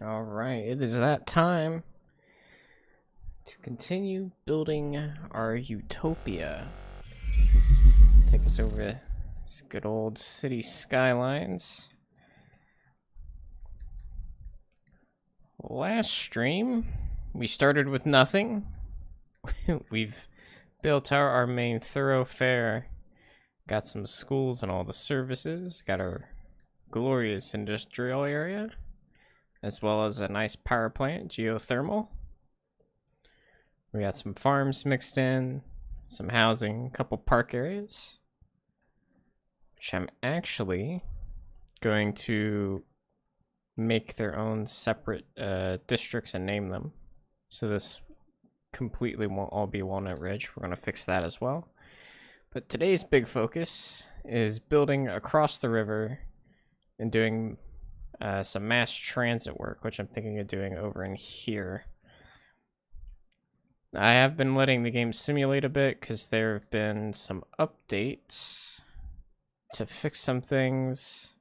All right, it is that time to continue building our Utopia. Take us over this good old city skylines. Last stream, we started with nothing. We've built our main thoroughfare, got some schools and all the services, got our glorious industrial area, as well as a nice power plant, geothermal. We got some farms mixed in, some housing, a couple park areas, which I'm actually going to make their own separate districts and name them. So this completely won't all be Walnut Ridge. We're going to fix that as well. But today's big focus is building across the river and doing some mass transit work, which I'm thinking of doing over in here. I have been letting the game simulate a bit because there have been some updates to fix some things.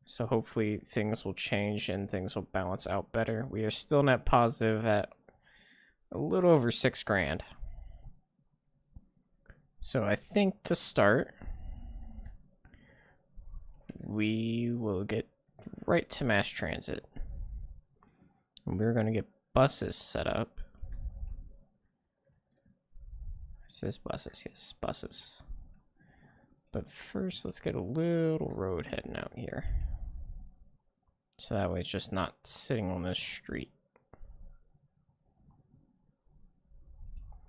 So hopefully things will change and things will balance out better. We are still net positive at a little over 6 grand. So I think to start, we will get right to mass transit. And we're going to get buses set up. It says buses, yes, buses. But first, let's get a little road heading out here. So that way it's just not sitting on this street.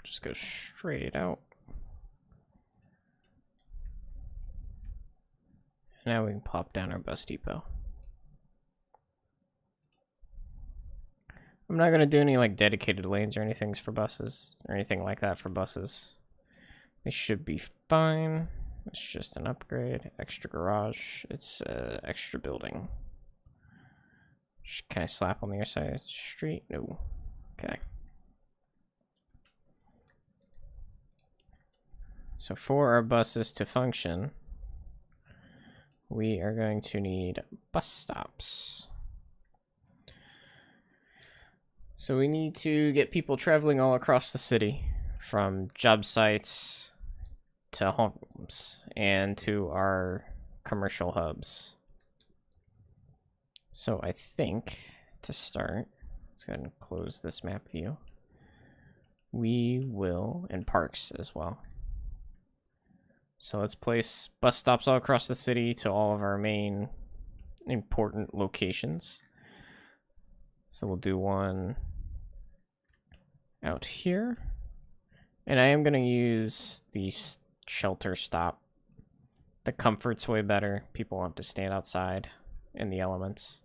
Just go straight out. And now we can pop down our bus depot. I'm not going to do any like dedicated lanes or anything for buses or anything like that for buses. They should be fine. It's just an upgrade. Extra garage. It's extra building. Can I slap on the other side of the street? No. Okay. So for our buses to function, we are going to need bus stops. So we need to get people traveling all across the city, from job sites to homes and to our commercial hubs. So I think to start, let's go ahead and close this map view. We will, and parks as well. So let's place bus stops all across the city to all of our main important locations. So we'll do one out here. And I am going to use the shelter stop. The comfort's way better. People won't have to stand outside in the elements.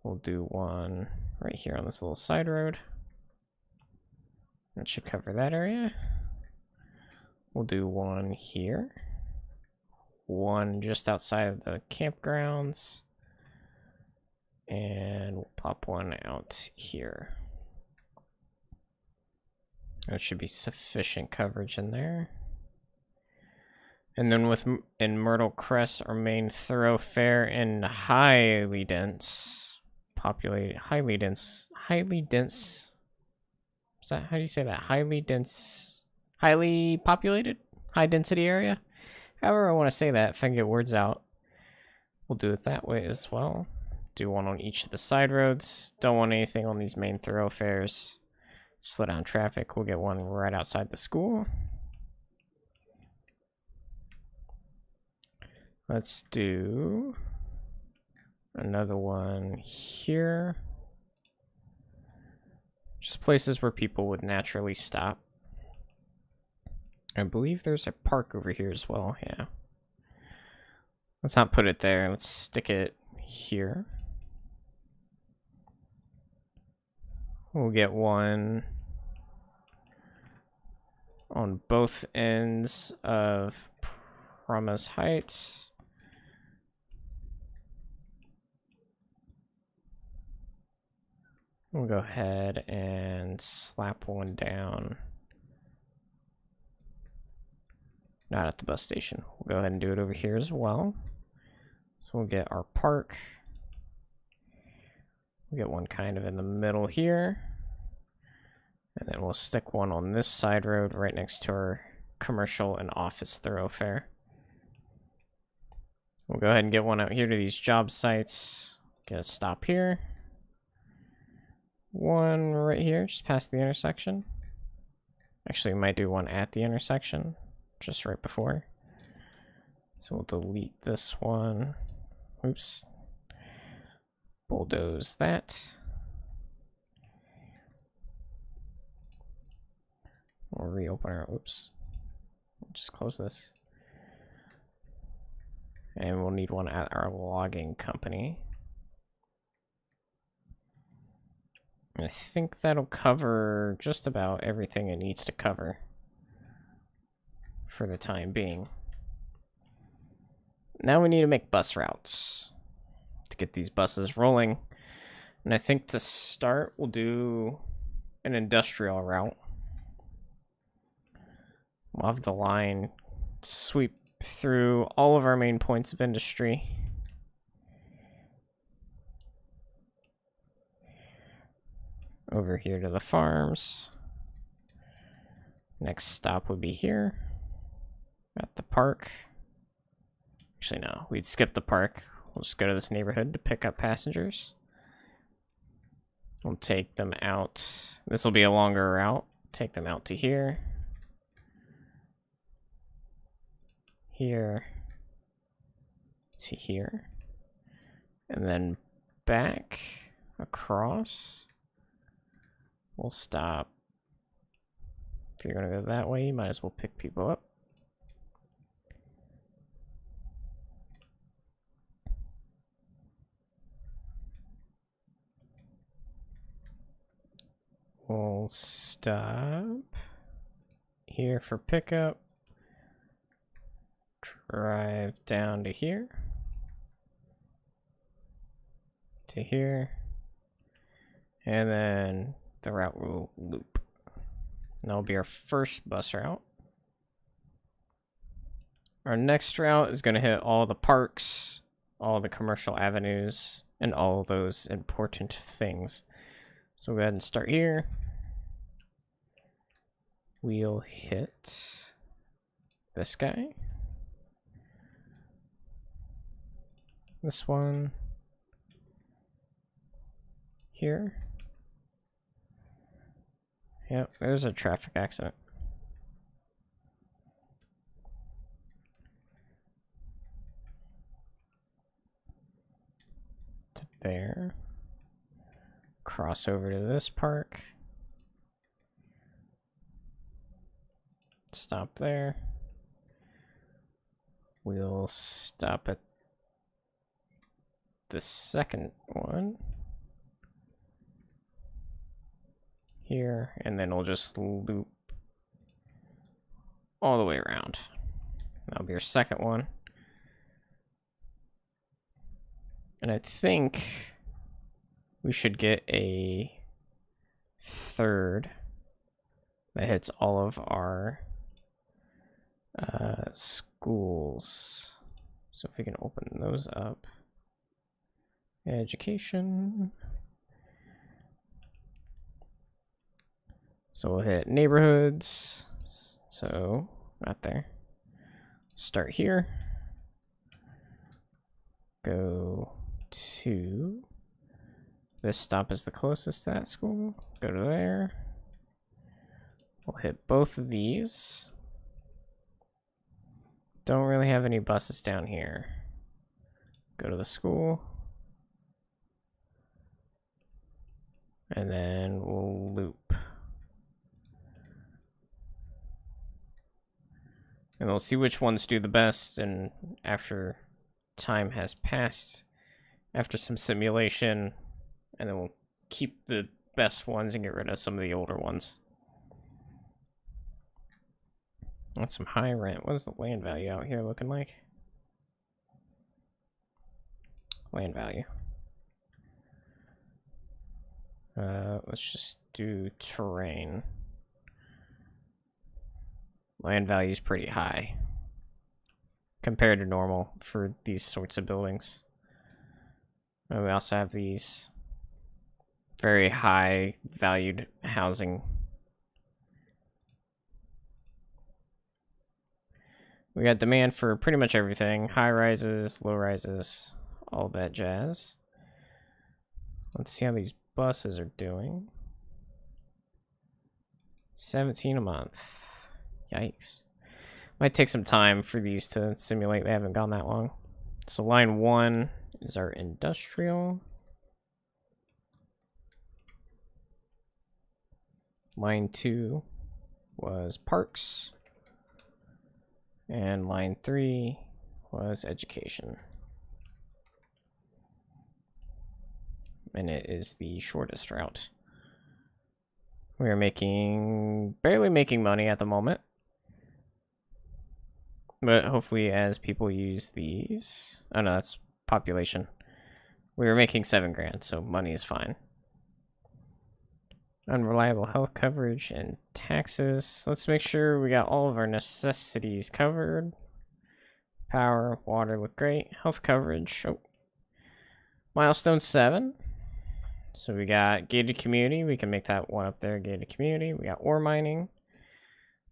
We'll do one right here on this little side road. That should cover that area. We'll do one here. One just outside of the campgrounds. And we'll pop one out here. That should be sufficient coverage in there. And then in Myrtle Crest, our main thoroughfare and highly dense, populated, highly dense, is that, how do you say that? Highly dense, highly populated, high density area? However I want to say that, if I can get words out, we'll do it that way as well. Do one on each of the side roads. Don't want anything on these main thoroughfares. Slow down traffic. We'll get one right outside the school. Let's do another one here. Just places where people would naturally stop. I believe there's a park over here as well, yeah. Let's not put it there. Let's stick it here. We'll get one on both ends of Promise Heights. We'll go ahead and slap one down. Not at the bus station. We'll go ahead and do it over here as well. So we'll get our park. We'll get one kind of in the middle here. And then we'll stick one on this side road right next to our commercial and office thoroughfare. We'll go ahead and get one out here to these job sites. Get a stop here. One right here, just past the intersection. Actually, we might do one at the intersection, just right before. So we'll delete this one. Oops. Bulldoze that. We'll reopen our, oops. Just close this. And we'll need one at our logging company. I think that'll cover just about everything it needs to cover for the time being. Now we need to make bus routes to get these buses rolling. And I think to start, we'll do an industrial route. We'll have the line sweep through all of our main points of industry. Over here to the farms. Next stop would be here at the park. Actually, no, we'd skip the park. We'll just go to this neighborhood to pick up passengers. We'll take them out. This will be a longer route. Take them out to here. Here to here. And then back across. We'll stop. If you're going to go that way, you might as well pick people up. We'll stop here for pickup. Drive down to here. To here. And then the route will loop. And that'll be our first bus route. Our next route is going to hit all the parks, all the commercial avenues, and all those important things. So we'll go ahead and start here. We'll hit this guy. This one. Here. Yep, there's a traffic accident. To there. Cross over to this park. Stop there. We'll stop at the second one. Here, and then we'll just loop all the way around. That'll be our second one. And I think we should get a third that hits all of our schools. So if we can open those up. Education. So we'll hit neighborhoods. So, not there. Start here. Go to... This stop is the closest to that school. Go to there. We'll hit both of these. Don't really have any buses down here. Go to the school. And then we'll loop. And we'll see which ones do the best, and after time has passed, after some simulation, and then we'll keep the best ones and get rid of some of the older ones. That's some high rent. What is the land value out here looking like? Land value. Let's just do terrain. Land value is pretty high compared to normal for these sorts of buildings. And we also have these very high valued housing. We got demand for pretty much everything. High rises, low rises, all that jazz. Let's see how these buses are doing. 17 a month. Yikes. Might take some time for these to simulate. They haven't gone that long. So line 1 is our industrial. Line 2 was parks. And line 3 was education. And it is the shortest route. We are barely making money at the moment. But hopefully as people use these... Oh no, that's population. We were making 7 grand, so money is fine. Unreliable health coverage and taxes. Let's make sure we got all of our necessities covered. Power, water look great. Health coverage. Oh. Milestone 7. So we got gated community. We can make that one up there. Gated community. We got ore mining.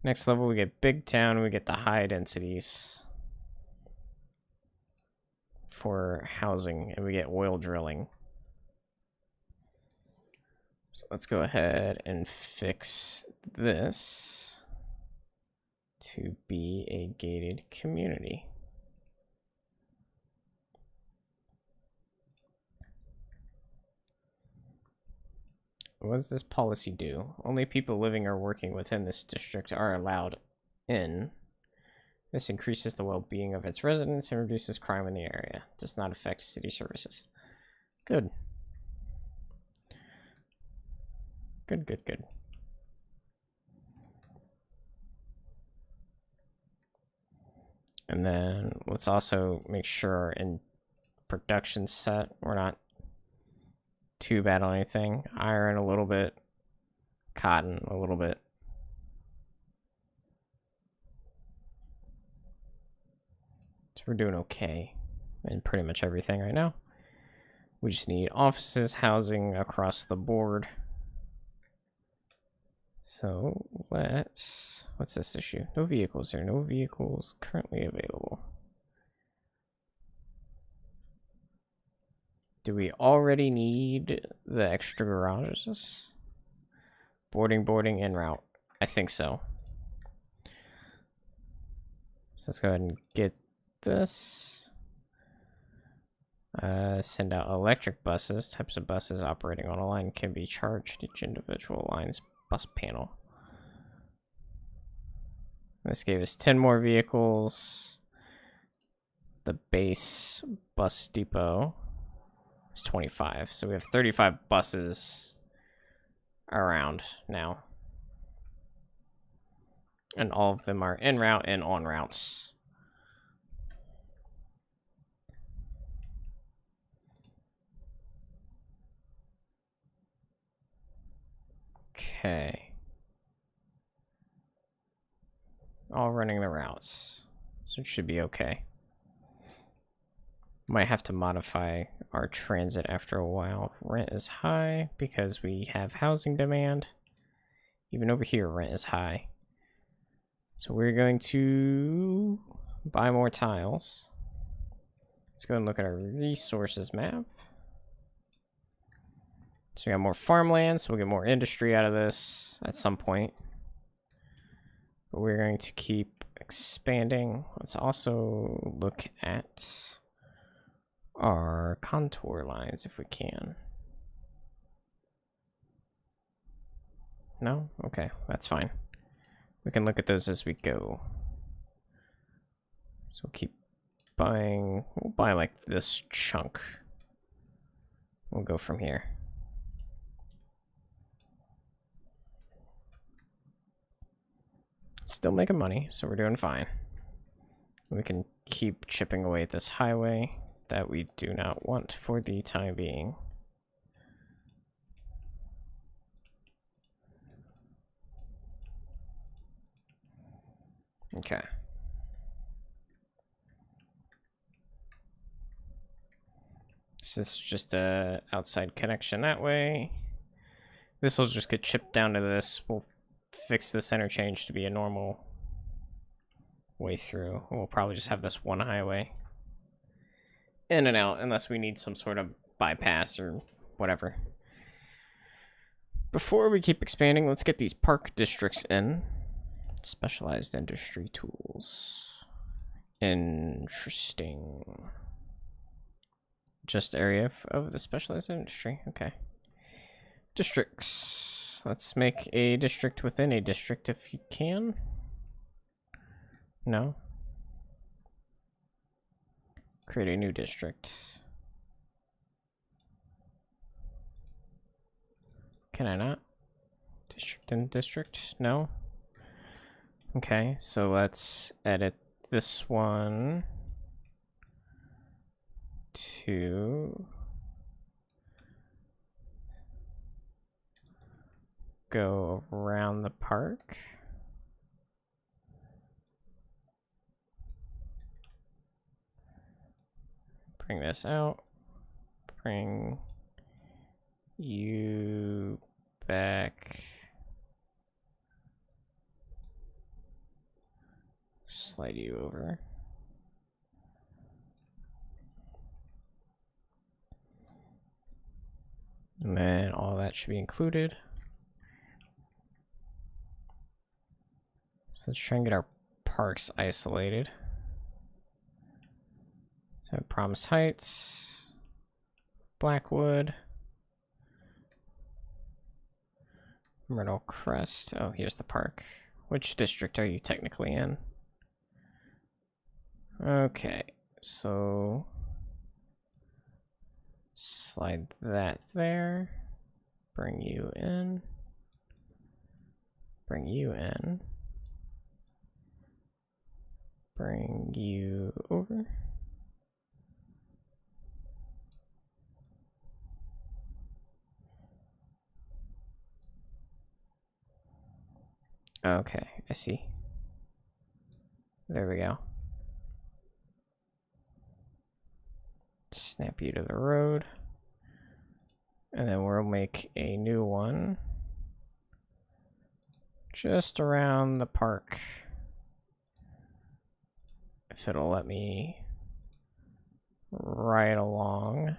Next level, we get big town. We get the high densities for housing, and we get oil drilling. So let's go ahead and fix this to be a gated community. What does this policy do? Only people living or working within this district are allowed in. This increases the well-being of its residents and reduces crime in the area. It does not affect city services. Good. Good, good, good. And then let's also make sure in production set we're not too bad on anything. Iron a little bit, cotton a little bit. So we're doing okay in pretty much everything right now. We just need offices, housing across the board. So let's, what's this issue? No vehicles here, no vehicles currently available. Do we already need the extra garages? Boarding, en route. I think so. So let's go ahead and get this. Send out electric buses. Types of buses operating on a line can be charged. Each individual line's bus panel. This gave us 10 more vehicles. The base bus depot is 25, so we have 35 buses around now. And all of them are en route and on routes. Okay. All running the routes. So it should be okay. Might have to modify our transit after a while. Rent is high because we have housing demand. Even over here, rent is high. So we're going to buy more tiles. Let's go and look at our resources map. So we got more farmland, so we'll get more industry out of this at some point. But we're going to keep expanding. Let's also look at our contour lines if we can. No? Okay, that's fine. We can look at those as we go. So we'll keep buying. We'll buy like this chunk. We'll go from here. Still making money, so we're doing fine. We can keep chipping away at this highway that we do not want for the time being. Okay. So this is just a outside connection that way. This will just get chipped down to this. We'll fix this interchange to be a normal way through. We'll probably just have this one highway in and out unless we need some sort of bypass or whatever. Before we keep expanding, let's get these park districts in. Specialized industry tools. Interesting. Just area of the specialized industry. Okay. Districts. Let's make a district within a district if you can. No. Create a new district. Can I not? District and district? No. Okay, so let's edit this one to go around the park. Bring this out. Bring you back. Slide you over. And then all that should be included. So let's try and get our parks isolated. So Promise Heights, Blackwood, Myrtle Crest. Oh, here's the park. Which district are you technically in? Okay, so slide that there. Bring you in. Bring you in. Bring you over. Okay, I see. There we go. Snap you to the road. And then we'll make a new one just around the park. If it'll let me ride along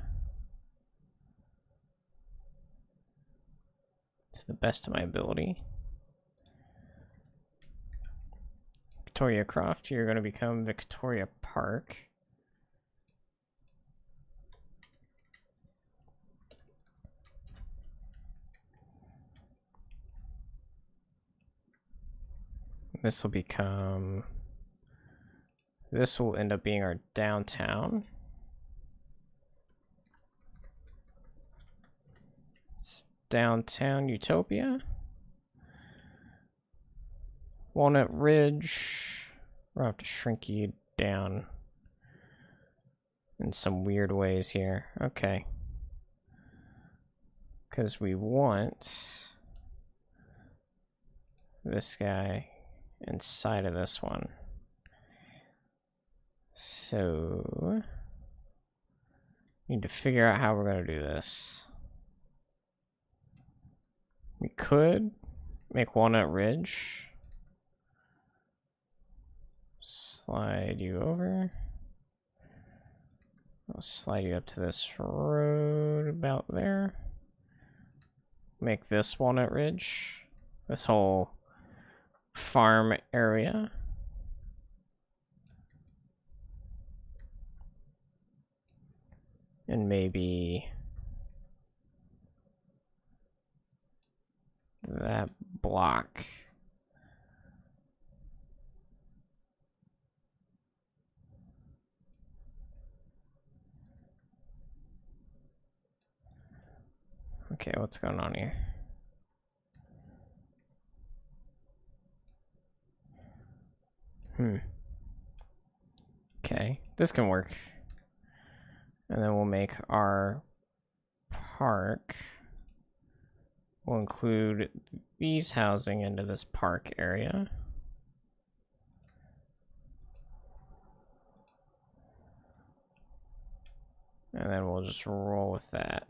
to the best of my ability. Victoria Croft, you're going to become Victoria Park. This will become, this will end up being our downtown. It's downtown Youtopia. Walnut Ridge. We'll have to shrink you down in some weird ways here. Okay. Because we want this guy inside of this one. So need to figure out how we're going to do this. We could make Walnut Ridge. Slide you over. I'll slide you up to this road about there. Make this Walnut Ridge. This whole farm area. And maybe that block. Okay, what's going on here? Okay, this can work. And then we'll make our park. We'll include these housing into this park area. And then we'll just roll with that.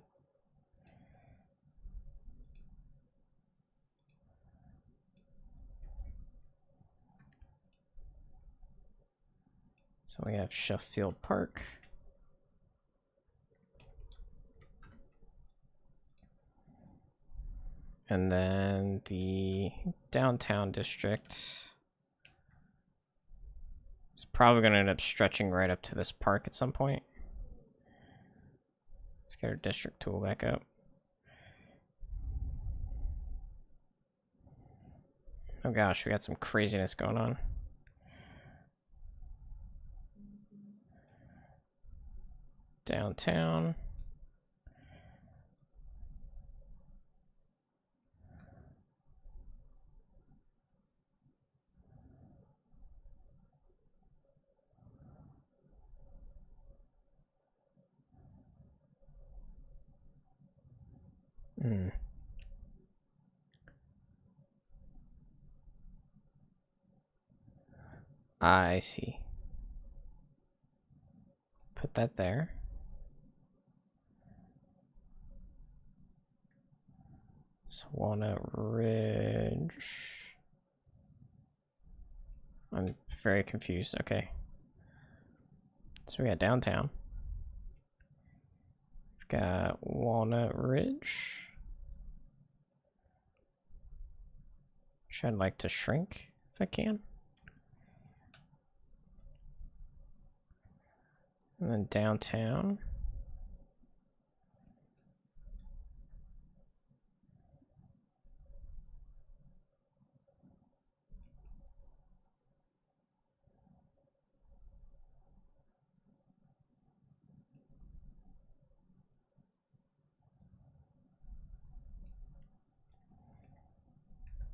So we have Sheffield Park. And then the downtown district is probably going to end up stretching right up to this park at some point. Let's get our district tool back up. Oh gosh, we got some craziness going on. Downtown. I see. Put that there. So Walnut Ridge. I'm very confused. Okay. So we got downtown. We've got Walnut Ridge. Which I'd like to shrink if I can. And then downtown.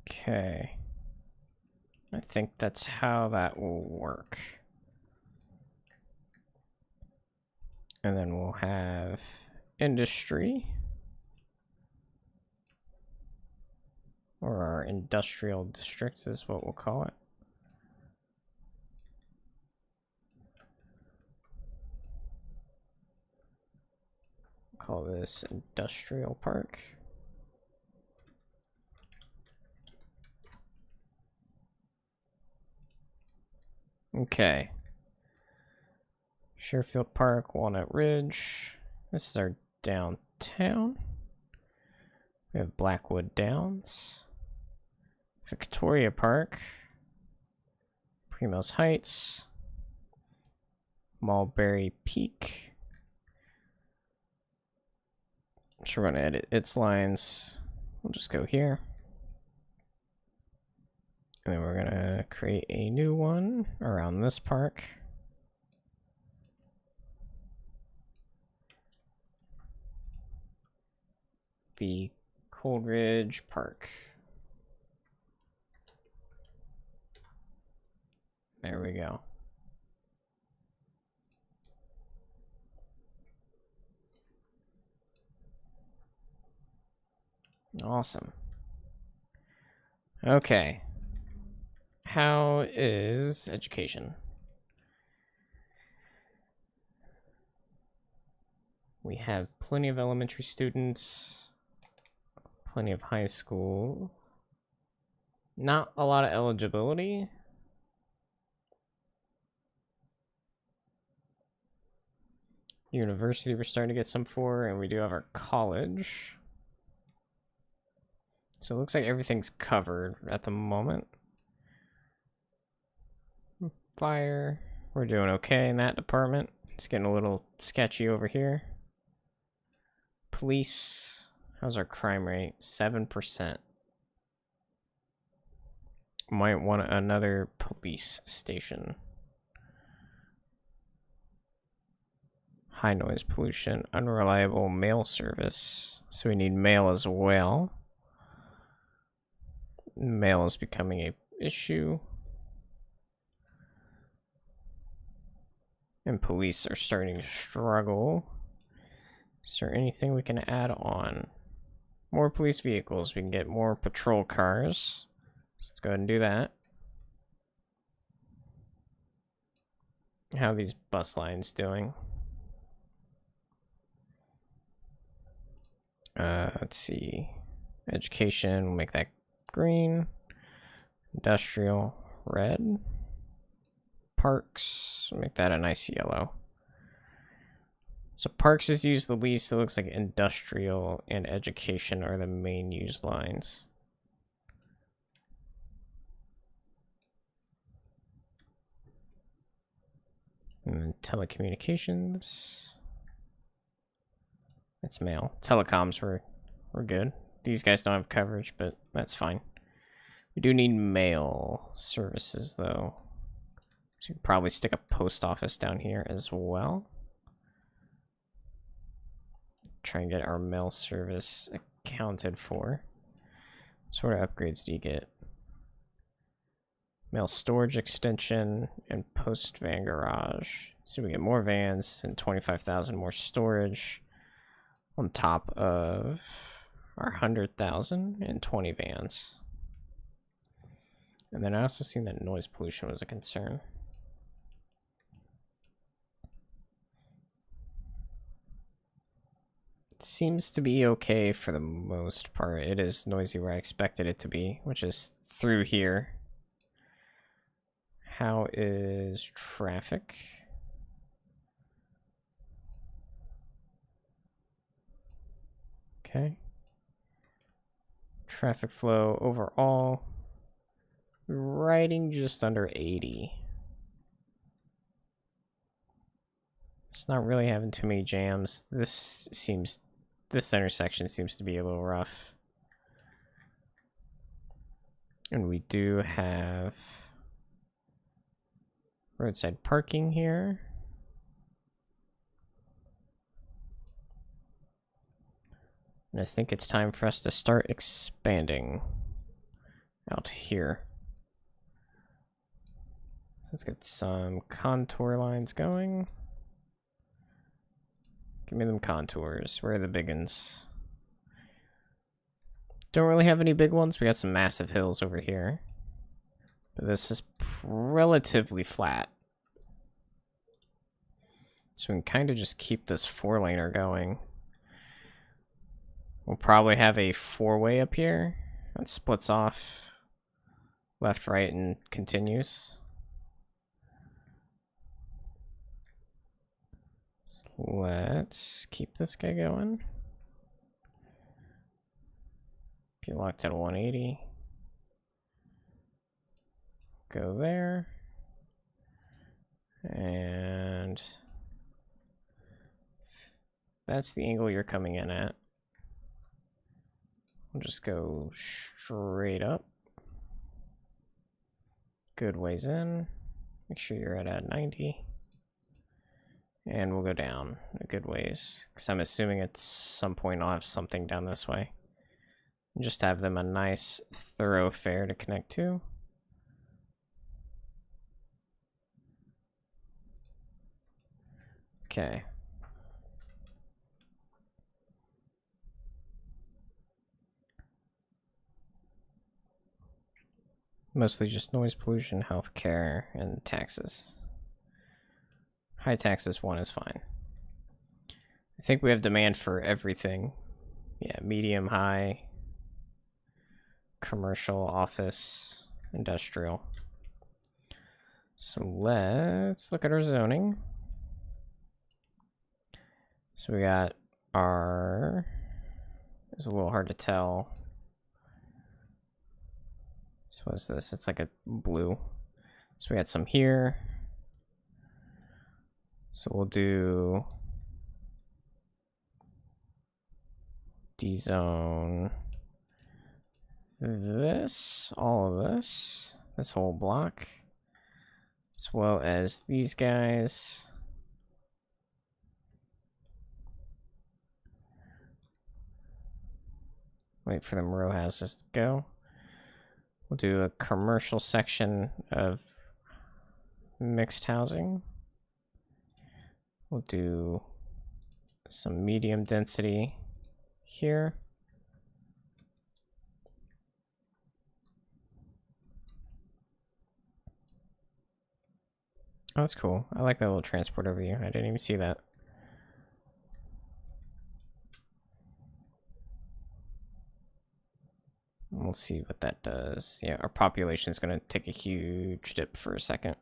Okay. I think that's how that will work. And then we'll have industry. Or our industrial districts is what we'll call it. We'll call this industrial park. Okay. Sherfield Park, Walnut Ridge. This is our downtown. We have Blackwood Downs. Victoria Park. Primos Heights. Mulberry Peak. So we're going to edit its lines. We'll just go here. And then we're going to create a new one around this park. Be Coldridge Park. There we go. Awesome. Okay. How is education? We have plenty of elementary students, plenty of high school. Not a lot of eligibility. University we're starting to get some for, and we do have our college. So it looks like everything's covered at the moment. Fire, we're doing okay in that department. It's getting a little sketchy over here. Police, how's our crime rate? 7%. Might want another police station. High noise pollution, unreliable mail service. So we need mail as well. Mail is becoming an issue. And police are starting to struggle. Is there anything we can add on? More police vehicles. We can get more patrol cars. So let's go ahead and do that. How are these bus lines doing? Let's see. Education, we'll make that green. Industrial, red. Parks, make that a nice yellow. So parks is used the least. It looks like industrial and education are the main used lines. And then telecommunications. It's mail. Telecoms we're good. These guys don't have coverage, but that's fine. We do need mail services though. So you can probably stick a post office down here as well. Try and get our mail service accounted for. What sort of upgrades do you get? Mail storage extension and post van garage. So we get more vans and 25,000 more storage on top of our 100,000 and 20 vans. And then I also seen that noise pollution was a concern. Seems to be okay for the most part. It is noisy where I expected it to be, which is through here. How is traffic? Okay. Traffic flow overall, riding just under 80. It's not really having too many jams. This intersection seems to be a little rough. And we do have roadside parking here. And I think it's time for us to start expanding out here. So let's get some contour lines going. Give me them contours. Where are the big ones? Don't really have any big ones. We got some massive hills over here. But this is relatively flat. So we can kind of just keep this 4-laner going. We'll probably have a 4-way up here. That splits off left, right, and continues. Let's keep this guy going. Be locked at 180. Go there. And that's the angle you're coming in at. We'll just go straight up. Good ways in. Make sure you're at 90. And we'll go down a good ways, because I'm assuming at some point I'll have something down this way. And just have them a nice thoroughfare to connect to. Okay. Mostly just noise pollution, healthcare, and taxes. High taxes 1 is fine. I think we have demand for everything. Yeah, medium, high, commercial, office, industrial. So let's look at our zoning. So we got our... It's a little hard to tell. So what's this? It's like a blue. So we got some here. So we'll do D-zone this, all of this whole block, as well as these guys. Wait for them row houses to go. We'll do a commercial section of mixed housing. We'll do some medium density here. Oh, that's cool. I like that little transport overview. I didn't even see that. we'll see what that does. Yeah, our population is going to take a huge dip for a second.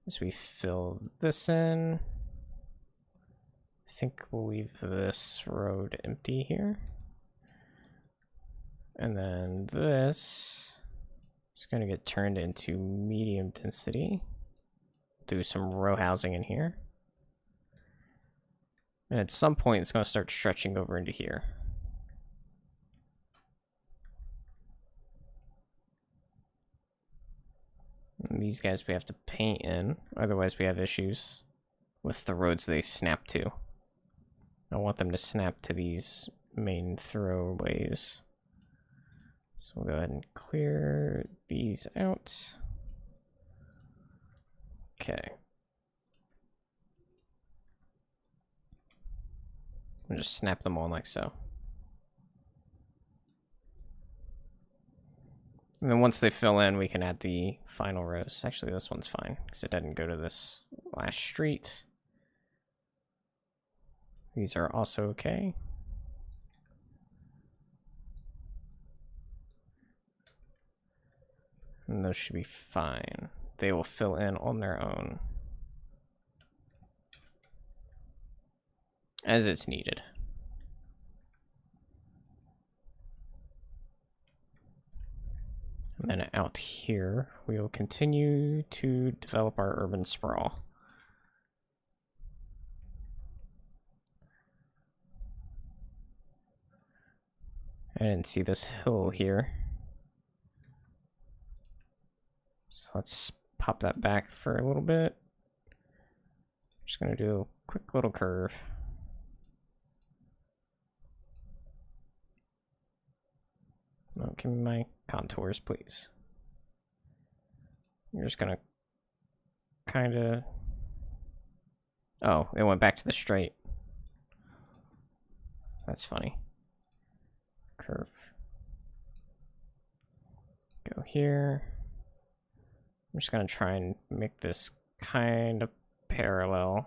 As we fill this in, I think we'll leave this road empty here. And then this is going to get turned into medium density. Do some row housing in here. And at some point, it's going to start stretching over into here. And these guys we have to paint in, otherwise we have issues with the roads they snap to. I want them to snap to these main thoroughways. So we'll go ahead and clear these out. Okay. And just snap them on like so. And then once they fill in, we can add the final rows. Actually, this one's fine, because it didn't go to this last street. These are also okay. And those should be fine. They will fill in on their own. As it's needed. And then out here, we will continue to develop our urban sprawl. I didn't see this hill here. So let's pop that back for a little bit. Just gonna do a quick little curve. Oh, give me my contours, please. You're just gonna kind of... Oh, it went back to the straight. That's funny. Curve. Go here. I'm just gonna try and make this kind of parallel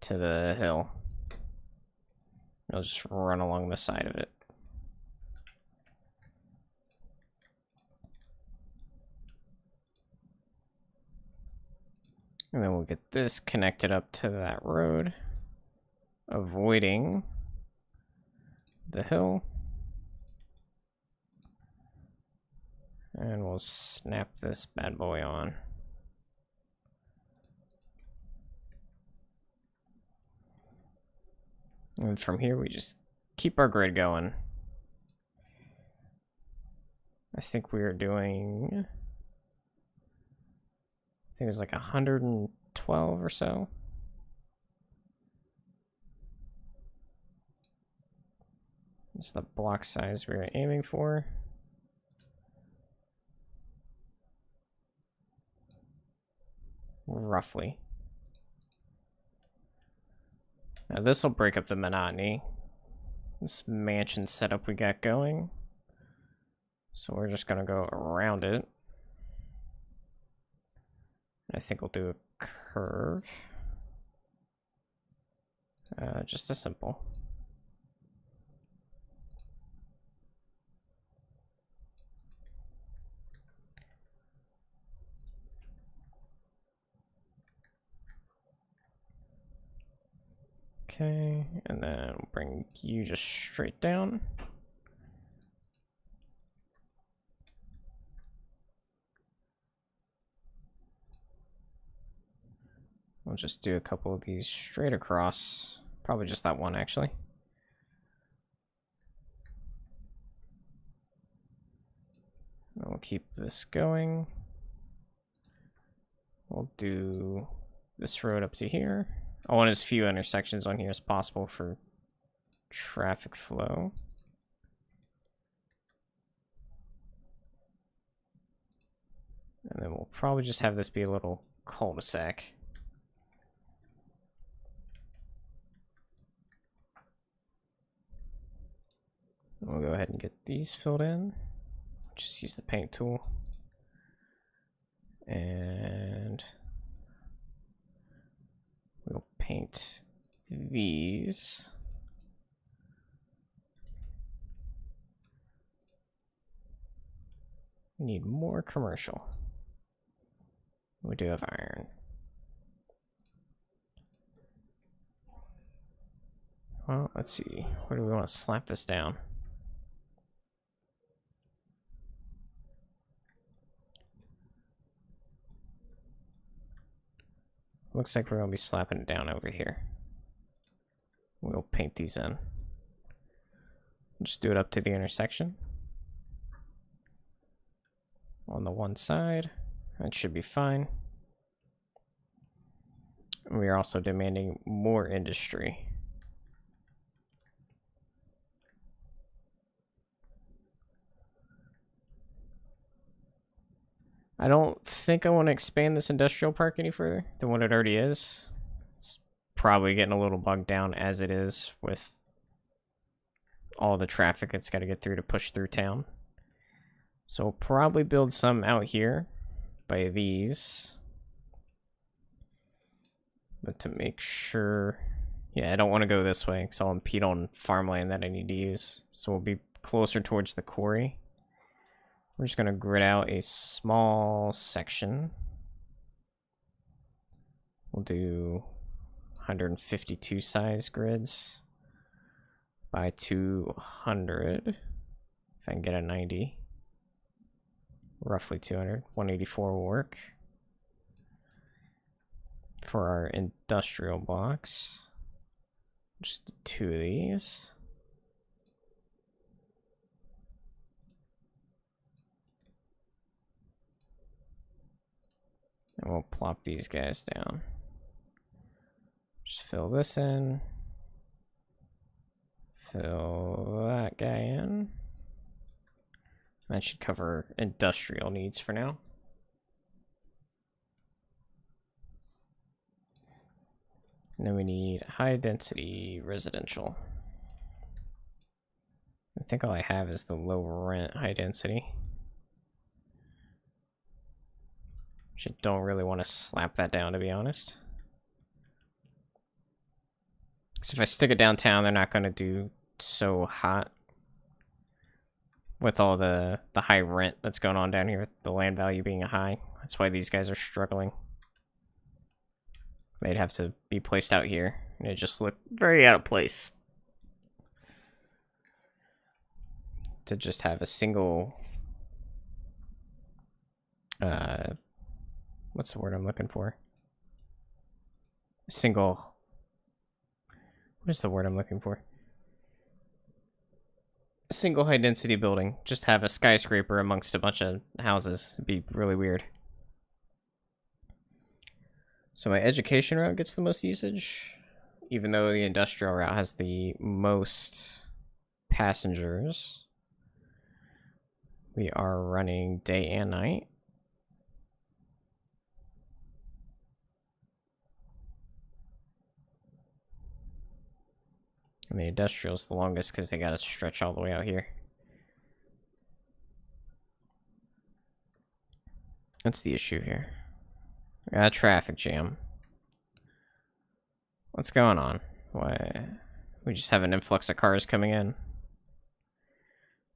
to the hill. I'll just run along the side of it. And then we'll get this connected up to that road, avoiding the hill. And we'll snap this bad boy on. And from here, we just keep our grid going. I think we are doing... I think it was like 112 or so. It's the block size we were aiming for. Roughly. Now this will break up the monotony. This mansion setup we got going. So we're just gonna go around it. I think we'll do a curve. Just a simple. Okay, and then we'll bring you just straight down. We'll just do a couple of these straight across. Probably just that one, actually. And we'll keep this going. We'll do this road up to here. I want as few intersections on here as possible for traffic flow. And then we'll probably just have this be a little cul-de-sac. We'll go ahead and get these filled in. Just use the paint tool. And we'll paint these. We need more commercial. We do have iron. Well, let's see. Where do we want to slap this down? Looks like we're going to be slapping it down over here. We'll paint these in. Just do it up to the intersection. On the one side. That should be fine. We are also demanding more industry. I don't think I want to expand this industrial park any further than what it already is. It's probably getting a little bogged down as it is with all the traffic that's got to get through to push through town. So we'll probably build some out here by these. But to make sure... Yeah, I don't want to go this way because I'll impede on farmland that I need to use. So we'll be closer towards the quarry. We're just going to grid out a small section. We'll do 152 size grids by 200. If I can get a 90. Roughly 200. 184 will work. For our industrial blocks, just 2 of these. And we'll plop these guys down. Just fill this in. Fill that guy in. That should cover industrial needs for now. And then we need high density residential. I think all I have is the low rent high density. Which I don't really want to slap that down, to be honest. Because if I stick it downtown, they're not going to do so hot. With all the high rent that's going on down here, the land value being high. That's why these guys are struggling. They'd have to be placed out here, and it just look very out of place. To just have a single... what's the word I'm looking for? A single... What is the word I'm looking for? A single high density building. Just have a skyscraper amongst a bunch of houses. It'd be really weird. So my education route gets the most usage, even though the industrial route has the most passengers. We are running day and night. And the industrial's the longest because they gotta stretch all the way out here. What's the issue here? We got a traffic jam. What's going on? Why? We just have an influx of cars coming in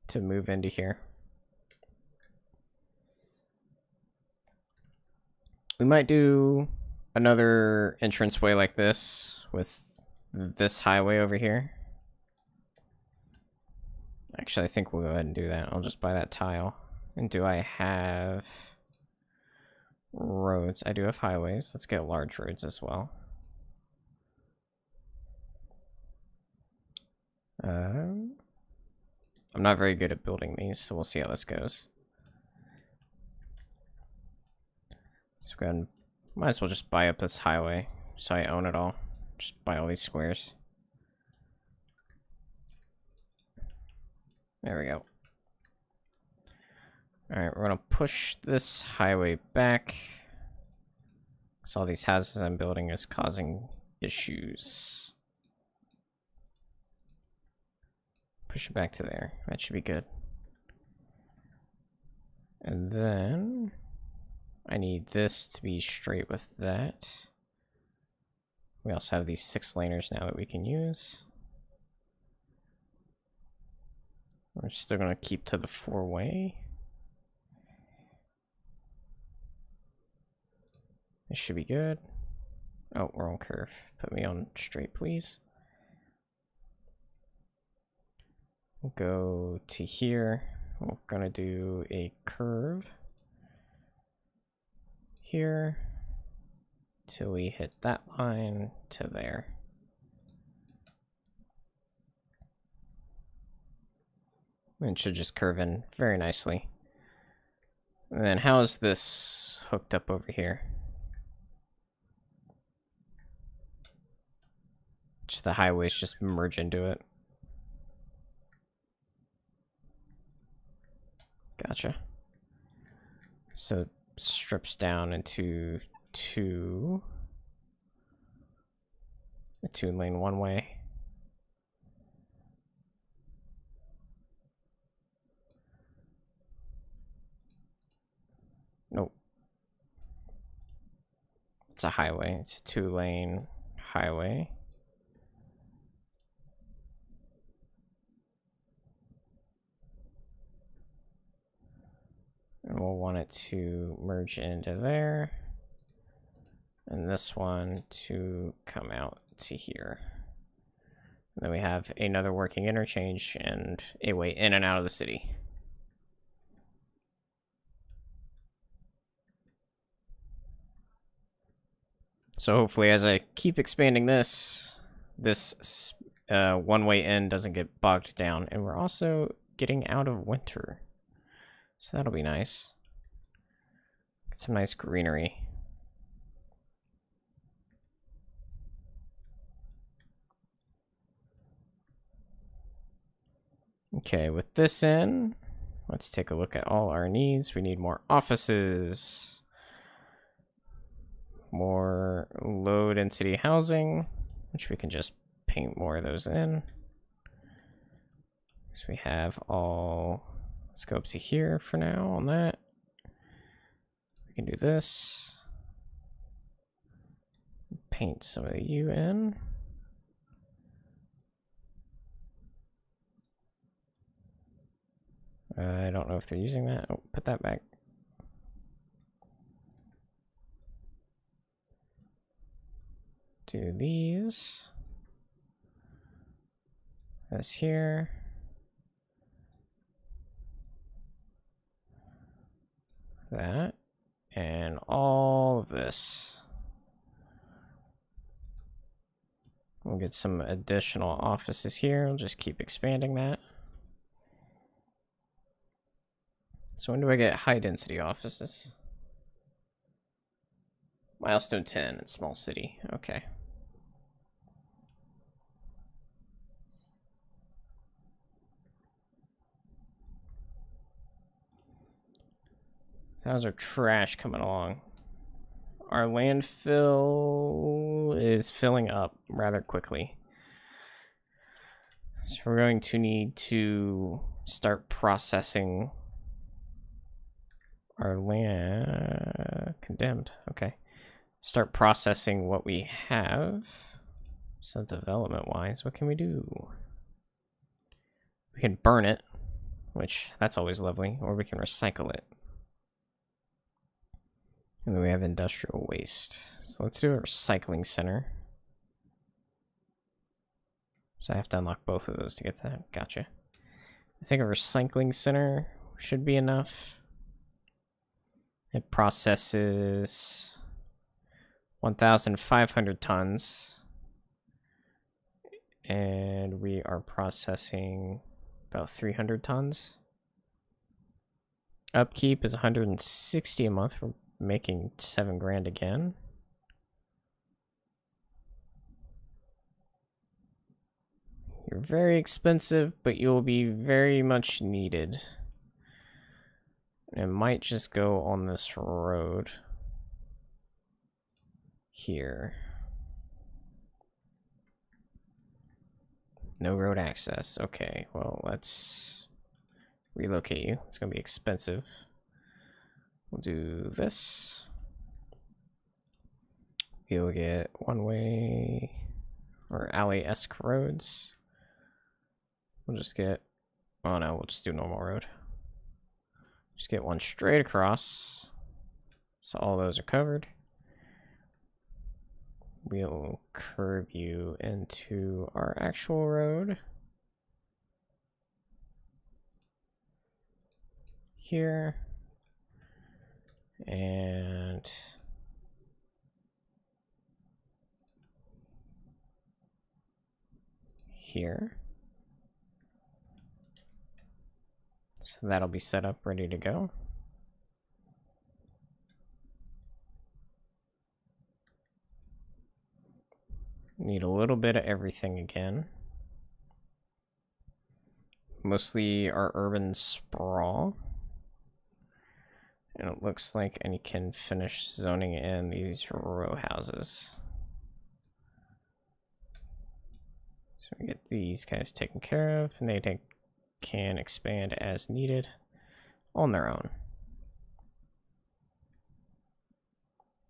to move into here. We might do another entranceway like this with this highway over here. Actually, I think we'll go ahead and do that. I'll just buy that tile. And do I have roads? I do have highways. Let's get large roads as well. I'm not very good at building these, so we'll see how this goes. So go ahead and might as well just buy up this highway so I own it all. Just buy all these squares. There we go. Alright, we're gonna push this highway back. So all these houses I'm building is causing issues. Push it back to there. That should be good. And then I need this to be straight with that. We also have these 6-laners now that we can use. We're still going to keep to the 4-way. This should be good. Oh, wrong curve. Put me on straight, please. We'll go to here. We're going to do a curve here till we hit that line to there. And it should just curve in very nicely. And then how is this hooked up over here? Just the highways just merge into it. Gotcha. So it strips down into a 2-lane 1-way. Nope. It's a highway. It's a 2-lane highway. And we'll want it to merge into there. And this one to come out to here. And then we have another working interchange and a way in and out of the city. So hopefully as I keep expanding this 1-way in doesn't get bogged down. And we're also getting out of winter. So that'll be nice. Get some nice greenery. Okay, with this in, let's take a look at all our needs. We need more offices, more low density housing, which we can just paint more of those in. So we have all scopes here for now on that. We can do this. Paint some of the U in. I don't know if they're using that. Oh, put that back. Do these. This here. That. And all of this. We'll get some additional offices here. We'll just keep expanding that. So when do I get high density offices? Milestone 10 in small city. Okay. How's our trash coming along? Our landfill is filling up rather quickly. So we're going to need to start processing our land. Condemned. Okay. Start processing what we have. So development wise, what can we do? We can burn it, which that's always lovely, or we can recycle it. And then we have industrial waste. So let's do a recycling center. So I have to unlock both of those to get that. Gotcha. I think a recycling center should be enough. It processes 1,500 tons. And we are processing about 300 tons. Upkeep is 160 a month. We're making 7 grand again. You're very expensive, but you'll be very much needed. It might just go on this road here. No road access. Okay, well, let's relocate you. It's going to be expensive. We'll do this. Maybe we'll get one-way or alley-esque roads. We'll just get... Oh no, we'll just do normal road. Just get one straight across. So all those are covered. We'll curve you into our actual road. Here. And... here. So that'll be set up, ready to go. Need a little bit of everything again. Mostly our urban sprawl. And it looks like I can finish zoning in these row houses. So we get these guys taken care of, and they can expand as needed on their own.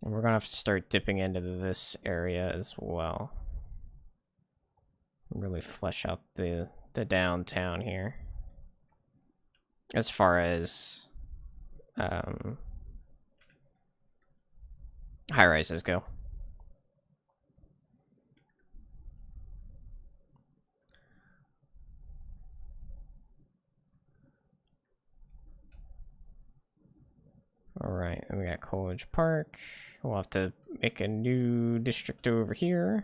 And we're gonna have to start dipping into this area as well. Really flesh out the downtown here. As far as high-rises go. Alright, and we got Coolidge Park. We'll have to make a new district over here.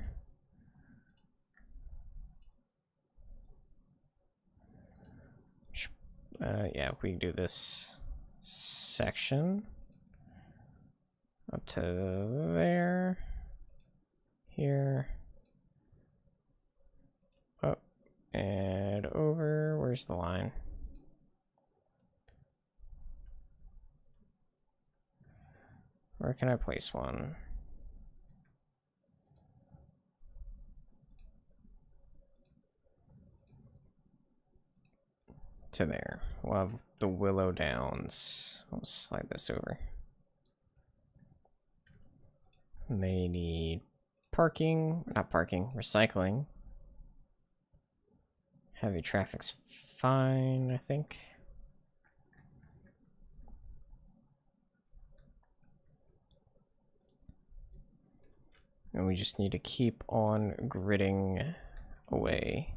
Yeah, we can do this section up to there, here, up and over. Where's the line? Where can I place one? To there. We'll have the Willow Downs. We'll slide this over. And they need parking, not parking, recycling. Heavy traffic's fine, I think. And we just need to keep on gridding away.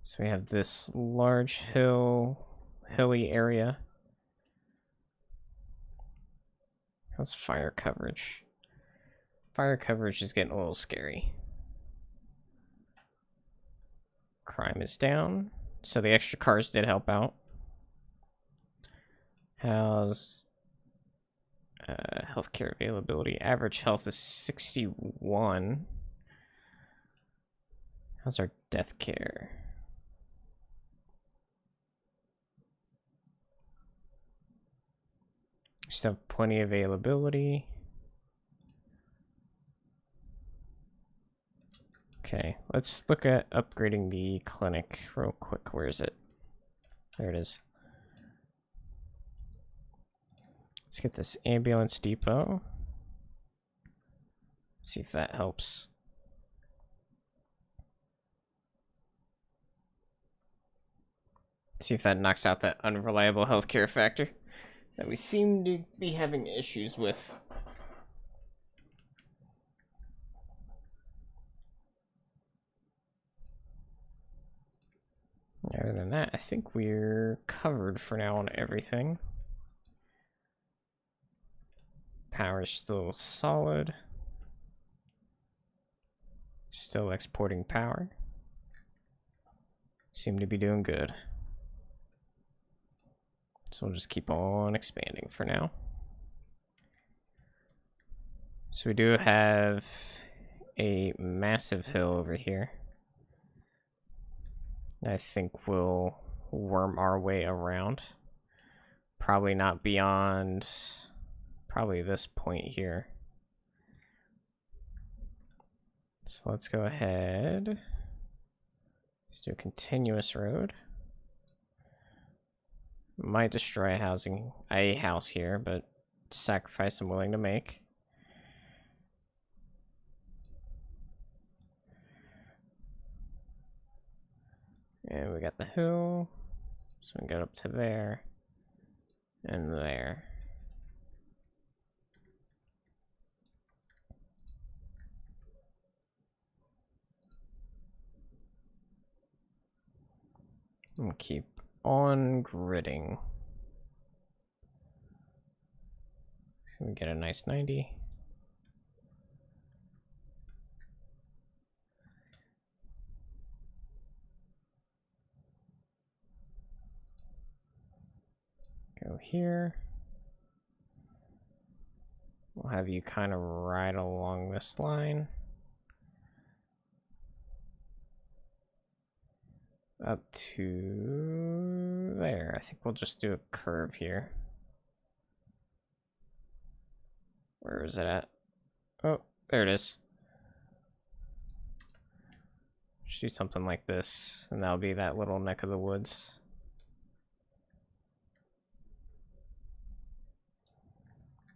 So we have this large hilly area. How's fire coverage? Fire coverage is getting a little scary. Crime is down, so the extra cars did help out. How's healthcare availability? Average health is 61. How's our death care? Still have plenty of availability. Okay, let's look at upgrading the clinic real quick. Where is it? There it is. Let's get this ambulance depot. See if that helps. See if that knocks out that unreliable healthcare factor that we seem to be having issues with. Other than that, I think we're covered for now on everything. Power's still solid. Still exporting power. Seem to be doing good. So we'll just keep on expanding for now. So we do have a massive hill over here. I think we'll worm our way around. Probably not beyond probably this point here. So let's go ahead. Let's do a continuous road. Might destroy a house here, but sacrifice I'm willing to make. And we got the hill. So we can get up to there. And there. And keep on gridding. So we get a nice 90. Go here. We'll have you kind of right along this line. Up to there. I think we'll just do a curve here. Where is it at? Oh, there it is. Just do something like this, and that'll be that little neck of the woods.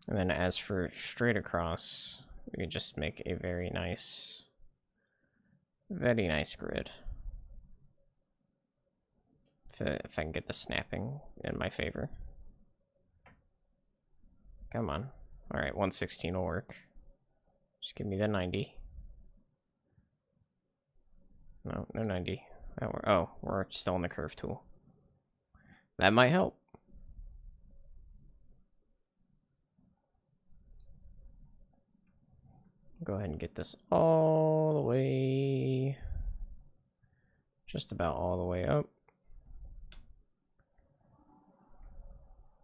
And then as for straight across, we can just make a very nice grid. If I can get the snapping in my favor. Come on. All right, 116 will work. Just give me the 90. No, no 90. Oh, we're still in the curve tool. That might help. Go ahead and get this all the way, just about all the way up.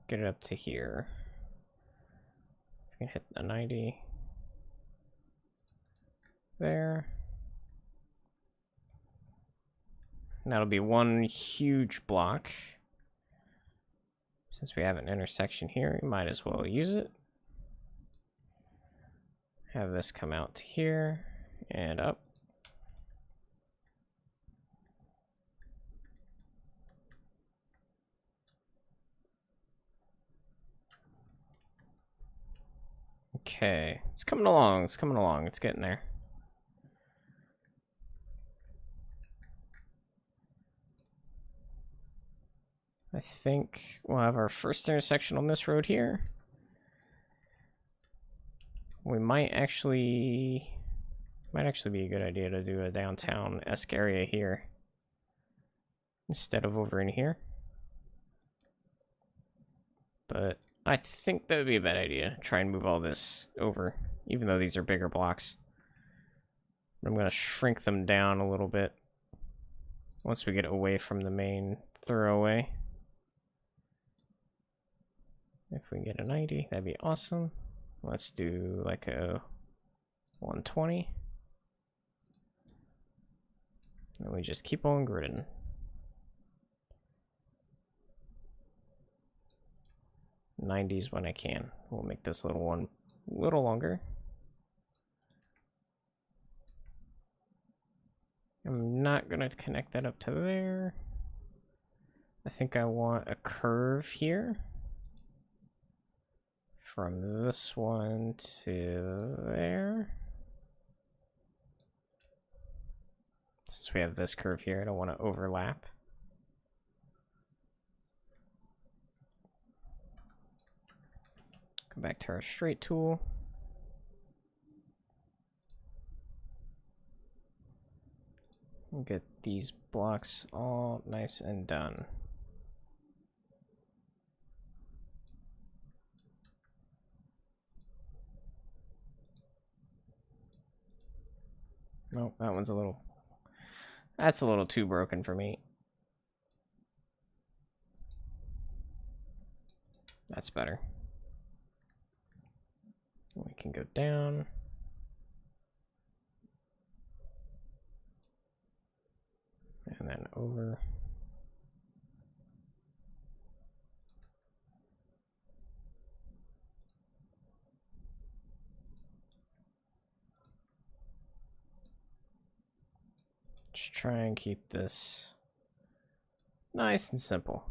Get it up to here. We can hit the 90 there. And that'll be one huge block. Since we have an intersection here, we might as well use it. Have this come out to here and up. Okay, it's coming along, it's coming along, it's getting there. I think we'll have our first intersection on this road here. We might actually be a good idea to do a downtown-esque area here instead of over in here. But I think that would be a bad idea. Try and move all this over, even though these are bigger blocks. I'm going to shrink them down a little bit once we get away from the main thoroughway. If we can get a 90, that'd be awesome. Let's do like a 120. And we just keep on gridding. '90s when I can. We'll make this little one a little longer. I'm not gonna connect that up to there. I think I want a curve here. From this one to there. Since we have this curve here, I don't want to overlap. Go back to our straight tool. And get these blocks all nice and done. Nope, that one's that's a little too broken for me. That's better. We can go down. And then over. Just try and keep this nice and simple.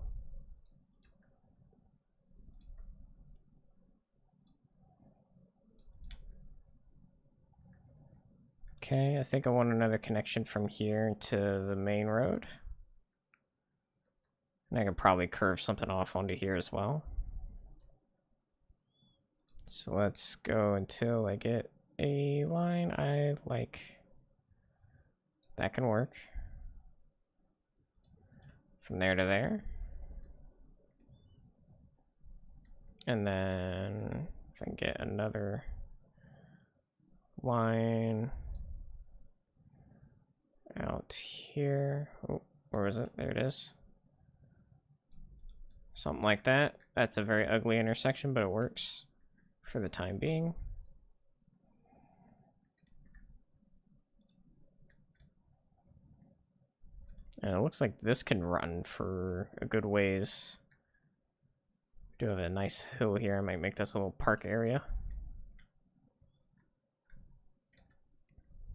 Okay, I think I want another connection from here to the main road. And I could probably curve something off onto here as well. So let's go until I get a line I like. That can work. From there to there. And then if I can get another line out here. Oh, where is it? There it is. Something like that. That's a very ugly intersection, but it works for the time being. And it looks like this can run for a good ways. We do have a nice hill here. I might make this a little park area.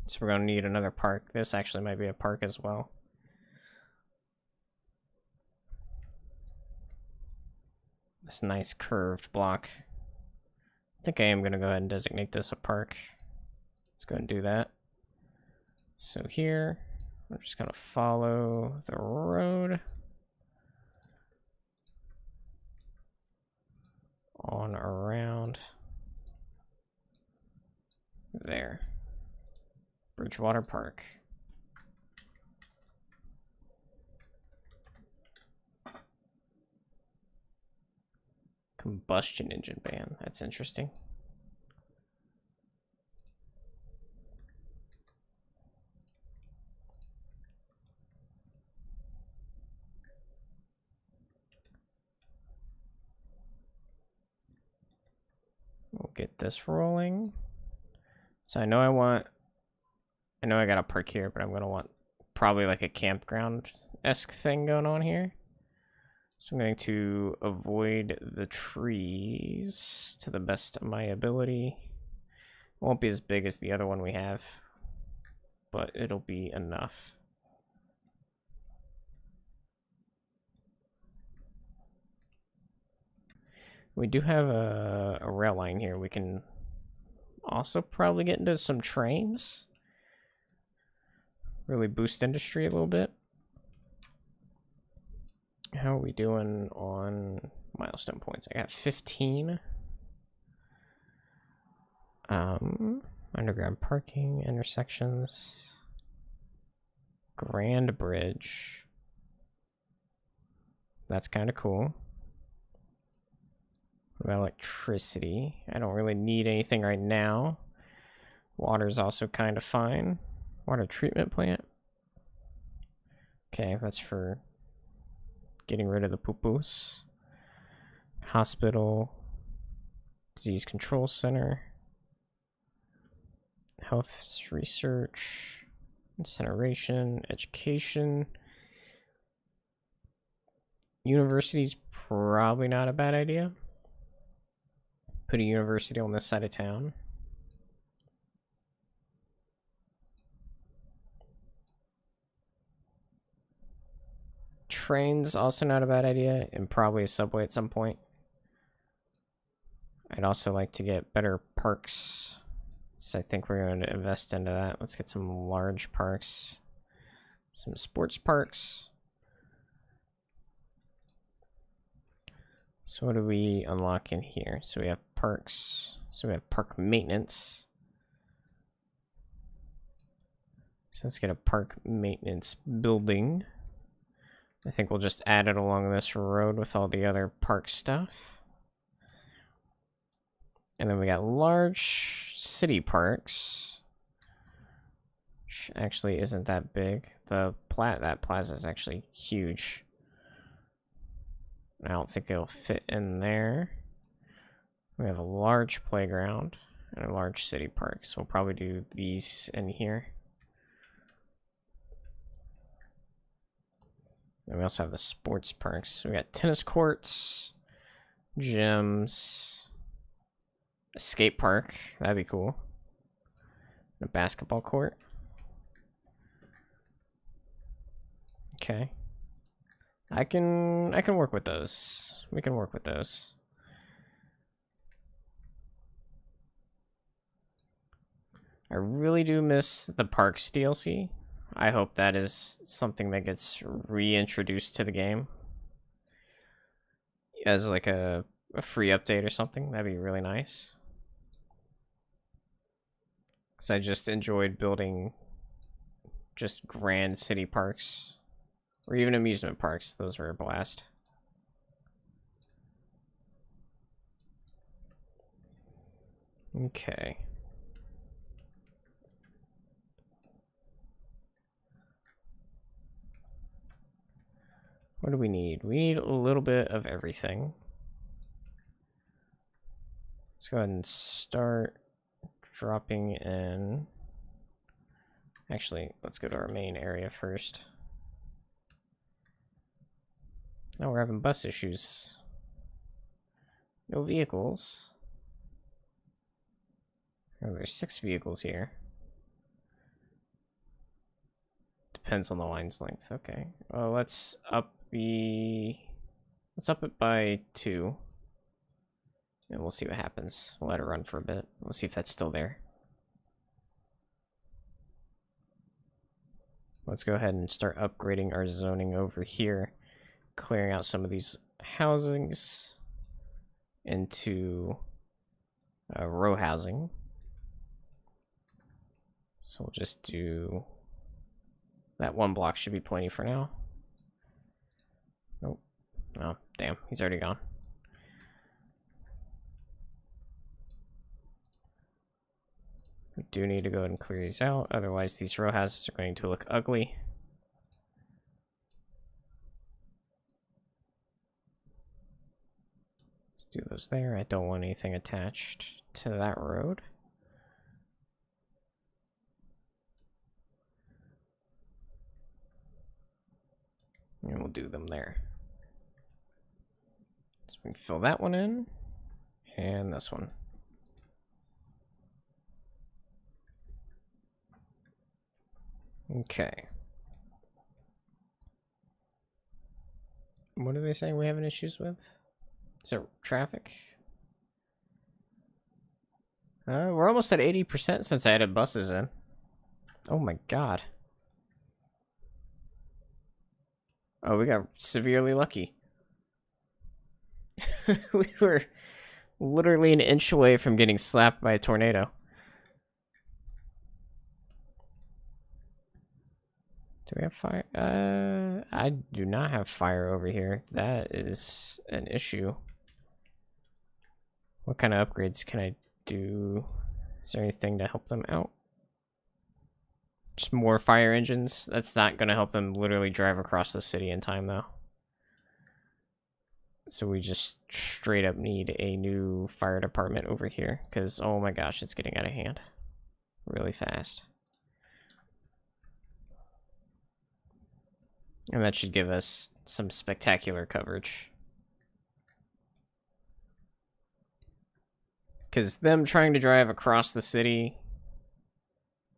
So we're going to need another park. This actually might be a park as well. This nice curved block. I think I am going to go ahead and designate this a park. Let's go ahead and do that. So here, we're just going to follow the road on around there. Bridgewater Park. Combustion engine ban. That's interesting. We'll get this rolling. So I know I got a park here, but I'm gonna want probably like a campground-esque thing going on here. So I'm going to avoid the trees to the best of my ability. It won't be as big as the other one we have, but it'll be enough. We do have a rail line here. We can also probably get into some trains. Really boost industry a little bit. How are we doing on milestone points? I got 15. Underground parking, intersections, Grand Bridge. That's kind of cool. What about electricity? I don't really need anything right now. Water's also kind of fine. Water treatment plant. Okay, that's for getting rid of the poo-poos. Hospital. Disease Control Center. Health research. Incineration. Education. University's probably not a bad idea. Put a university on this side of town. Trains also not a bad idea, and probably a subway at some point. I'd also like to get better parks, so I think we're going to invest into that. Let's get some large parks, some sports parks. So what do we unlock in here? So we have parks. So we have park maintenance. So let's get a park maintenance building. I think we'll just add it along this road with all the other park stuff. And then we got large city parks, which actually isn't that big. That plaza is actually huge. I don't think they'll fit in there. We have a large playground and a large city park, so we'll probably do these in here. And we also have the sports parks. So we got tennis courts, gyms, a skate park. That'd be cool. A basketball court. Okay. I can work with those. We can work with those. I really do miss the Parks DLC. I hope that is something that gets reintroduced to the game. as like a free update or something. That'd be really nice. Because I just enjoyed building just grand city parks. Or even amusement parks. Those were a blast. Okay. What do we need? We need a little bit of everything. Let's go ahead and start dropping in. Actually, let's go to our main area first. Now we're having bus issues. No vehicles. Oh, there's 6 vehicles here. Depends on the line's length. Okay. Well, let's up it by 2. And we'll see what happens. We'll let it run for a bit. We'll see if that's still there. Let's go ahead and start upgrading our zoning over here. Clearing out some of these housings into row housing. So we'll just do that. 1 block should be plenty for now. Nope. Oh, damn. He's already gone. We do need to go ahead and clear these out. Otherwise, these row houses are going to look ugly. Let's do those there. I don't want anything attached to that road. And we'll do them there. So we can fill that one in. And this one. Okay. What are they saying we're having issues with? Is it traffic? We're almost at 80% since I added buses in. Oh my god. Oh, we got severely lucky. We were literally an inch away from getting slapped by a tornado. Do we have fire? I do not have fire over here. That is an issue. What kind of upgrades can I do? Is there anything to help them out? Just more fire engines? That's not going to help them literally drive across the city in time, though. So we just straight up need a new fire department over here. Because, oh my gosh, it's getting out of hand. Really fast. And that should give us some spectacular coverage. Because them trying to drive across the city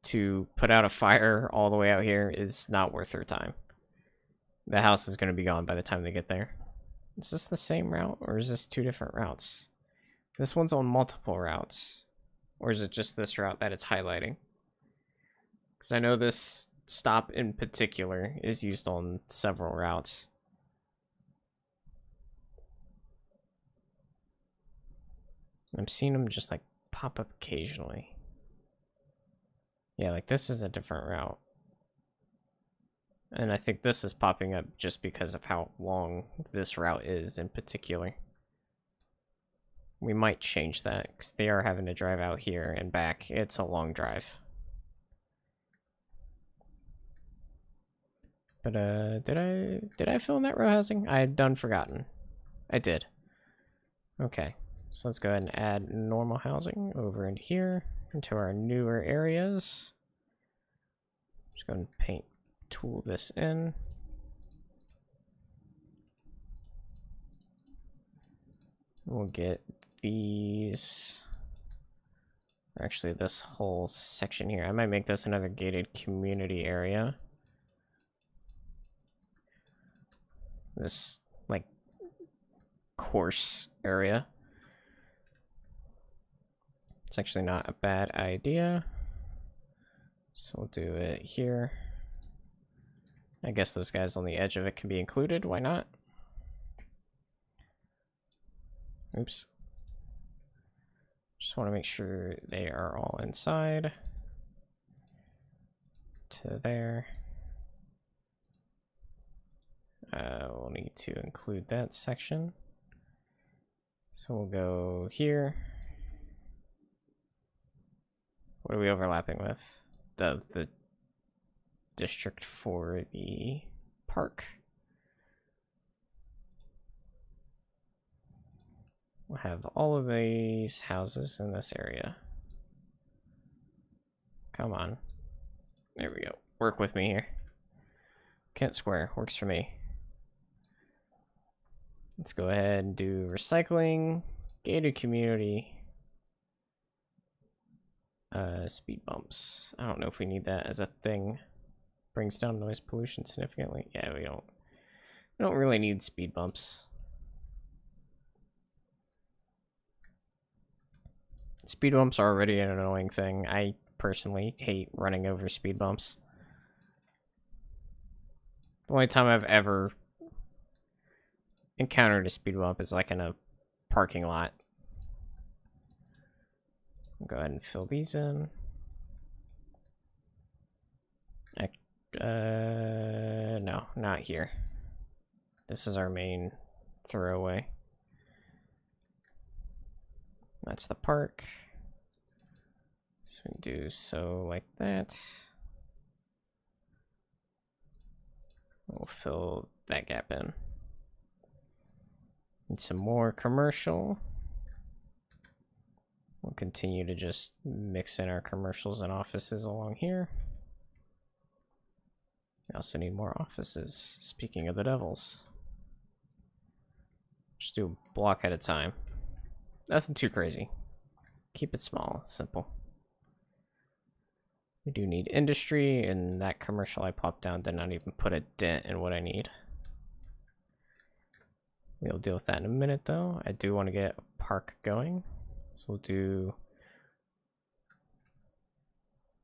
to put out a fire all the way out here is not worth their time. The house is going to be gone by the time they get there. Is this the same route, or is this 2 different routes? This one's on multiple routes. Or is it just this route that it's highlighting? Because I know this stop in particular is used on several routes. I'm seeing them just like pop up occasionally. Yeah, like this is a different route. And I think this is popping up just because of how long this route is in particular. We might change that because they are having to drive out here and back. It's a long drive. But did I fill in that row housing? I had done forgotten. I did. Okay. So let's go ahead and add normal housing over into here, into our newer areas. Just go ahead and paint tool this in. We'll get these, or actually this whole section here. I might make this another gated community area. This like course area. It's actually not a bad idea. So we'll do it here. I guess those guys on the edge of it can be included. Why not? Oops. Just want to make sure they are all inside. To there. We'll need to include that section. So we'll go here. What are we overlapping with? The district for the park. We'll have all of these houses in this area. Come on. There we go. Work with me here. Kent Square works for me. Let's go ahead and do recycling, gated community, speed bumps. I don't know if we need that as a thing. Brings down noise pollution significantly. Yeah, we don't really need speed bumps. Speed bumps are already an annoying thing. I personally hate running over speed bumps. The only time I've ever encountered a speed bump is like in a parking lot. Go ahead and fill these in. No, not here. This is our main throwaway. That's the park. So we do so like that. We'll fill that gap in. Need some more commercial. We'll continue to just mix in our commercials and offices along here. We also need more offices. Speaking of the devils. Just do a block at a time. Nothing too crazy. Keep it small, simple. We do need industry, and that commercial I popped down did not even put a dent in what I need. We'll deal with that in a minute, though. I do want to get a park going. So we'll do...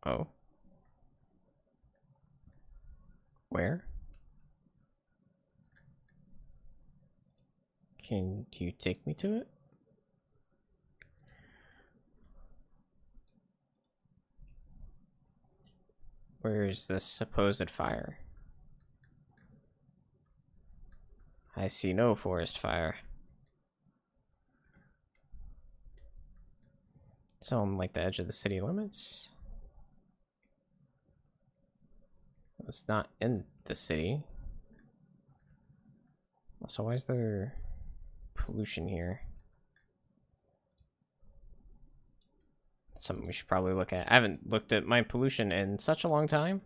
Oh. Where? Can you take me to it? Where is this supposed fire? I see no forest fire. So I'm like the edge of the city limits. It's not in the city. So why is there pollution here? That's something we should probably look at. I haven't looked at my pollution in such a long time.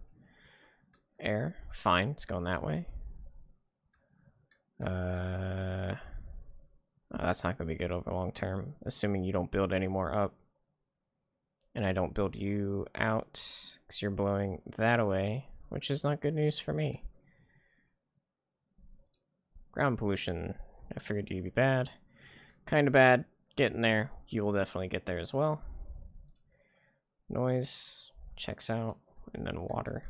Air, fine, it's going that way. Oh, that's not gonna be good over long term, assuming you don't build any more up. And I don't build you out, because you're blowing that away, which is not good news for me. Ground pollution, I figured you'd be bad. Kinda bad, getting there. You will definitely get there as well. Noise, checks out, and then water.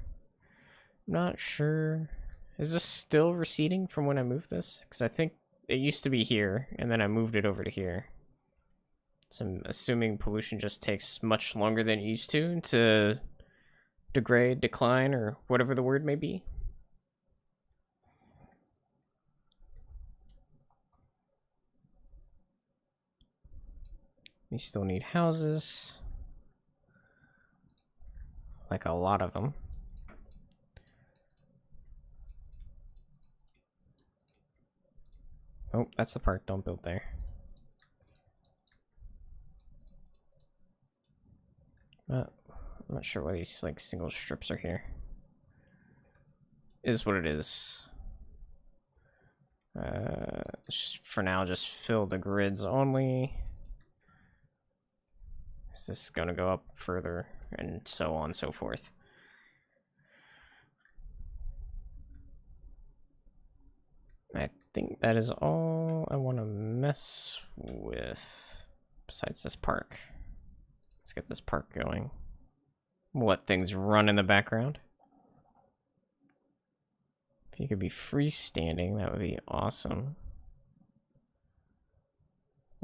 I'm not sure. Is this still receding from when I moved this? Because I think it used to be here, and then I moved it over to here. So I'm assuming pollution just takes much longer than it used to degrade, decline, or whatever the word may be. We still need houses. Like a lot of them. Oh, that's the park. Don't build there. I'm not sure why these like single strips are here. Is what it is. For now, just fill the grids only. Is this going to go up further, and so on and so forth. I think that is all I want to mess with besides this park. Let's get this park going. Let things run in the background. If you could be freestanding, that would be awesome.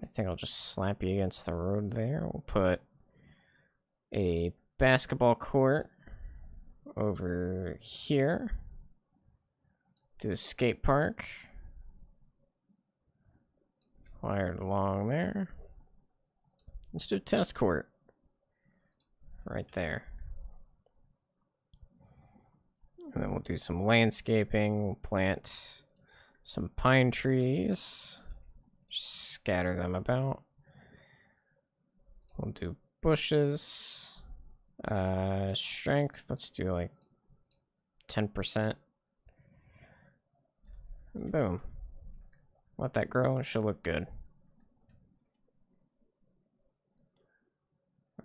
I think I'll just slap you against the road there. We'll put a basketball court over here. Do a skate park. Wired along there. Let's do a tennis court. Right there. And then we'll do some landscaping. We'll plant some pine trees. Scatter them about. We'll do bushes. Strength, let's do like 10%. Boom. Let that grow, it should look good.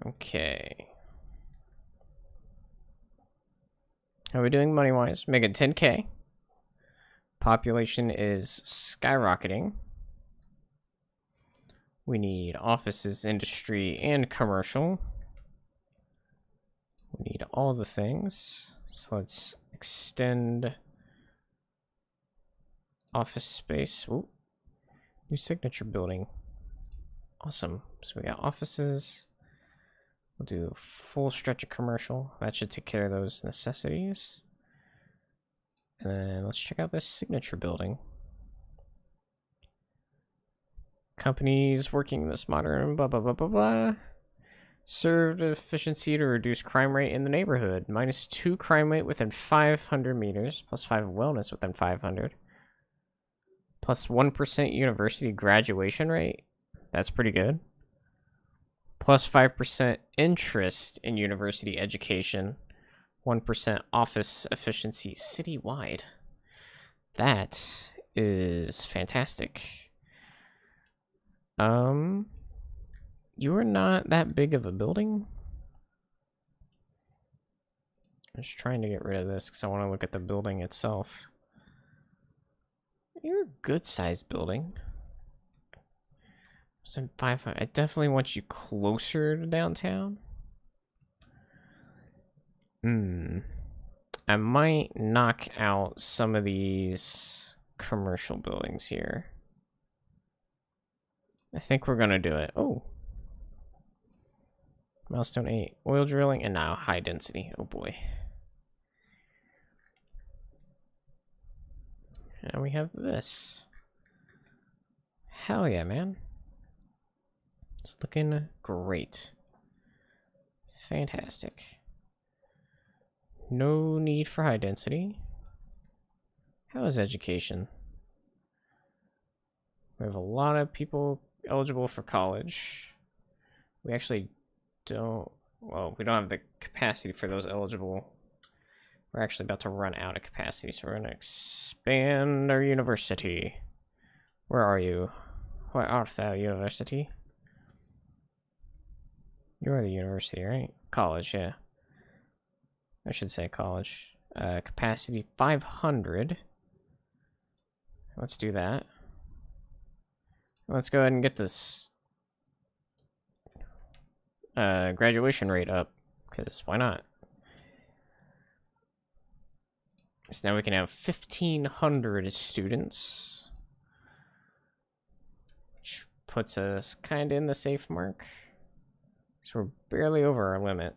Okay. How are we doing money-wise? Making 10K. Population is skyrocketing. We need offices, industry, and commercial. We need all the things. So let's extend office space. Ooh. New signature building. Awesome. So we got offices. We'll do a full stretch of commercial. That should take care of those necessities. And then let's check out this signature building. Companies working in this modern blah blah blah blah blah. Served efficiency to reduce crime rate in the neighborhood. -2 crime rate within 500 meters. +5 wellness within 500. +1% university graduation rate. That's pretty good. +5% interest in university education. 1% office efficiency citywide. That is fantastic. You are not that big of a building. I'm just trying to get rid of this because I want to look at the building itself. You're a good-sized building. So 500. I definitely want you closer to downtown. I might knock out some of these commercial buildings here. I think we're gonna do it. Oh. Milestone 8. Oil drilling and now high density. Oh boy. And we have this. Hell yeah, man. It's looking great. Fantastic. No need for high density. How is education? We have a lot of people eligible for college. We actually don't, well, we don't have the capacity for those eligible. We're actually about to run out of capacity, so we're going to expand our university. Where are you? Where art thou, university? You are the university, right? College, yeah. I should say college. Capacity 500. Let's do that. Let's go ahead and get this graduation rate up, because why not? So now we can have 1,500 students, which puts us kind of in the safe mark. So we're barely over our limit.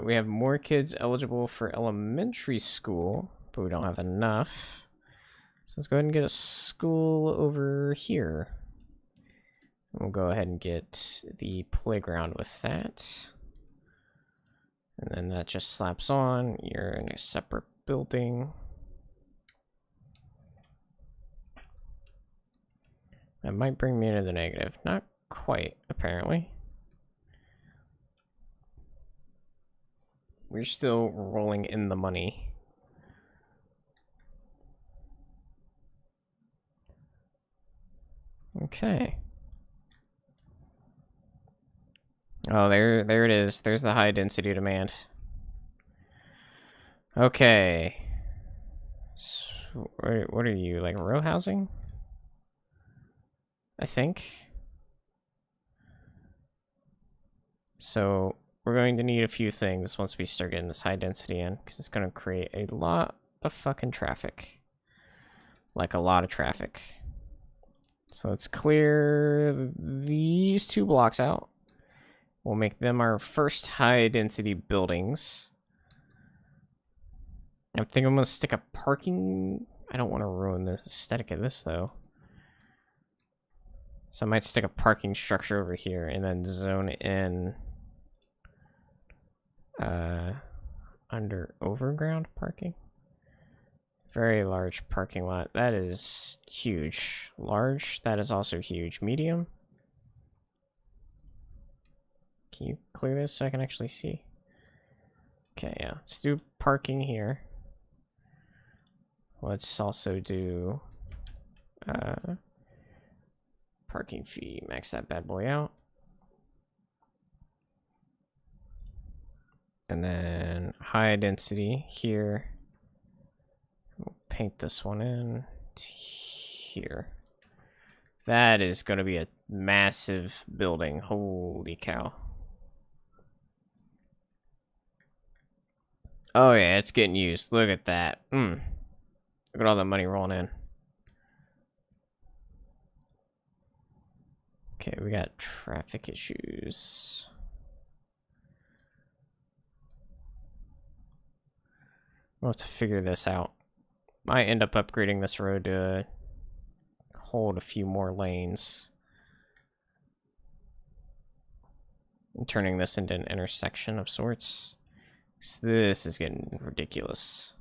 We have more kids eligible for elementary school, but we don't have enough. So let's go ahead and get a school over here. We'll go ahead and get the playground with that. And then that just slaps on. You're in a separate building. That might bring me into the negative. Not quite, apparently. We're still rolling in the money. Okay. Oh, there it is. There's the high density demand. Okay. So, what are you, like row housing? I think. So we're going to need a few things once we start getting this high density in, because it's going to create a lot of fucking traffic. Like a lot of traffic. So let's clear these 2 blocks out. We'll make them our first high density buildings. I think I'm gonna stick a parking. I don't want to ruin the aesthetic of this though. So I might stick a parking structure over here and then zone in under overground parking. Very large parking lot. That is huge. Large, that is also huge. Medium. Can you clear this so I can actually see? Okay, yeah. Let's do parking here. Let's also do parking fee. Max that bad boy out. And then high density here. We'll paint this one in here. That is going to be a massive building. Holy cow. Oh yeah, it's getting used. Look at that. Look at all that money rolling in. Okay, we got traffic issues. We'll have to figure this out. Might end up upgrading this road to hold a few more lanes. And turning this into an intersection of sorts. So this is getting ridiculous.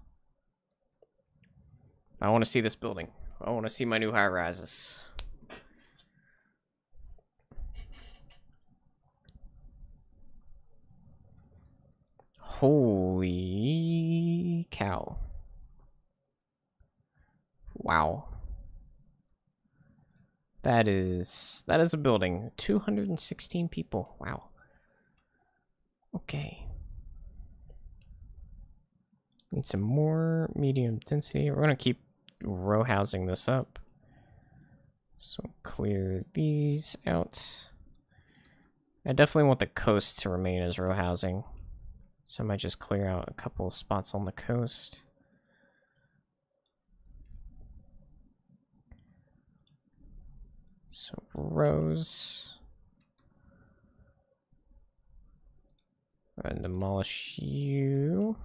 I want to see this building. I want to see my new high rises. Holy cow. Wow. That is a building. 216 people. Wow. Okay. Need some more medium density. We're going to keep row housing this up. So clear these out. I definitely want the coast to remain as row housing. So I might just clear out a couple of spots on the coast. So rows. And demolish you.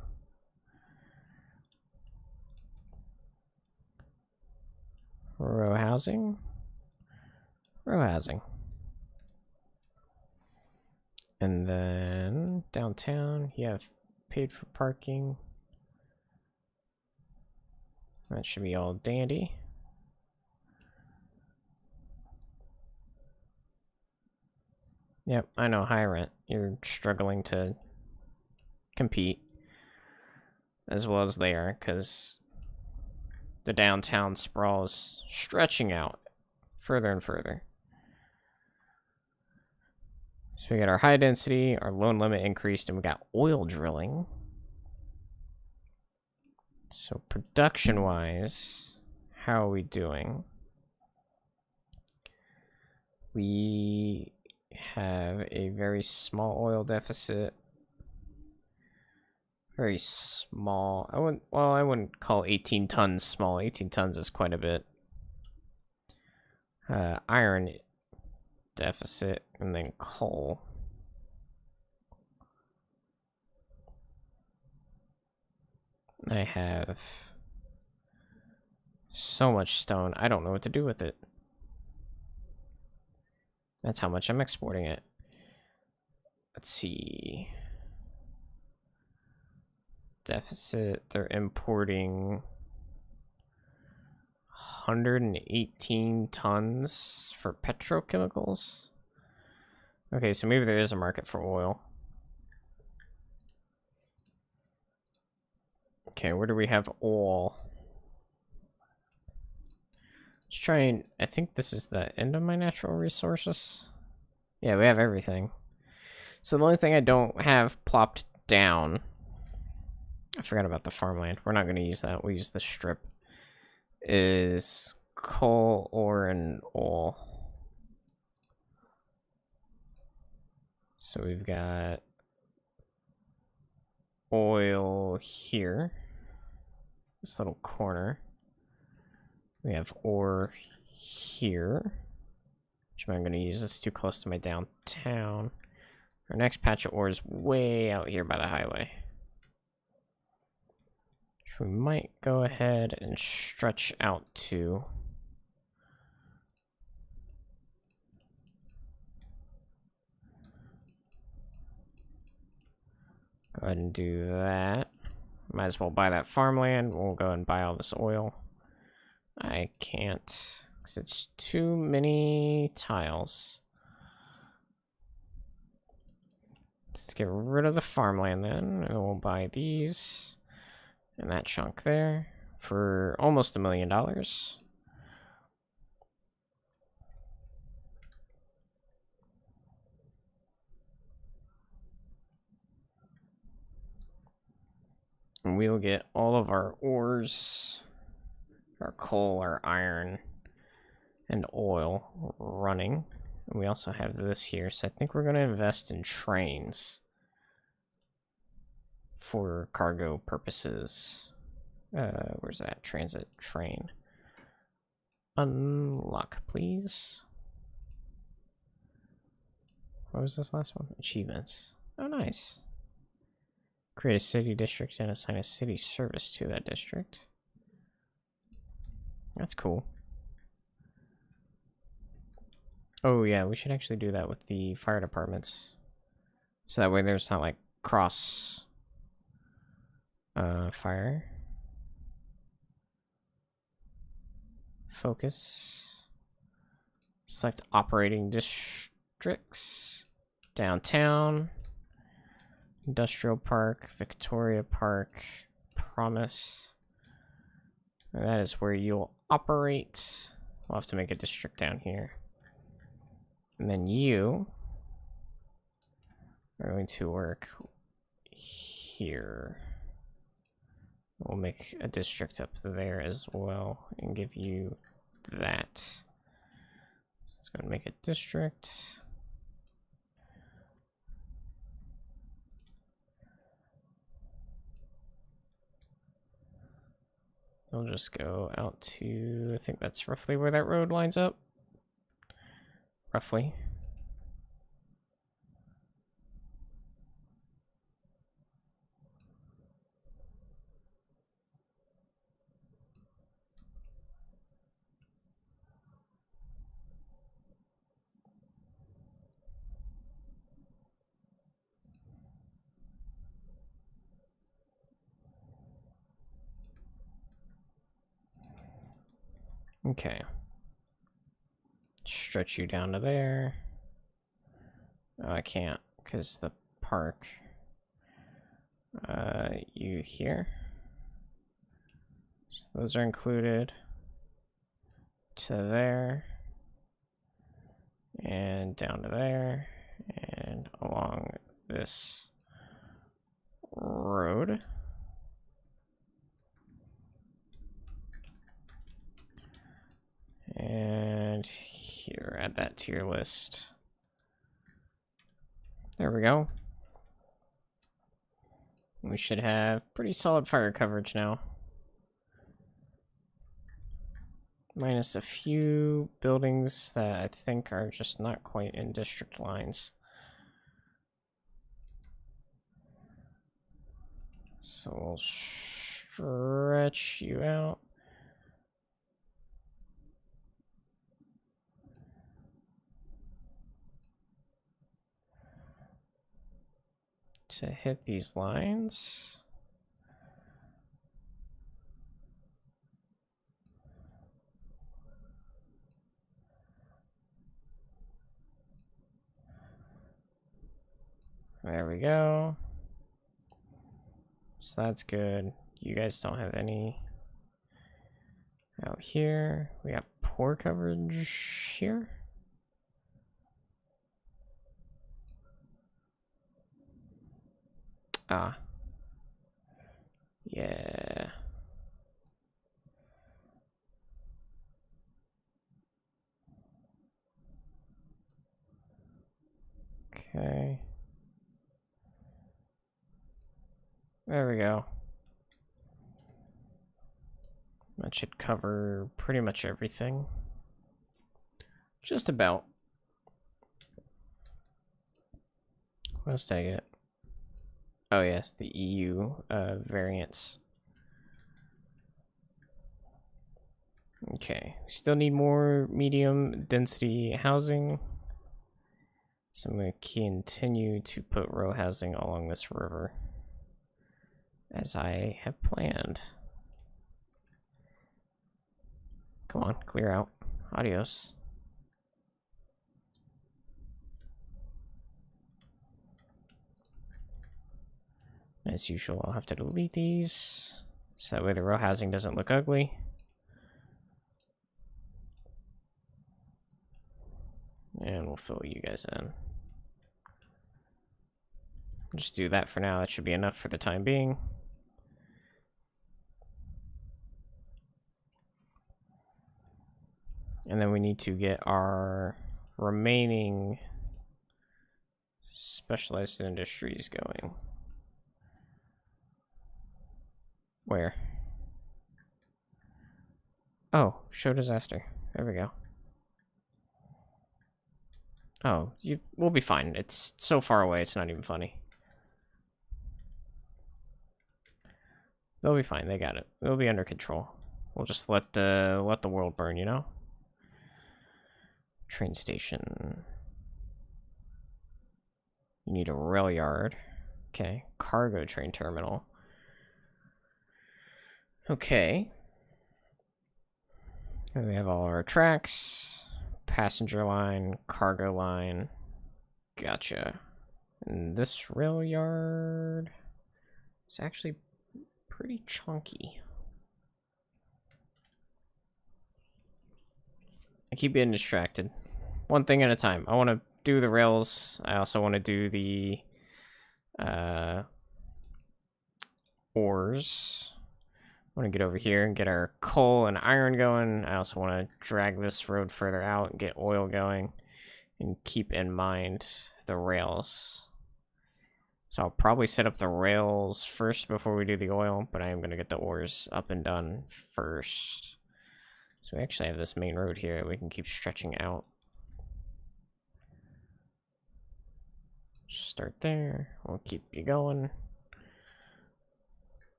Row housing. Row housing. And then downtown, you have paid for parking. That should be all dandy. Yep, I know, high rent. You're struggling to compete as well as they are, because the downtown sprawl is stretching out further and further. So we got our high density, our loan limit increased, and we got oil drilling. So production-wise, how are we doing? We have a very small oil deficit. Very small. I wouldn't call 18 tons small. 18 tons is quite a bit. Iron deficit, and then coal. I have so much stone, I don't know what to do with it. That's how much I'm exporting it. Let's see. Deficit, they're importing 118 tons for petrochemicals. Okay, so maybe there is a market for oil. Okay, where do we have oil? Let's try and... I think this is the end of my natural resources. Yeah, we have everything. So the only thing I don't have plopped down... I forgot about the farmland. We're not going to use that. We'll use the strip. Is coal, ore, and oil. So we've got oil here. This little corner. We have ore here. Which I'm going to use. This too close to my downtown. Our next patch of ore is way out here by the highway. Which we might go ahead and stretch out to. Go ahead and do that. Might as well buy that farmland. We'll go and buy all this oil. I can't, because it's too many tiles. Let's get rid of the farmland then, and we'll buy these and that chunk there for almost $1 million. And we'll get all of our ores, our coal, our iron, and oil running. And we also have this here, so I think we're going to invest in trains for cargo purposes. Where's that? Transit train. Unlock, please. What was this last one? Achievements. Oh, nice. Create a city district and assign a city service to that district. That's cool. Oh yeah, we should actually do that with the fire departments. So that way there's not like cross fire. Focus. Select operating districts. Downtown. Industrial Park, Victoria Park, Promise. And that is where you'll operate. We'll have to make a district down here. And then you are going to work here. We'll make a district up there as well and give you that. So let's go and make a district. We'll just go out to, I think that's roughly where that road lines up. Roughly. Okay. Stretch you down to there. Oh, I can't, because the park. You here. So those are included. To there. And down to there. And along this road. And here, add that to your list. There we go. We should have pretty solid fire coverage now. Minus a few buildings that I think are just not quite in district lines. So we'll stretch you out. To hit these lines. There we go. So that's good. You guys don't have any out here. We got poor coverage here. Ah. Yeah. Okay. There we go. That should cover pretty much everything. Just about. What else did I get? Oh yes, the EU variants. Okay, still need more medium density housing. So I'm going to continue to put row housing along this river, as I have planned. Come on, clear out. Adios. As usual, I'll have to delete these, so that way the row housing doesn't look ugly. And we'll fill you guys in. Just do that for now. That should be enough for the time being. And then we need to get our remaining specialized industries going. Where? Oh, show disaster. There we go. Oh, we'll be fine. It's so far away, it's not even funny. They'll be fine. They got it. They'll be under control. We'll just let the world burn, you know? Train station. You need a rail yard. Okay. Cargo train terminal. Okay. And we have all our tracks. Passenger line, cargo line. Gotcha. And this rail yard is actually pretty chunky. I keep getting distracted. One thing at a time. I want to do the rails. I also want to do the ores. I want to get over here and get our coal and iron going. I also want to drag this road further out and get oil going. And keep in mind the rails. So I'll probably set up the rails first before we do the oil, but I am going to get the ores up and done first. So we actually have this main road here that we can keep stretching out. Start there. We'll keep you going.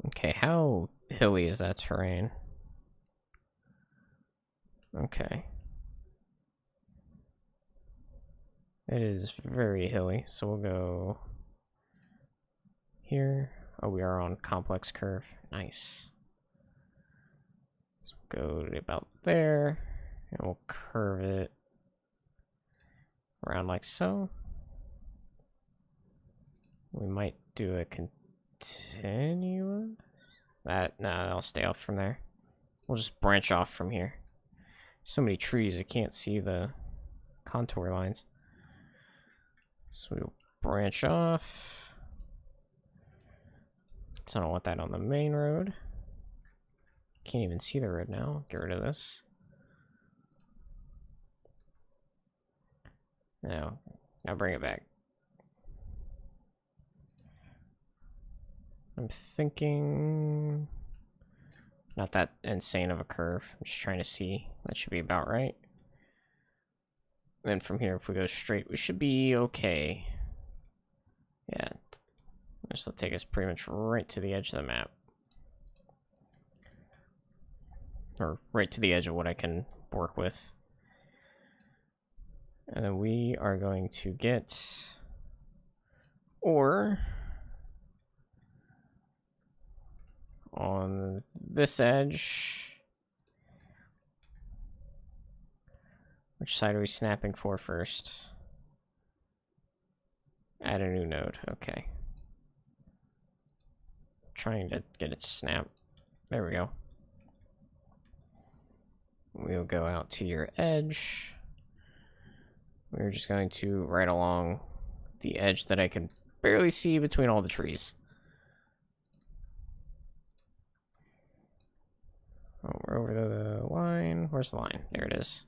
Okay, how hilly is that terrain? Okay. It is very hilly, so we'll go here. Oh, we are on complex curve. Nice. So go to about there, and we'll curve it around like so. We might do a continuous. Nah, I'll stay off from there. We'll just branch off from here. So many trees, I can't see the contour lines. So we'll branch off. So I don't want that on the main road. Can't even see the road now. Get rid of this. Now bring it back. I'm thinking not that insane of a curve. I'm just trying to see. That should be about right. Then from here, if we go straight, we should be okay. Yeah, this will take us pretty much right to the edge of the map. Or right to the edge of what I can work with. And then we are going to get ore on this edge. Which side are we snapping for first? Add a new node. Okay. Trying to get it snapped. There we go. We'll go out to your edge. We're just going to right along the edge that I can barely see between all the trees. Oh, we're over the line. Where's the line? There it is.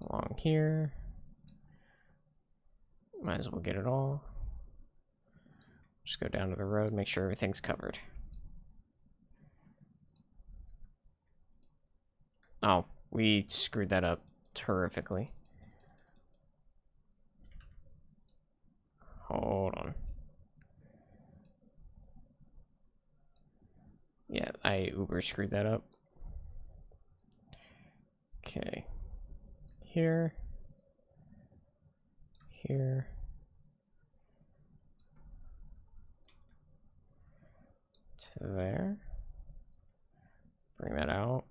Along here. Might as well get it all. Just go down to the road, make sure everything's covered. Oh, we screwed that up terrifically. Hold on. Yeah, I uber screwed that up. Okay. Here. Here. To there. Bring that out.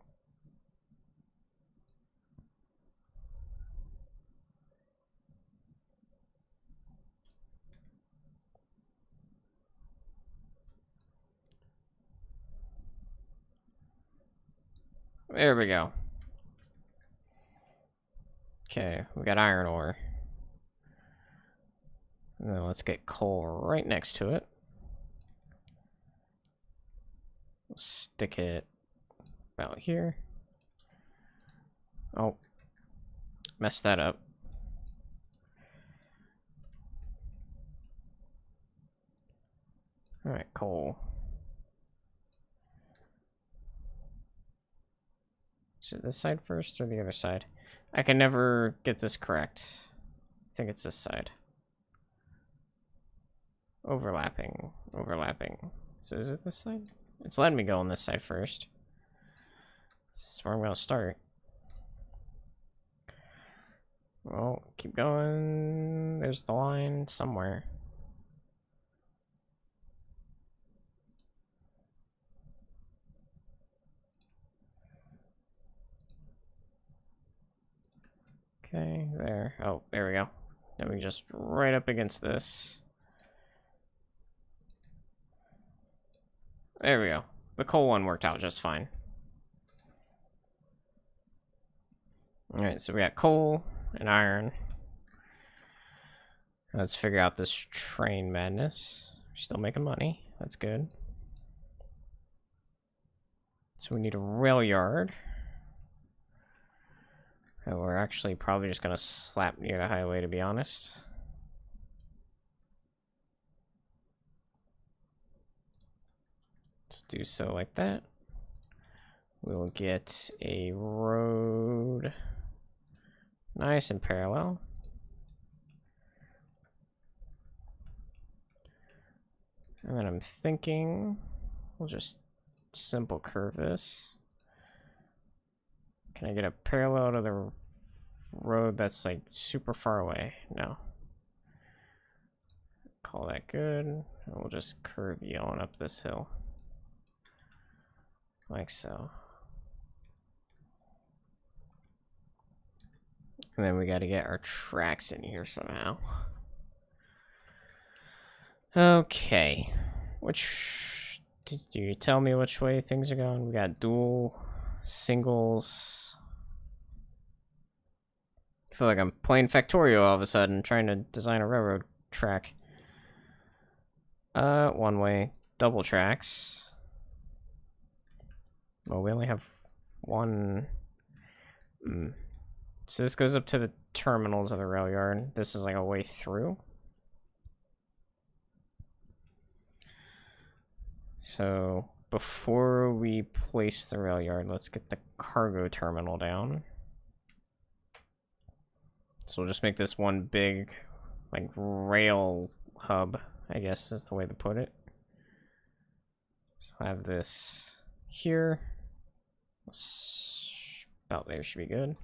There we go. Okay, we got iron ore. And then let's get coal right next to it. We'll stick it about here. Oh, messed that up. All right, coal. Is it this side first or the other side? I can never get this correct. I think it's this side. Overlapping, overlapping. So is it this side? It's letting me go on this side first. This is where I'm gonna start. Well, keep going. There's the line somewhere. Okay, there. Oh, there we go. Then we just right up against this. There we go. The coal one worked out just fine. Alright, so we got coal and iron. Let's figure out this train madness. We're still making money. That's good. So we need a rail yard. And we're actually probably just gonna slap near the highway, to be honest. Let's do so like that. We'll get a road nice and parallel. And then I'm thinking we'll just simple curve this. Can I get a parallel to the road that's like super far away? No. Call that good. And we'll just curve you on up this hill. Like so. And then we got to get our tracks in here somehow. Okay. Which... Do you tell me which way things are going? We got dual, singles. I feel like I'm playing Factorio all of a sudden, trying to design a railroad track. One way. Double tracks. Well, we only have one... So this goes up to the terminals of the rail yard. This is like a way through. So before we place the rail yard, let's get the cargo terminal down. So we'll just make this one big, like, rail hub, I guess is the way to put it. So I have this here. About there should be good.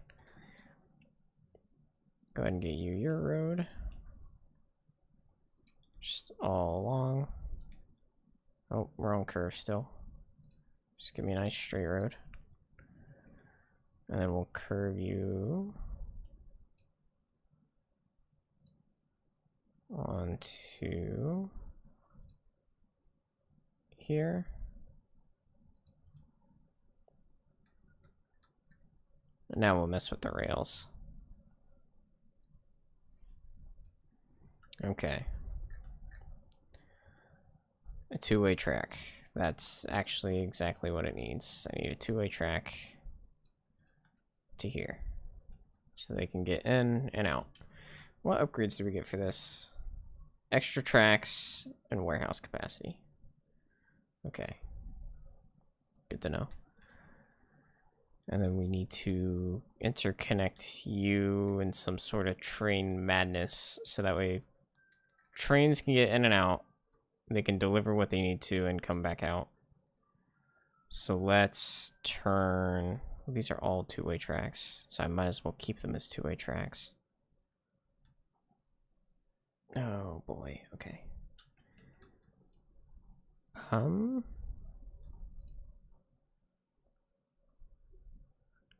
Go ahead and get you your road. Just all along. Oh, we're on curve still. Just give me a nice straight road. And then we'll curve you onto here. And now we'll mess with the rails. Okay. A two-way track. That's actually exactly what it needs. I need a two-way track to here. So they can get in and out. What upgrades do we get for this? Extra tracks and warehouse capacity. Okay. Good to know. And then we need to interconnect you in some sort of train madness, so that way trains can get in and out. They can deliver what they need to and come back out. So let's turn... These are all two-way tracks, so I might as well keep them as two-way tracks. Oh boy, okay. I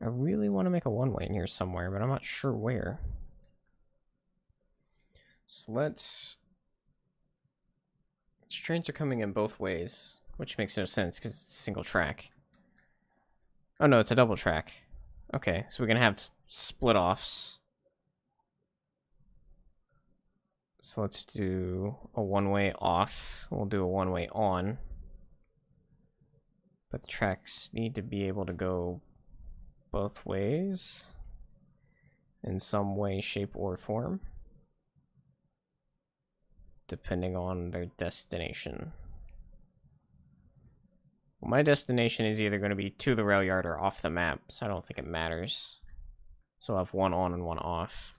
really want to make a one-way in here somewhere, but I'm not sure where. So let's... These trains are coming in both ways, which makes no sense because it's a single track. Oh no, it's a double track. Okay, so we're gonna have split-offs. So let's do a one-way off. We'll do a one-way on. But the tracks need to be able to go both ways in some way, shape, or form, depending on their destination. Well, my destination is either going to be to the rail yard or off the map, so I don't think it matters. So I'll have one on and one off.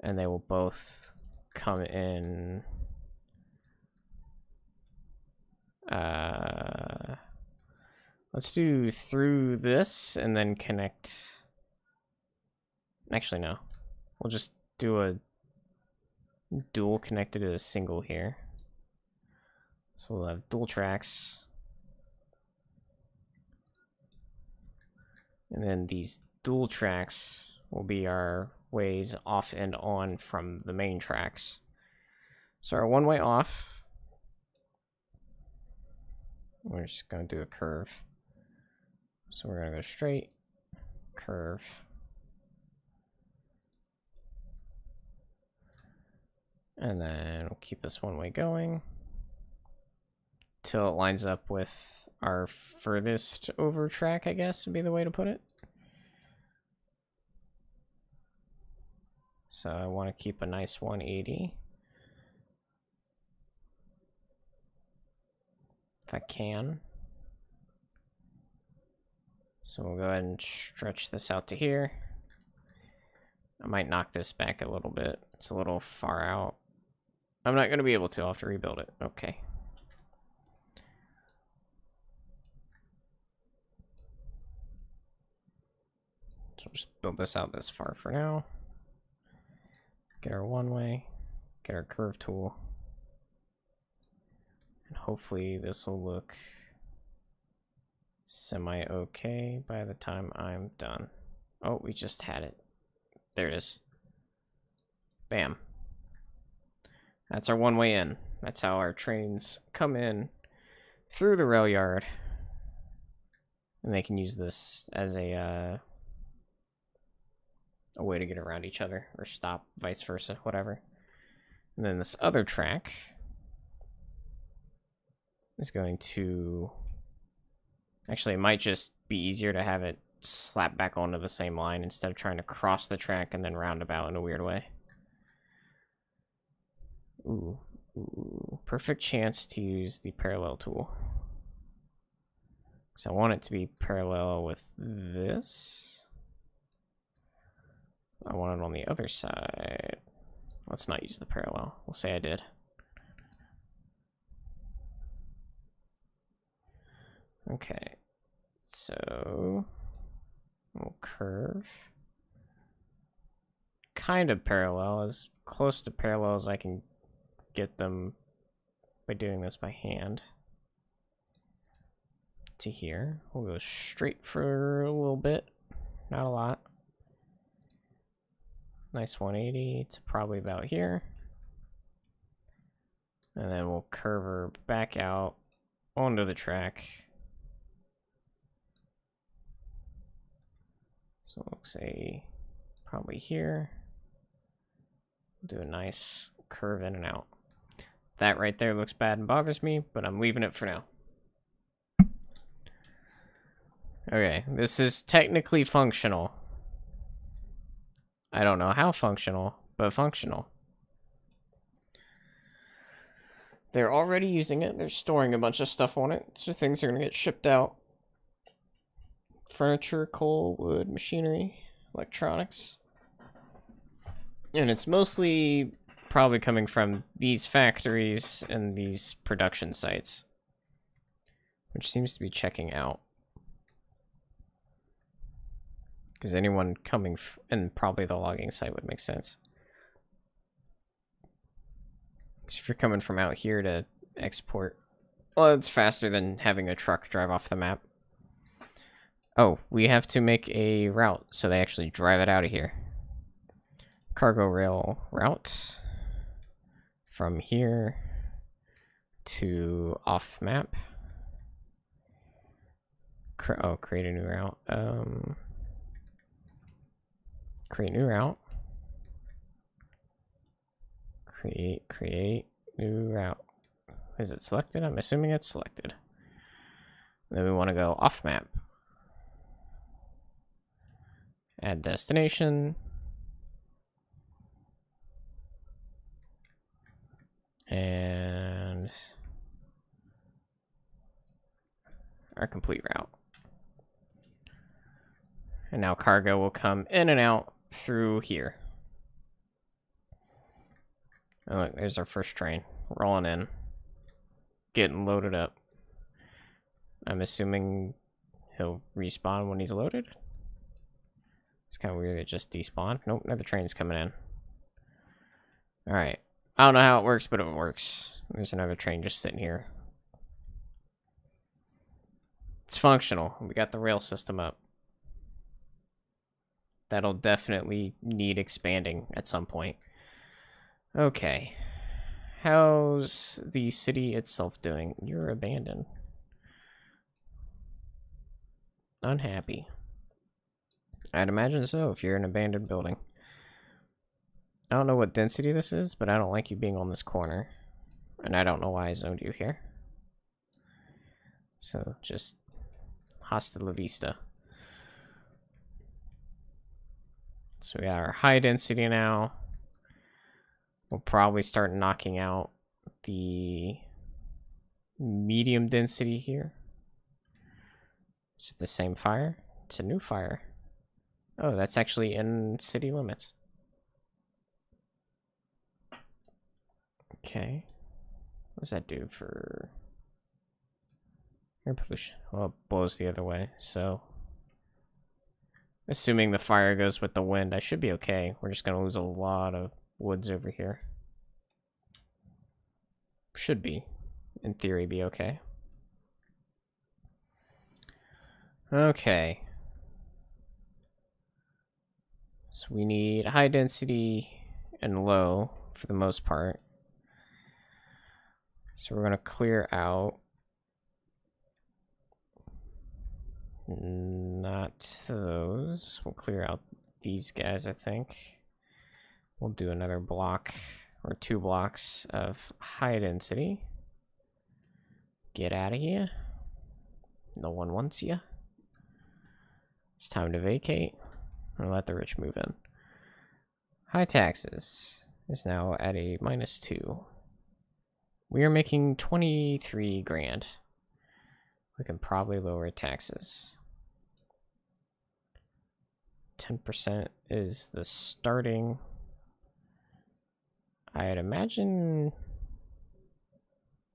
And they will both come in... let's do through this and then connect... Actually, no. We'll just do a dual connected to a single here. So we'll have dual tracks. And then these dual tracks will be our ways off and on from the main tracks. So our one-way off, we're just going to do a curve. So we're going to go straight, curve. And then we'll keep this one-way going till it lines up with our furthest over track, I guess would be the way to put it. So I want to keep a nice 180. If I can. So we'll go ahead and stretch this out to here. I might knock this back a little bit. It's a little far out. I'm not going to be able to. I'll have to rebuild it. Okay. So we'll just build this out this far for now. Get our one-way. Get our curve tool. And hopefully this will look semi-okay by the time I'm done. Oh, we just had it. There it is. Bam. That's our one-way in. That's how our trains come in through the rail yard. And they can use this as a way to get around each other, or stop, vice versa, whatever. And then this other track is going to... Actually, it might just be easier to have it slap back onto the same line instead of trying to cross the track and then roundabout in a weird way. Ooh, perfect chance to use the parallel tool. So I want it to be parallel with this. I want it on the other side. Let's not use the parallel. We'll say I did. Okay, so we'll curve. Kind of parallel, as close to parallel as I can get them by doing this by hand. To here. We'll go straight for a little bit, not a lot. Nice 180 to probably about here. And then we'll curve her back out onto the track. So we'll say probably here. Do a nice curve in and out. That right there looks bad and bothers me, but I'm leaving it for now. Okay, this is technically functional. I don't know how functional, but functional. They're already using it. They're storing a bunch of stuff on it. So things are going to get shipped out. Furniture, coal, wood, machinery, electronics. And it's mostly probably coming from these factories and these production sites, which seems to be checking out. Because anyone coming, and probably the logging site would make sense. Because if you're coming from out here to export, well, it's faster than having a truck drive off the map. Oh, we have to make a route so they actually drive it out of here. Cargo rail route from here to off map. Create a new route. Create new route. Create new route. Is it selected? I'm assuming it's selected. Then we want to go off map. Add destination. And our complete route. And now cargo will come in and out through here. Oh, look, there's our first train. Rolling in. Getting loaded up. I'm assuming he'll respawn when he's loaded. It's kind of weird it just despawned. Nope, another train's coming in. Alright. I don't know how it works, but it works. There's another train just sitting here. It's functional. We got the rail system up. That'll definitely need expanding at some point. Okay. How's the city itself doing? You're abandoned. Unhappy. I'd imagine so if you're an abandoned building. I don't know what density this is, but I don't like you being on this corner. And I don't know why I zoned you here. So, just hasta la vista. So we got our high density now. We'll probably start knocking out the medium density here. Is it the same fire? It's a new fire. Oh, that's actually in city limits. Okay. What does that do for air pollution? Well, it blows the other way, so assuming the fire goes with the wind, I should be okay. We're just gonna lose a lot of woods over here. Should be, in theory, be okay. Okay. So we need high density and low for the most part. So we're gonna clear out. Not those. We'll clear out these guys, I think. We'll do another block or 2 blocks of high density. Get out of here. No one wants you. It's time to vacate and let the rich move in. High taxes is now at a -2. We are making 23 grand. We can probably lower taxes. 10% is the starting. I'd imagine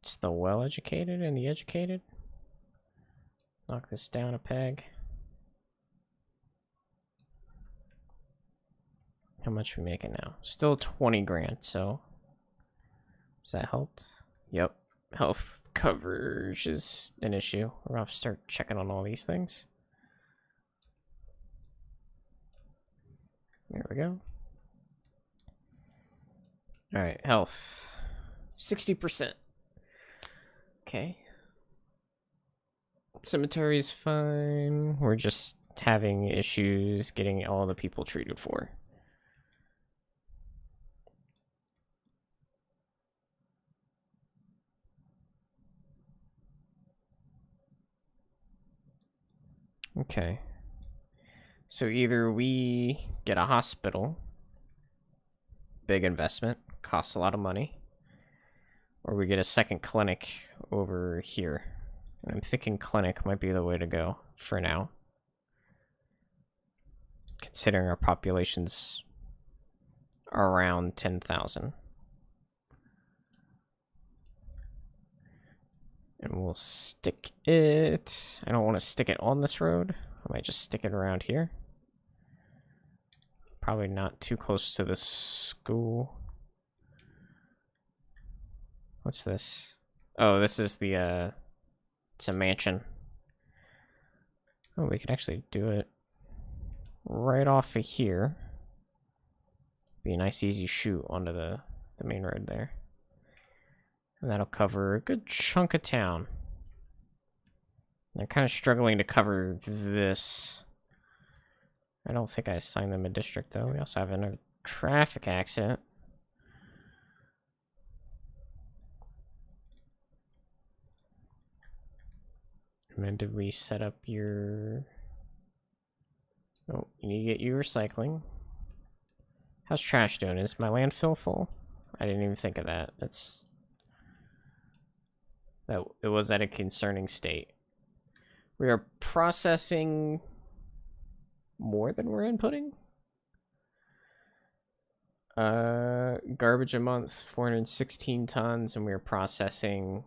it's the well-educated and the educated. Knock this down a peg. How much are we making now? Still 20 grand, so does that help? Yep. Health coverage is an issue. We're gonna have to start checking on all these things. There we go. Alright, health. 60%. Okay. Cemetery's fine. We're just having issues getting all the people treated for. Okay. So either we get a hospital, big investment, costs a lot of money, or we get a second clinic over here. And I'm thinking clinic might be the way to go for now. considering our population's around 10,000. And we'll stick it... I don't want to stick it on this road. I might just stick it around here. Probably not too close to the school. What's this? Oh, this is the, it's a mansion. Oh, we can actually do it right off of here. Be a nice easy shoot onto the main road there. And that'll cover a good chunk of town. They're kind of struggling to cover this. I don't think I assigned them a district, though. We also have a traffic accident. And then did we set up your... Oh, you need to get you recycling. How's trash doing? Is my landfill full? I didn't even think of that. It was at a concerning state. We are processing more than we're inputting. Garbage a month, 416 tons, and we are processing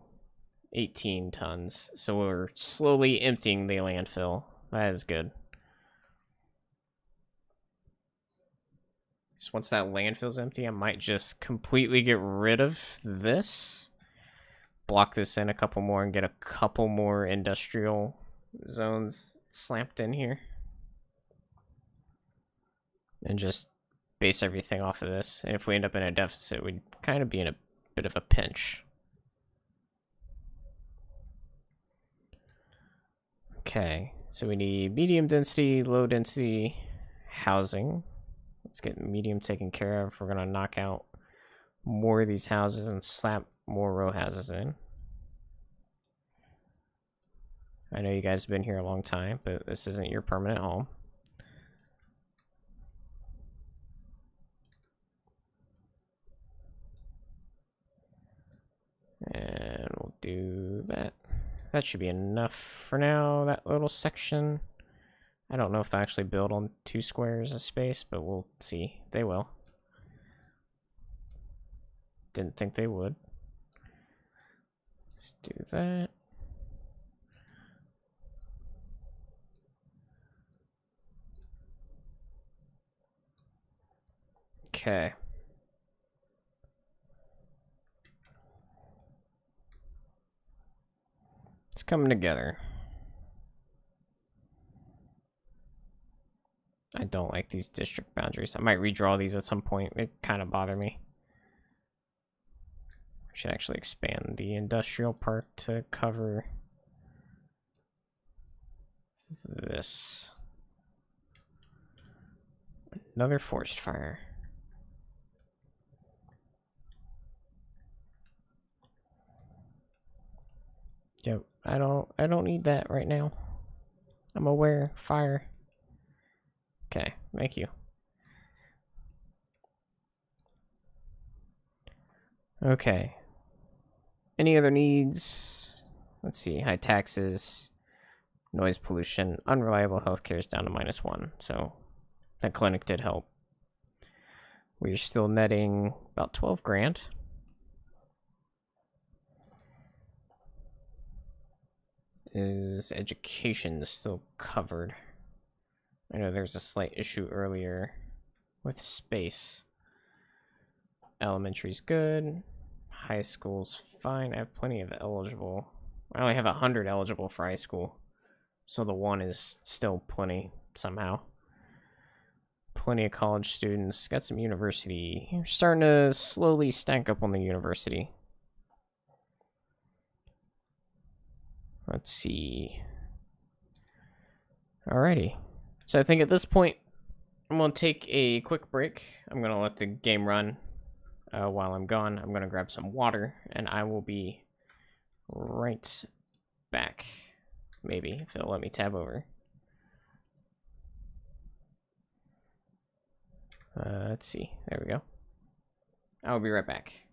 18 tons. So we're slowly emptying the landfill. That is good. So once that landfill's empty, I might just completely get rid of this. Block this in a couple more and get a couple more industrial zones slapped in here. And just base everything off of this. And if we end up in a deficit, we'd kind of be in a bit of a pinch. Okay, so we need medium density, low density housing. Let's get medium taken care of. We're gonna knock out more of these houses and slap more row houses in. I know you guys have been here a long time, but this isn't your permanent home. And we'll do that. That should be enough for now, that little section. I don't know if they actually build on 2 squares of space, but we'll see. They will. Didn't think they would. Let's do that. Okay. It's coming together. I don't like these district boundaries. I might redraw these at some point. They kind of bother me. Should actually expand the industrial park to cover this. Another forest fire. Yep, I don't need that right now. I'm aware. Fire. Okay, thank you. Okay. Any other needs? Let's see. High taxes, noise pollution, unreliable healthcare is down to -1. So that clinic did help. We're still netting about 12 grand. Is education still covered? I know there's a slight issue earlier with space. Elementary's good. High school's fine. I have plenty of eligible. I only have 100 eligible for high school. So the 1 is still plenty somehow. Plenty of college students. Got some university. You're starting to slowly stack up on the university. Let's see. Alrighty. So I think at this point, I'm going to take a quick break. I'm going to let the game run while I'm gone. I'm going to grab some water, and I will be right back. Maybe, if it'll let me tab over. Let's see. There we go. I'll be right back.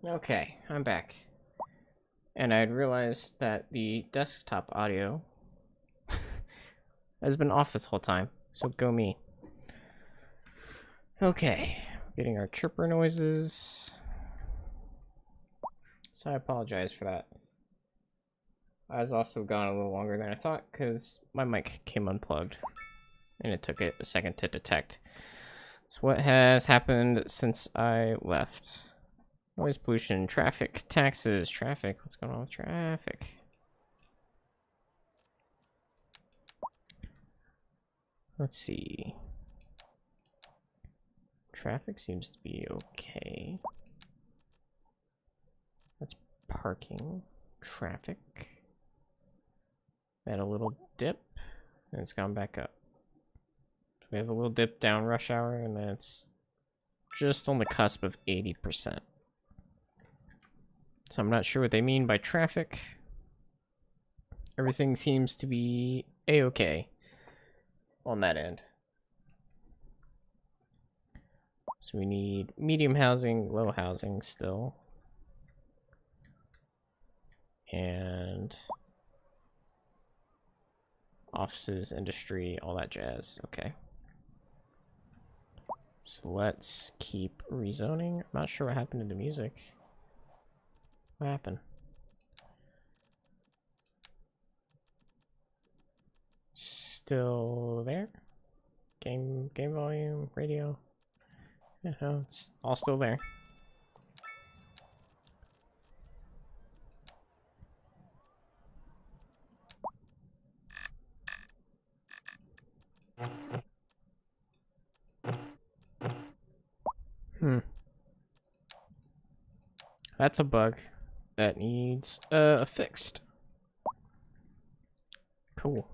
Okay, I'm back. And I'd realized that the desktop audio has been off this whole time, so go me. Okay, getting our chirper noises. So I apologize for that. I was also gone a little longer than I thought because my mic came unplugged and it took it a second to detect. So what has happened since I left? Noise pollution, traffic, taxes, traffic. What's going on with traffic? Let's see. Traffic seems to be okay. That's parking. Traffic. Had a little dip, and it's gone back up. We have a little dip down rush hour, and then it's just on the cusp of 80%. So I'm not sure what they mean by traffic. Everything seems to be a-okay on that end. So we need medium housing, low housing still. And offices, industry, all that jazz. Okay. So let's keep rezoning. I'm not sure what happened to the music. What happened? Still there? Game volume, radio. Yeah, no, it's all still there. That's a bug that needs fixed. Cool.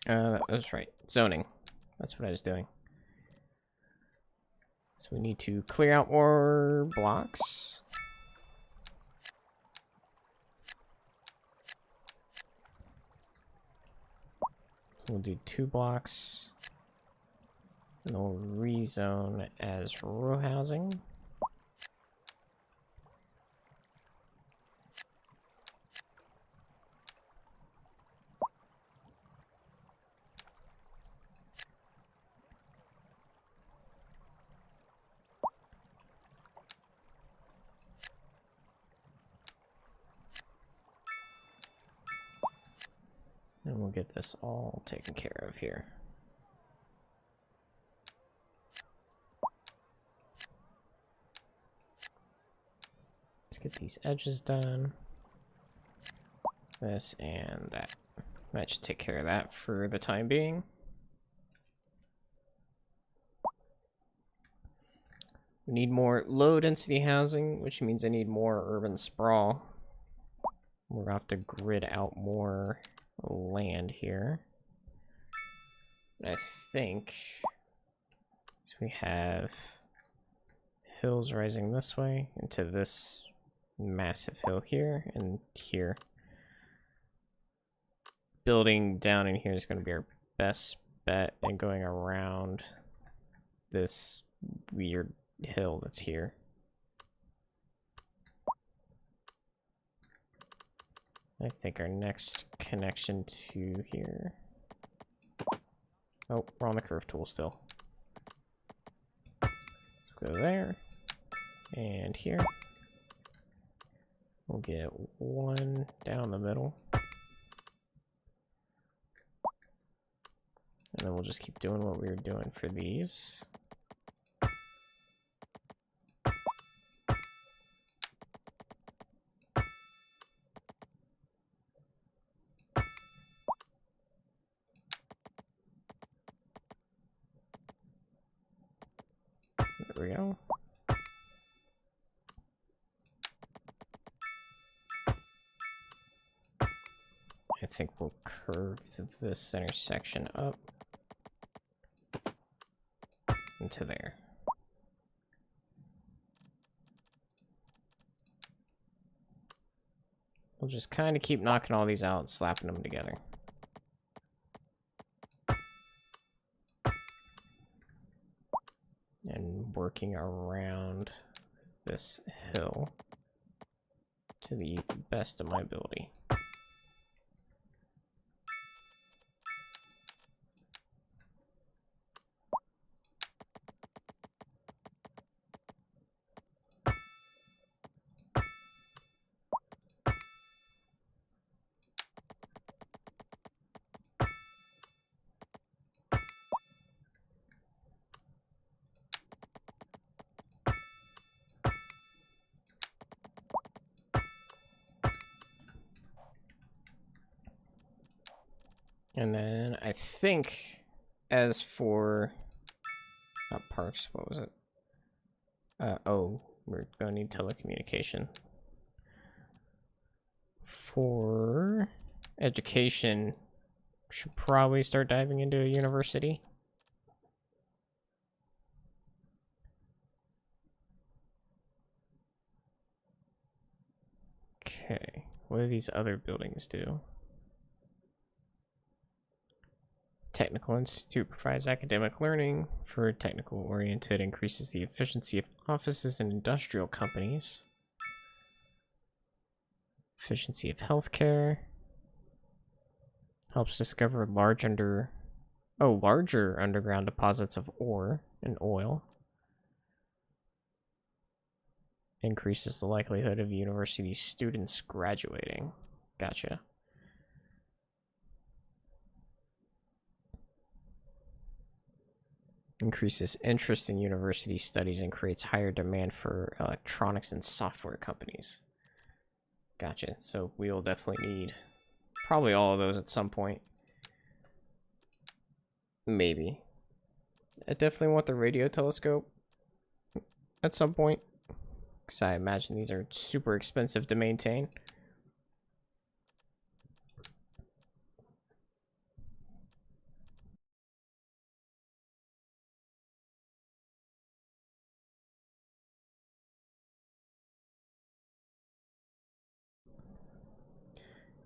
That's right. Zoning. That's what I was doing. So we need to clear out more blocks. So we'll do 2 blocks. And we'll rezone as row housing. And we'll get this all taken care of here. Let's get these edges done. This and that. That should take care of that for the time being. We need more low density housing, which means I need more urban sprawl. We're gonna have to grid out more land here. I think so we have hills rising this way into this massive hill here and here. Building down in here is going to be our best bet, and going around this weird hill that's here. I think our next connection to here. Oh, we're on the curve tool still. Let's go there and here. We'll get 1 down the middle. And then we'll just keep doing what we were doing for these. There we go. I think we'll curve this intersection up into there. We'll just kind of keep knocking all these out and slapping them together. And working around this hill to the best of my ability. And then I think, as for not parks, what was it? Oh, we're gonna need telecommunication. For education, should probably start diving into a university. Okay, what do these other buildings do? Technical Institute provides academic learning for technical oriented, increases the efficiency of offices and industrial companies. Efficiency of healthcare. Helps discover larger underground deposits of ore and oil. Increases the likelihood of university students graduating. Gotcha. Increases interest in university studies and creates higher demand for electronics and software companies. Gotcha. So we'll definitely need probably all of those at some point. Maybe. I definitely want the radio telescope at some point, because I imagine these are super expensive to maintain.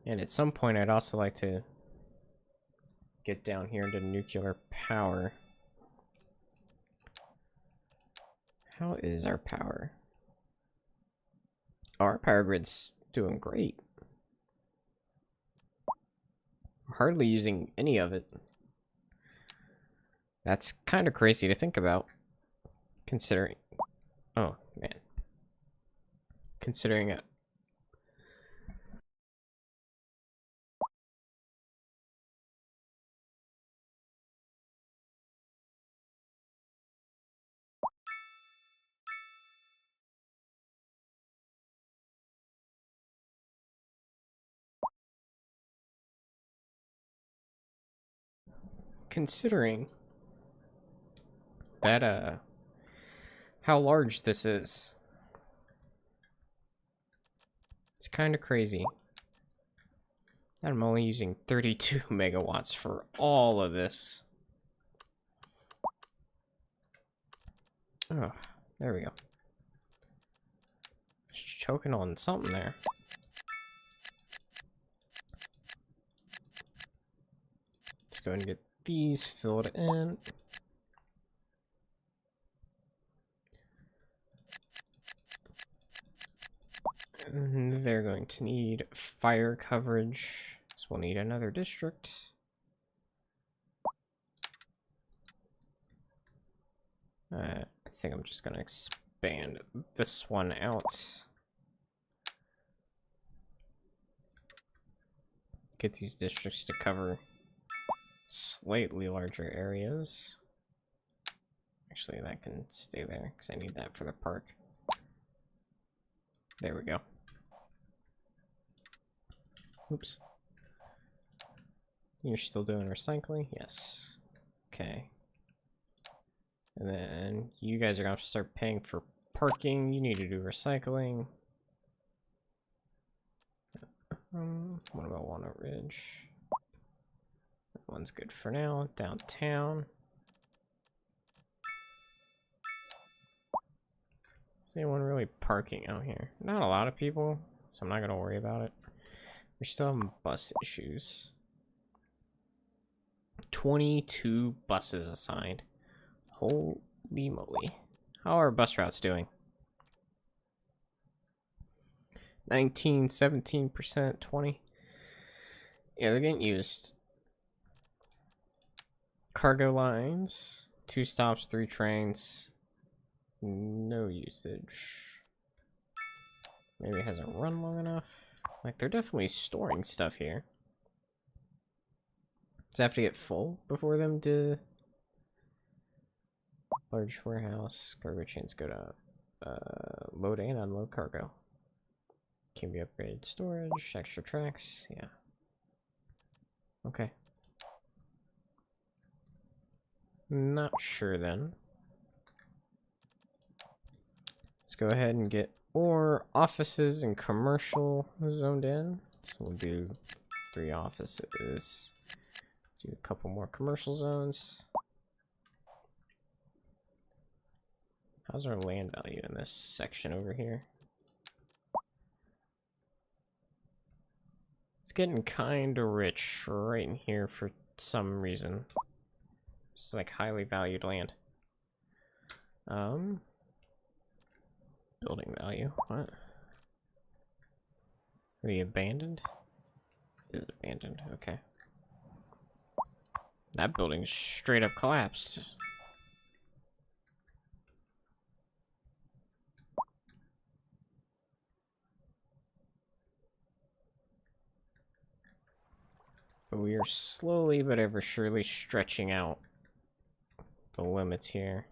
And at some point, I'd also like to get down here into nuclear power. How is our power? Our power grid's doing great. Hardly using any of it. That's kind of crazy to think about, considering... Oh, man. Considering it. Considering that, how large this is. It's kind of crazy. I'm only using 32 megawatts for all of this. Oh, there we go. Just choking on something there. Let's go and get these filled in. And they're going to need fire coverage. So we'll need another district. I think I'm just going to expand this one out. Get these districts to cover slightly larger areas. Actually, that can stay there because I need that for the park. There we go. Oops. You're still doing recycling? Yes. Okay. And then you guys are going to start paying for parking. You need to do recycling. What about Walnut Ridge? That one's good for now. Downtown. Is anyone really parking out here? Not a lot of people, so I'm not going to worry about it. We're still having bus issues. 22 buses assigned. Holy moly. How are bus routes doing? 19, 17%, 20. Yeah, they're getting used. Cargo lines, 2 stops, 3 trains. No usage. Maybe it hasn't run long enough. Like, they're definitely storing stuff here. Does it have to get full before them to... Large warehouse, cargo chains go to load and unload cargo. Can be upgraded storage, extra tracks, yeah. Okay. Not sure then. Let's go ahead and get more offices and commercial zoned in. So we'll do 3 offices. Do a couple more commercial zones. How's our land value in this section over here? It's getting kinda rich right in here for some reason. It's like highly valued land. Building value, what? Are they abandoned? It is abandoned, okay. That building straight up collapsed. But we are slowly but ever surely stretching out the limits here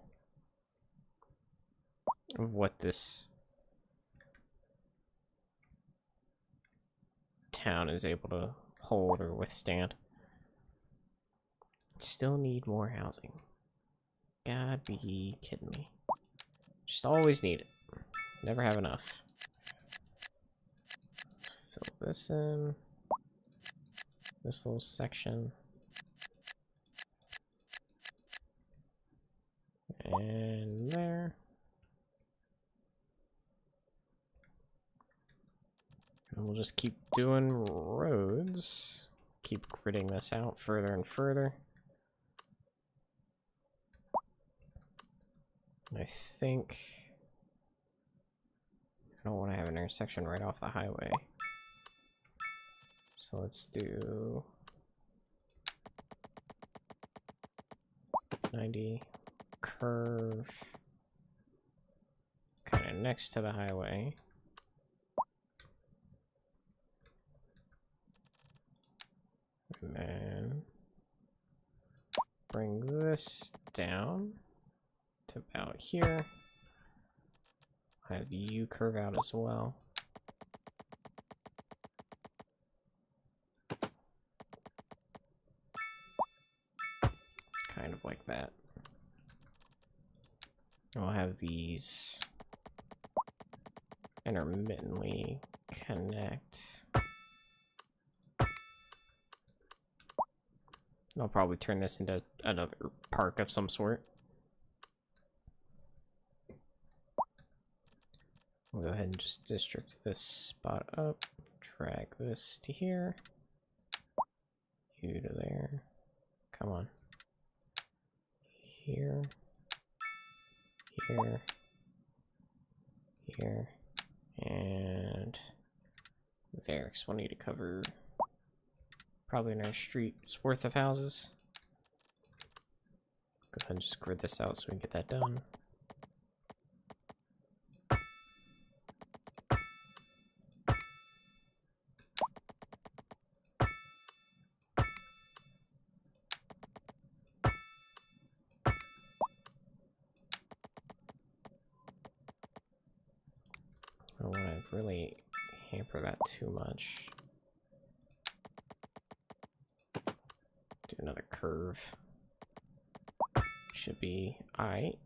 of what this town is able to hold or withstand. Still need more housing. God be kidding me. Just always need it. Never have enough. Fill this in. This little section. And there. And we'll just keep doing roads. Keep gridding this out further and further. I think I don't want to have an intersection right off the highway. So let's do 90 curve kind of next to the highway. And then bring this down to about here. Have you curve out as well. Kind of like that. I'll have these intermittently connect. I'll probably turn this into another park of some sort. We'll go ahead and just district this spot up, drag this to here, you to there, come on, here, here, here, and there, because we'll need to cover probably another street's worth of houses. Go ahead and just grid this out so we can get that done. I don't want to really hamper that too much. Do another curve. Should be alright.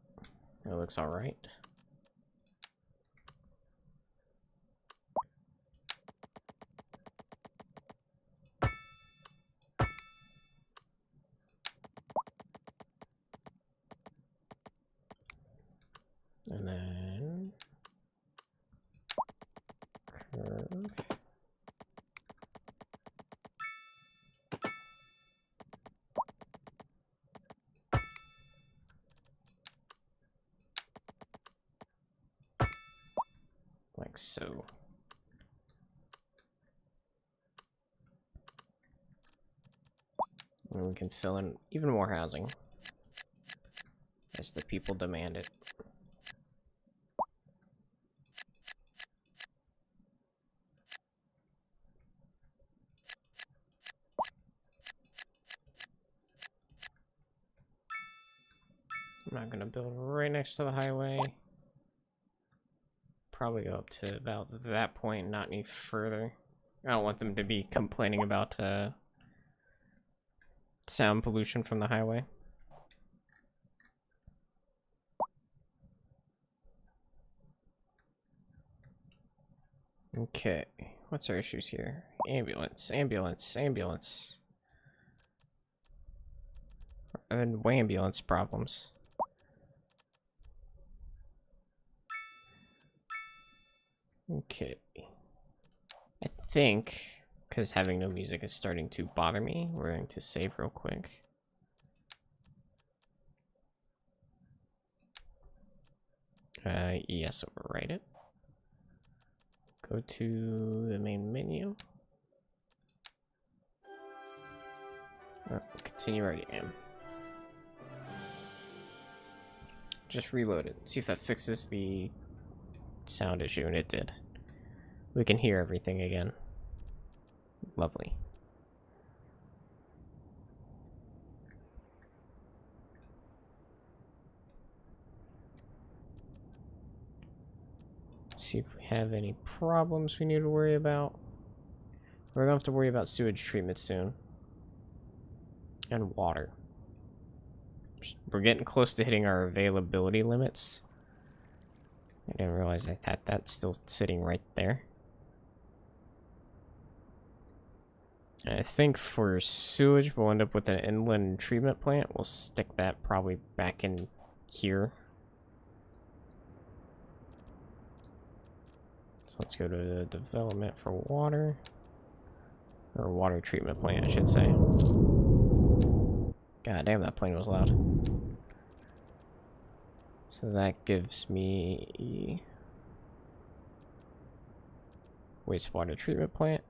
It looks alright. And then curve. like so. And we can fill in even more housing as the people demand it. I'm not gonna build right next to the highway. Probably go up to about that point, not any further. I don't want them to be complaining about sound pollution from the highway. Okay, what's our issues here? Ambulance, ambulance, ambulance. And ambulance problems. Okay. I think, because having no music is starting to bother me, we're going to save real quick. Yes, overwrite it. Go to the main menu. Continue where I am. Just reload it. See if that fixes the sound issue, and it did. We can hear everything again. Lovely. Let's see if we have any problems we need to worry about. We're gonna have to worry about sewage treatment soon. And water. We're getting close to hitting our availability limits. I didn't realize that that's still sitting right there. I think for sewage, we'll end up with an inland treatment plant. We'll stick that probably back in here. So let's go to the development for water. Or water treatment plant, I should say. God damn, that plane was loud. So that gives me wastewater treatment plant.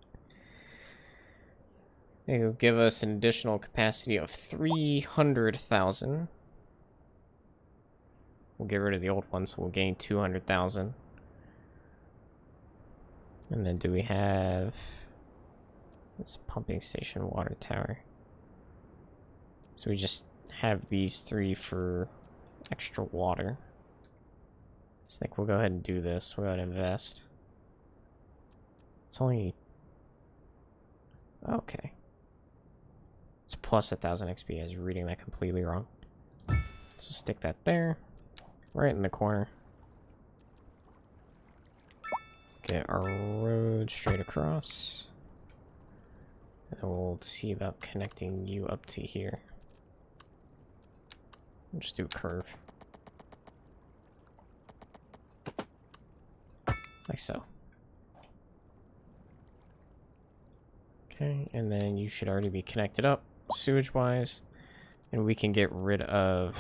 It'll give us an additional capacity of 300,000. We'll get rid of the old one, so we'll gain 200,000. And then do we have this pumping station water tower? So we just have these three for extra water. So I think we'll go ahead and do this. We'll go ahead and invest. It's only... okay. It's plus 1,000 XP. I was reading that completely wrong. So stick that there. Right in the corner. Get our road straight across. And then we'll see about connecting you up to here. We'll just do a curve. Like so. Okay, and then you should already be connected up, sewage-wise. And we can get rid of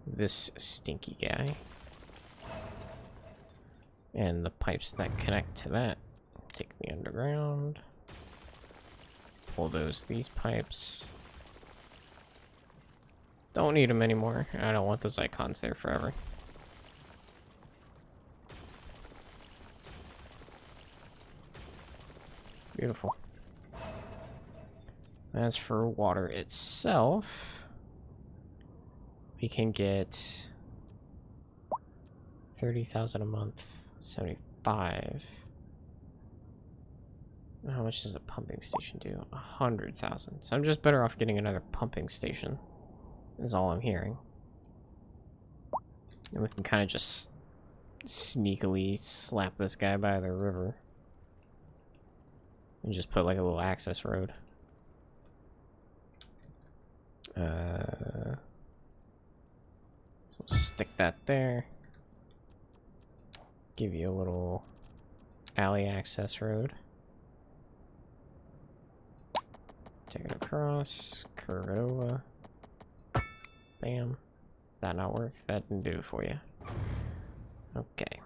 this stinky guy. And the pipes that connect to that. Take me underground. Bulldoze these pipes. Don't need them anymore. I don't want those icons there forever. Beautiful. As for water itself, we can get 30,000 a month, 75. How much does a pumping station do? 100,000. So I'm just better off getting another pumping station, is all I'm hearing. And we can kind of just sneakily slap this guy by the river. And just put like a little access road. So we'll stick that there. Give you a little alley access road. Take it across, curve it over. Bam. Did that not work? That didn't do it for you. Okay.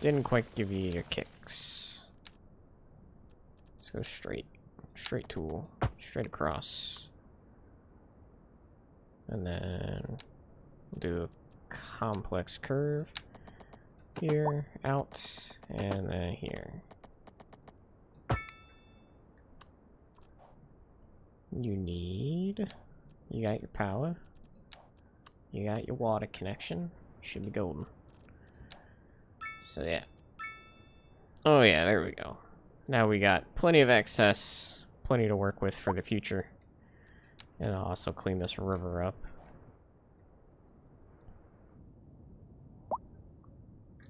Didn't quite give you your kicks. Let's go straight. Straight tool. Straight across. And then we'll do a complex curve. Here, out, and then here. You got your power. You got your water connection. Should be golden. So yeah. Oh yeah, there we go. Now we got plenty of excess, plenty to work with for the future. And I'll also clean this river up.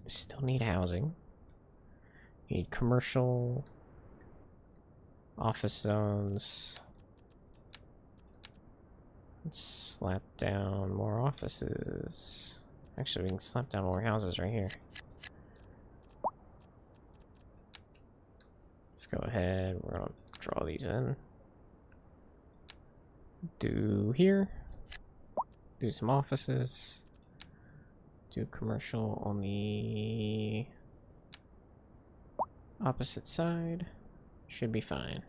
Still need housing. Need commercial, office zones. Let's slap down more offices. Actually, we can slap down more houses right here. Let's go ahead. We're gonna draw these in. Do here. Do some offices. Do commercial on the opposite side. Should be fine.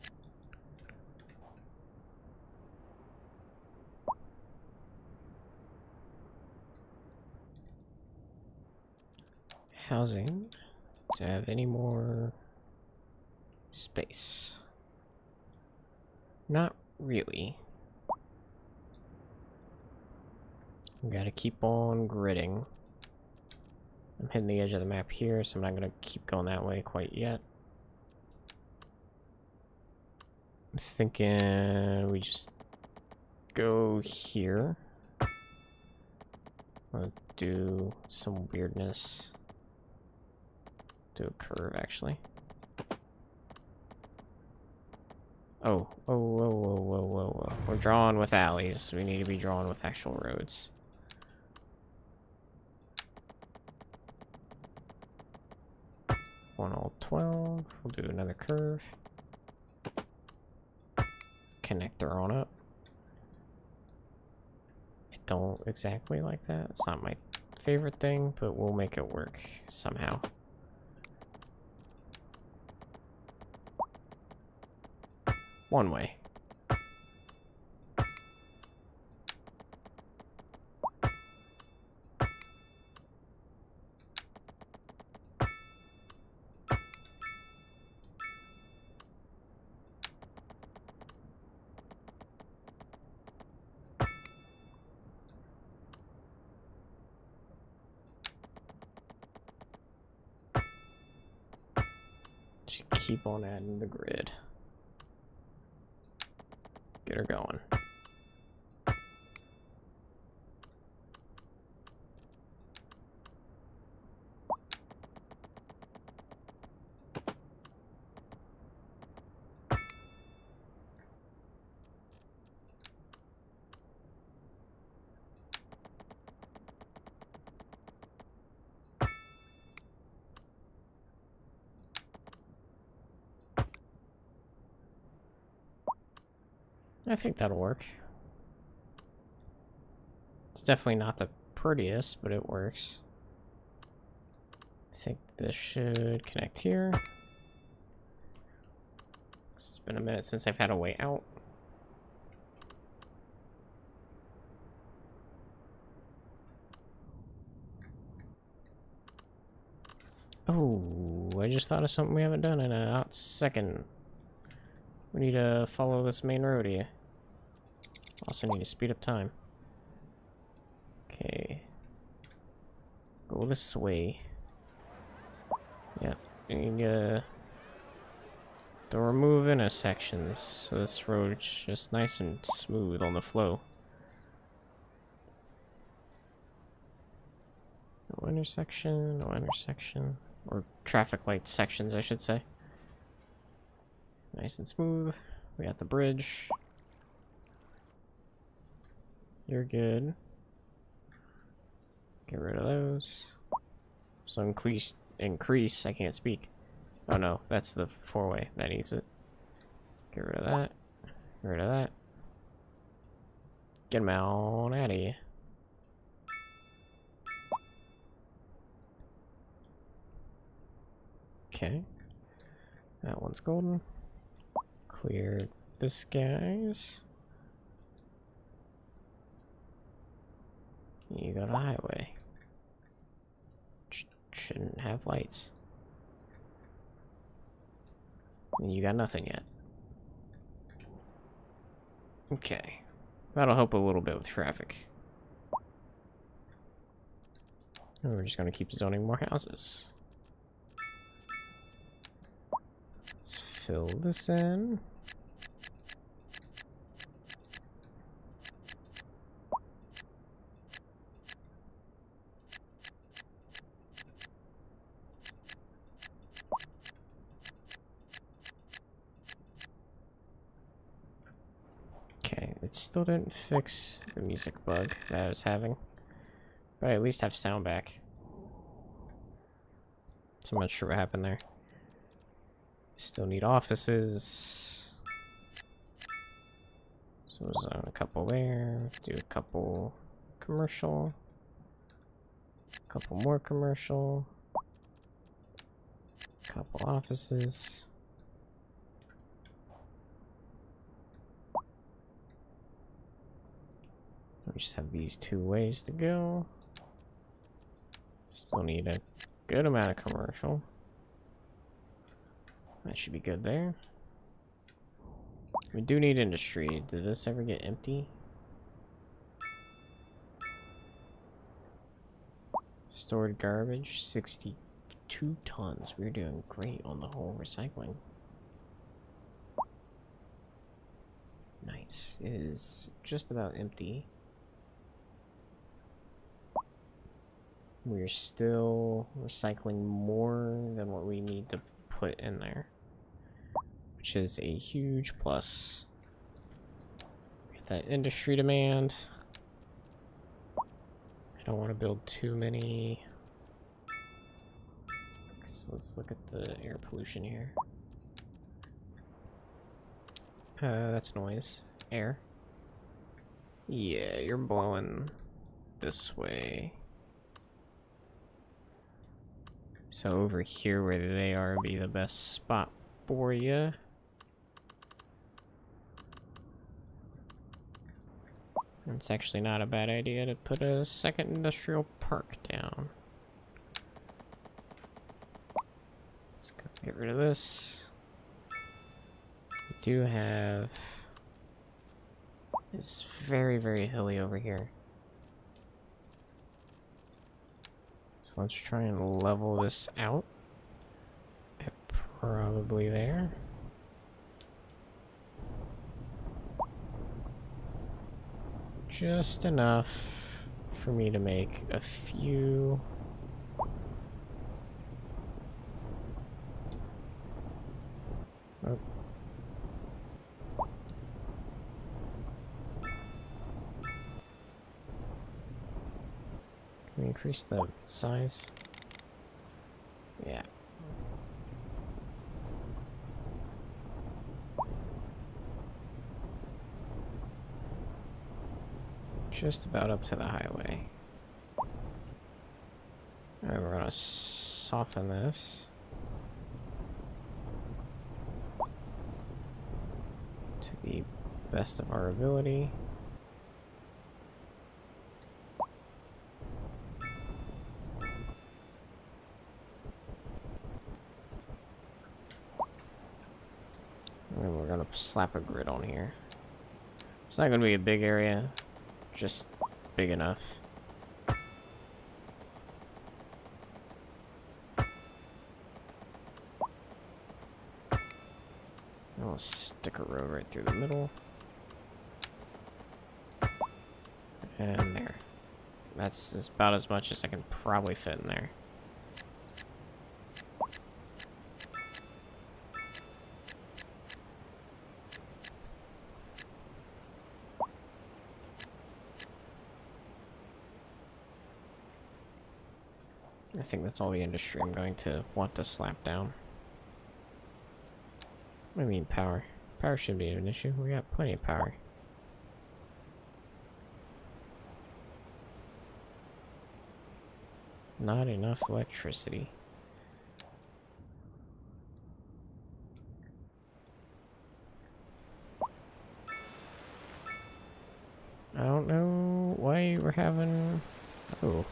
Housing. Do I have any more space? Not really. We gotta keep on gridding. I'm hitting the edge of the map here, so I'm not gonna keep going that way quite yet. I'm thinking we just go here. I'll do some weirdness. Do a curve, actually. Oh, whoa. We're drawing with alleys. We need to be drawing with actual roads. One all 12. We'll do another curve. Connector on it. I don't exactly like that. It's not my favorite thing, but we'll make it work somehow. One way. Just keep on adding the grid. Get her going. I think that'll work. It's definitely not the prettiest, but it works. I think this should connect here. It's been a minute since I've had a way out. Oh, I just thought of something we haven't done in a hot second. We need to follow this main road here. Also need to speed up time. Okay. Go this way. Yep. We need to remove intersections so this road's just nice and smooth on the flow. No intersection, no intersection. Or traffic light sections, I should say. Nice and smooth. We got the bridge. You're good. Get rid of those. So increase, I can't speak. Oh no, that's the four-way. That needs it. Get rid of that. Get rid of that. Get him out of here. Okay. That one's golden. Clear the skies. You got a highway. Shouldn't have lights. And you got nothing yet. Okay. That'll help a little bit with traffic. And we're just gonna keep zoning more houses. Let's fill this in. Okay, it still didn't fix the music bug that I was having. But I at least have sound back. So I'm not sure what happened there. Still need offices. So there's a couple there. Do a couple commercial. A couple more commercial. A couple offices. We just have these 2 ways to go. Still need a good amount of commercial. That should be good there. We do need industry. Did this ever get empty? Stored garbage, 62 tons. We're doing great on the whole recycling. Nice. It is just about empty. We're still recycling more than what we need to put in there, which is a huge plus. Get that industry demand. I don't want to build too many. So let's look at the air pollution here. That's noise. Air. Yeah, you're blowing this way. So over here where they are would be the best spot for you. It's actually not a bad idea to put a second industrial park down. Let's go get rid of this. We do have... It's very, very hilly over here. So let's try and level this out. At probably there. Just enough for me to make a few. Oh. Can we increase the size? Yeah. Just about up to the highway. Alright, we're gonna soften this to the best of our ability. And we're gonna slap a grid on here. It's not gonna be a big area, just big enough. I'll stick a road right through the middle. And there. That's about as much as I can probably fit in there. I think that's all the industry I'm going to want to slap down. What do you mean power? Power shouldn't be an issue. We got plenty of power. Not enough electricity. having... Oh.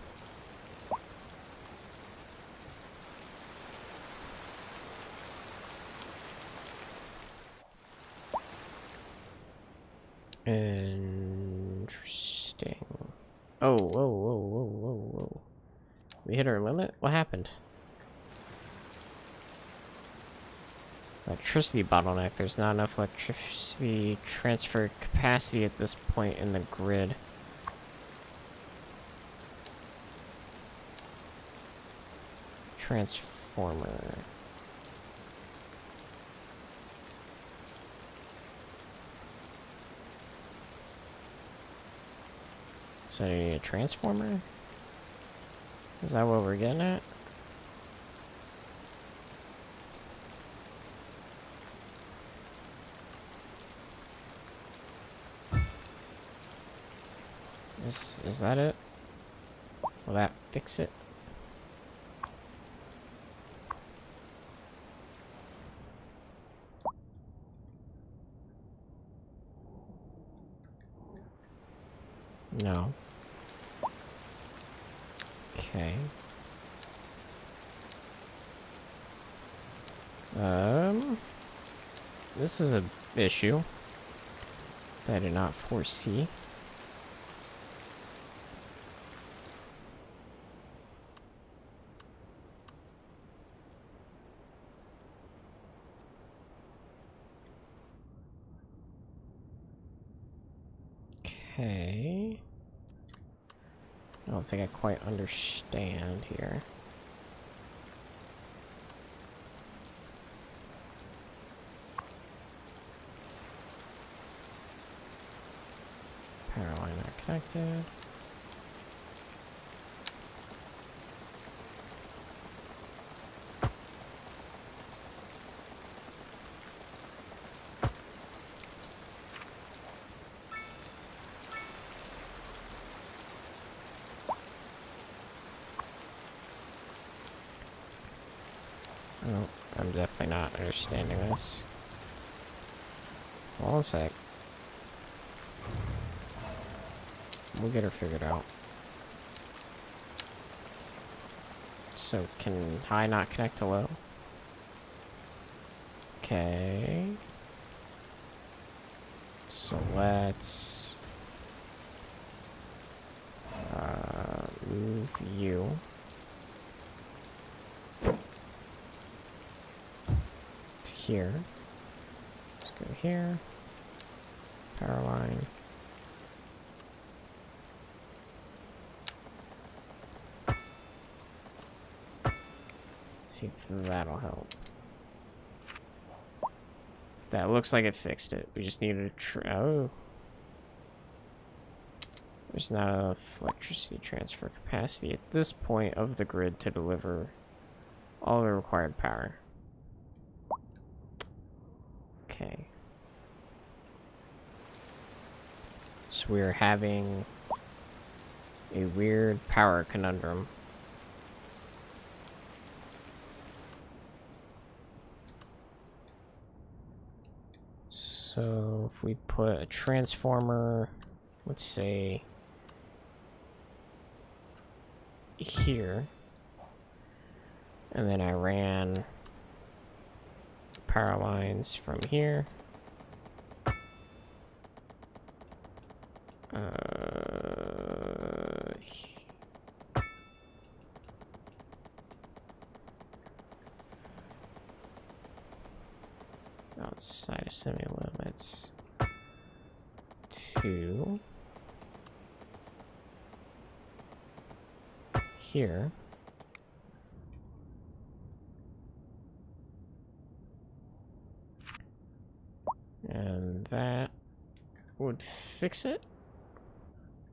Interesting. Oh, whoa, whoa, whoa, whoa, whoa. We hit our limit? What happened? Electricity bottleneck. There's not enough electricity transfer capacity at this point in the grid. Transformer. So you need a transformer? Is that what we're getting at? Is that it? Will that fix it? No. Okay. This is a issue that I did not foresee. Okay. I don't think I quite understand here. Power line not connected. Oh, I'm definitely not understanding this. Hold on a sec. We'll get her figured out. So, can high not connect to low? Okay. So let's move you. To here. Let's go here. Power line. See if that'll help. That looks like it fixed it. We just needed a oh. There's not enough electricity transfer capacity at this point of the grid to deliver all the required power. Okay. So we're having a weird power conundrum. So if we put a transformer, let's say here, and then I ran power lines from here. Outside of semi-limits to here. And that would fix it.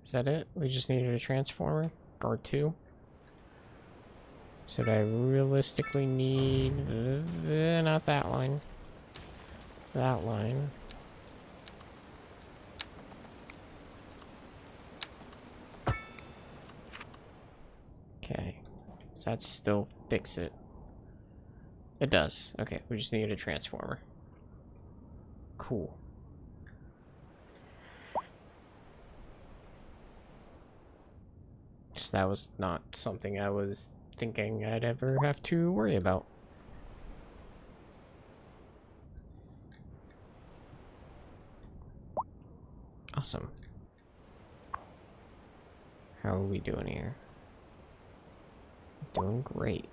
Is that it? We just needed a transformer or two. So do I realistically need not that line. That line. Okay. Does that still fix it? It does. Okay, we just need a transformer. Cool. 'Cause that was not something I was thinking I'd ever have to worry about. Awesome. How are we doing here? Doing great.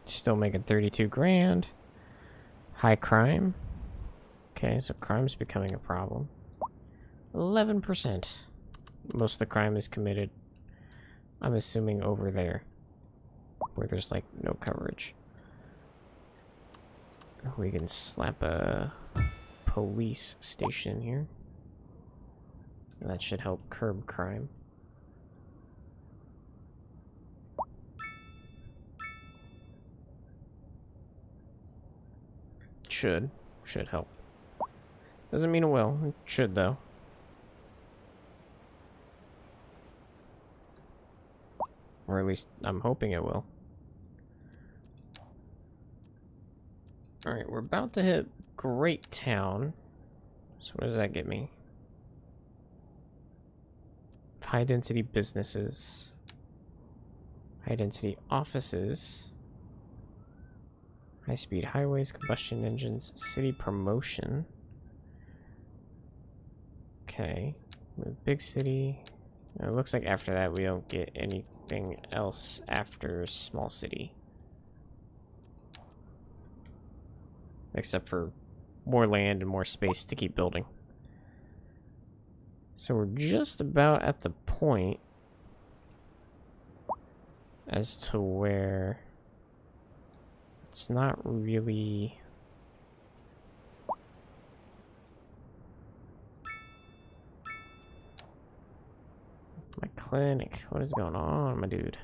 Still making 32 grand. High crime. Okay, so crime's becoming a problem. 11%. Most of the crime is committed, I'm assuming, over there, where there's like no coverage. We can slap a police station here. That should help curb crime. Should help. Doesn't mean it will. It should, though. Or at least I'm hoping it will. Alright, we're about to hit Great Town. So what does that get me? High density businesses. High density offices. High speed highways, combustion engines, city promotion. Okay. Big city. It looks like after that we don't get anything else after small city. Except for more land and more space to keep building. So we're just about at the point as to where it's not really... My clinic. What is going on, my dude?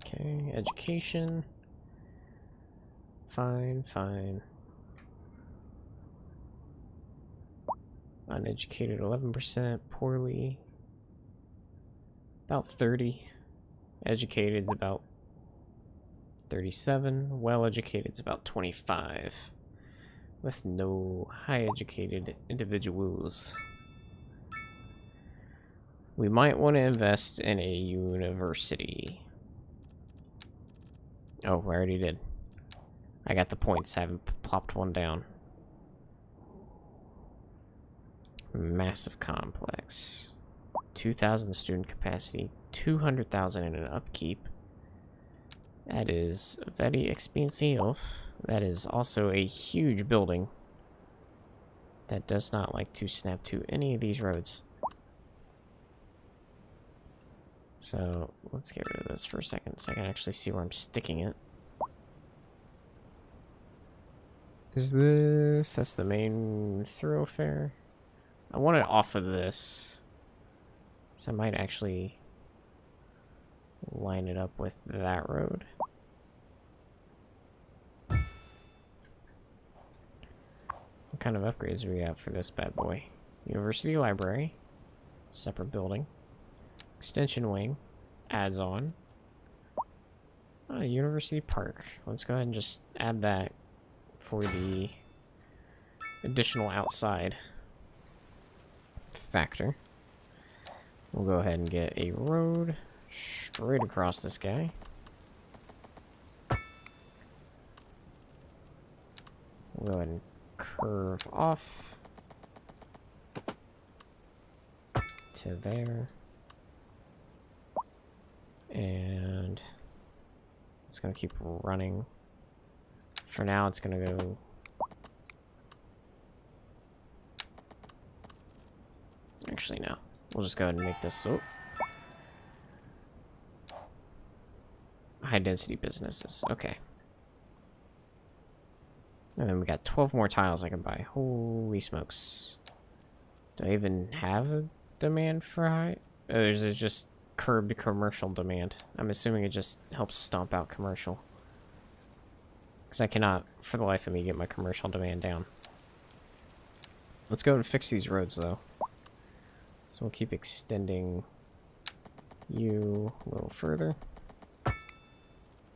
Okay, education. Fine, fine. Uneducated 11%, poorly about 30. Educated is about 37. Well educated is about 25. With no high educated individuals. We might want to invest in a university. Oh, I already did. I got the points. I haven't plopped one down. Massive complex. 2,000 student capacity. 200,000 in an upkeep. That is very expensive. That is also a huge building that does not like to snap to any of these roads. So let's get rid of this for a second so I can actually see where I'm sticking it. Is this... That's the main thoroughfare? I want it off of this. So I might actually line it up with that road. What kind of upgrades do we have for this bad boy? University library. Separate building. Extension wing. Adds on. University park. Let's go ahead and just add that for the additional outside factor. We'll go ahead and get a road straight across this guy. We'll go ahead and curve off to there. And it's going to keep running. For now, it's going to go... Actually, no. We'll just go ahead and make this... Oh. High-density businesses. Okay. And then we got 12 more tiles I can buy. Holy smokes. Do I even have a demand for high? There's just curbed commercial demand. I'm assuming it just helps stomp out commercial. Because I cannot, for the life of me, get my commercial demand down. Let's go and fix these roads, though. So we'll keep extending you a little further.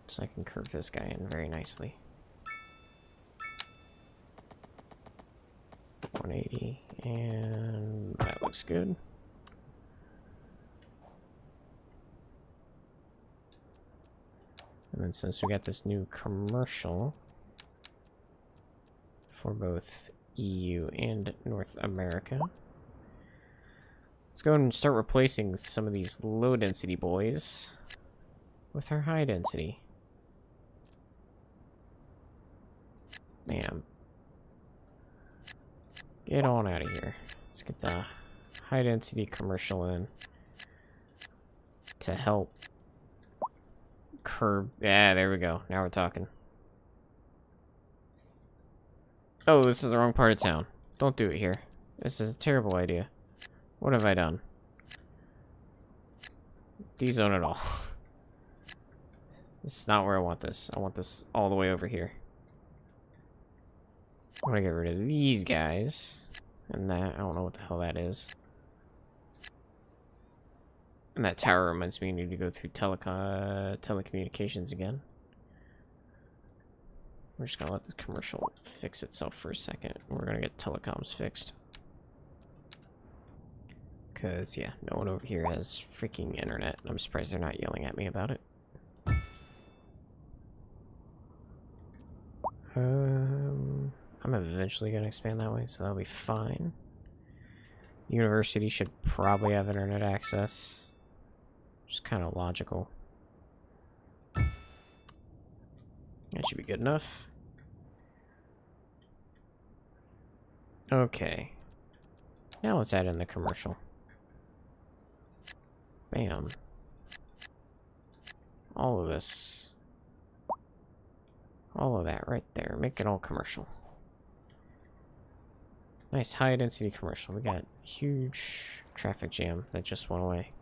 So I can curve this guy in very nicely. 180, and that looks good. And then since we got this new commercial for both EU and North America, let's go and start replacing some of these low density boys with our high density. Bam. Get on out of here. Let's get the high density commercial in to help curb. Yeah, there we go. Now we're talking. Oh, this is the wrong part of town. Don't do it here. This is a terrible idea. What have I done? De-zone it all. This is not where I want this. I want this all the way over here. I'm gonna get rid of these guys. And that. I don't know what the hell that is. And that tower reminds me I need to go through telecommunications again. We're just gonna let the commercial fix itself for a second. We're gonna get telecoms fixed. Because, yeah, no one over here has freaking internet. I'm surprised they're not yelling at me about it. I'm eventually going to expand that way, so that'll be fine. University should probably have internet access. Just kind of logical. That should be good enough. Okay. Now let's add in the commercial. Bam. All of this. All of that right there. Make it all commercial. Nice high density commercial. We got huge traffic jam that just went away.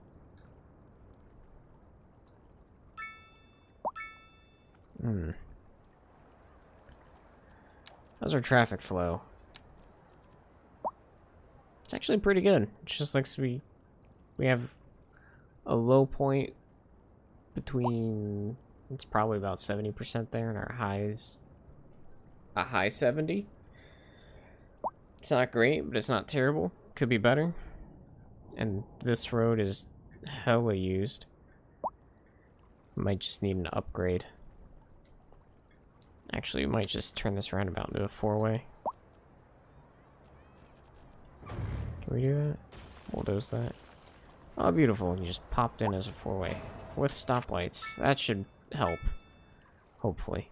How's our traffic flow? It's actually pretty good. It's just like we have a low point between, it's probably about 70% there, and our high is a high 70. It's not great, but it's not terrible. Could be better. And this road is hella used. Might just need an upgrade. Actually, we might just turn this roundabout into a four-way. Can we do that? Bulldoze that. Oh, beautiful. You just popped in as a four-way. With stoplights. That should help. Hopefully.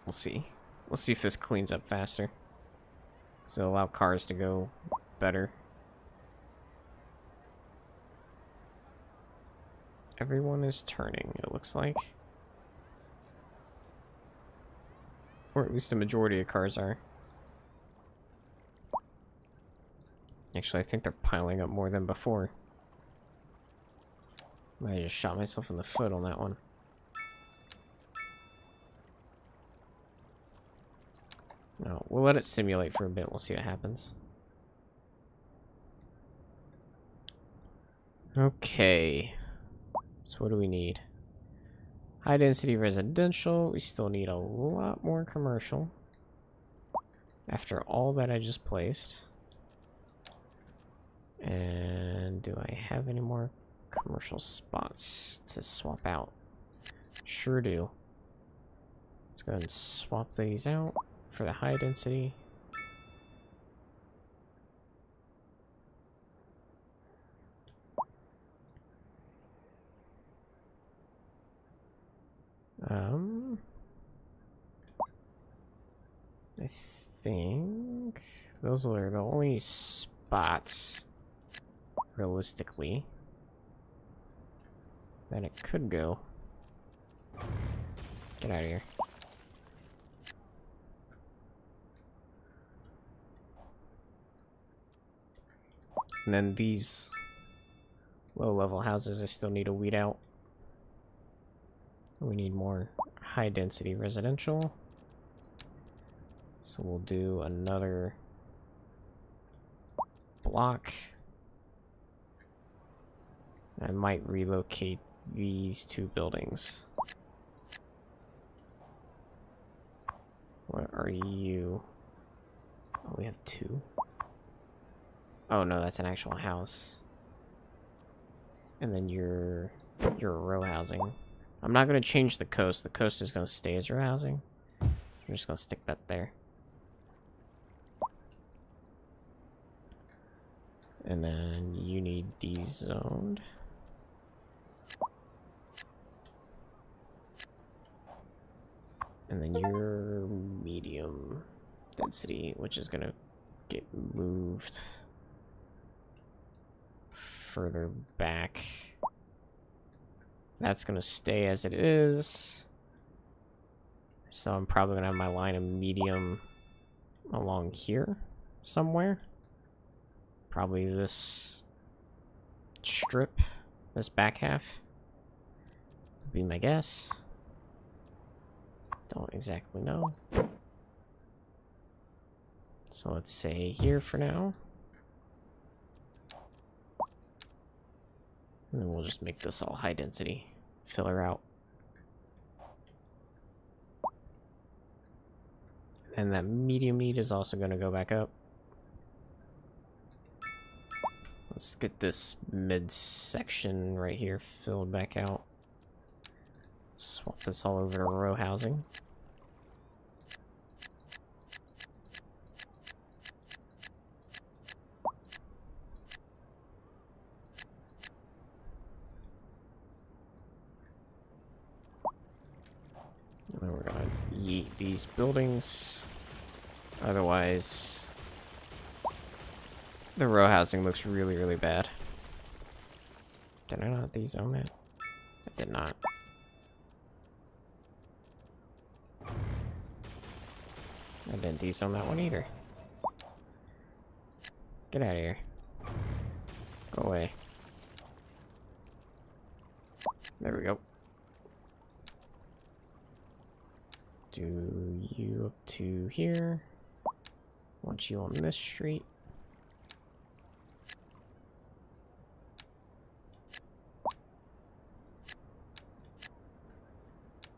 We'll see. We'll see if this cleans up faster. So allow cars to go better. Everyone is turning, it looks like. Or at least the majority of cars are. Actually, I think they're piling up more than before. I just shot myself in the foot on that one. No, we'll let it simulate for a bit. We'll see what happens. Okay. So what do we need? High density residential. We still need a lot more commercial. After all that I just placed. And do I have any more commercial spots to swap out? Sure do. Let's go ahead and swap these out for the high density. I think those are the only spots, realistically, that it could go. Get out of here. And then these low-level houses I still need to weed out. We need more high-density residential. So we'll do another block. I might relocate these two buildings. are you? Oh, we have 2. Oh no, that's an actual house. And then you're a row housing. I'm not gonna change the coast. The coast is gonna stay as row housing. I'm just gonna stick that there. And then you need dezoned. And then your medium density, which is gonna get moved further back. That's gonna stay as it is. So I'm probably gonna have my line of medium along here somewhere. Probably this strip, this back half, would be my guess. Don't exactly know. So let's say here for now. And then we'll just make this all high density. Fill her out. And that medium need is also going to go back up. Let's get this midsection right here filled back out. Swap this all over to row housing. And then we're gonna yeet these buildings. Otherwise, the row housing looks really, really bad. Did I not dezone that? I did not. I didn't dezone that one either. Get out of here. Go away. There we go. Do you up to here. Want you on this street.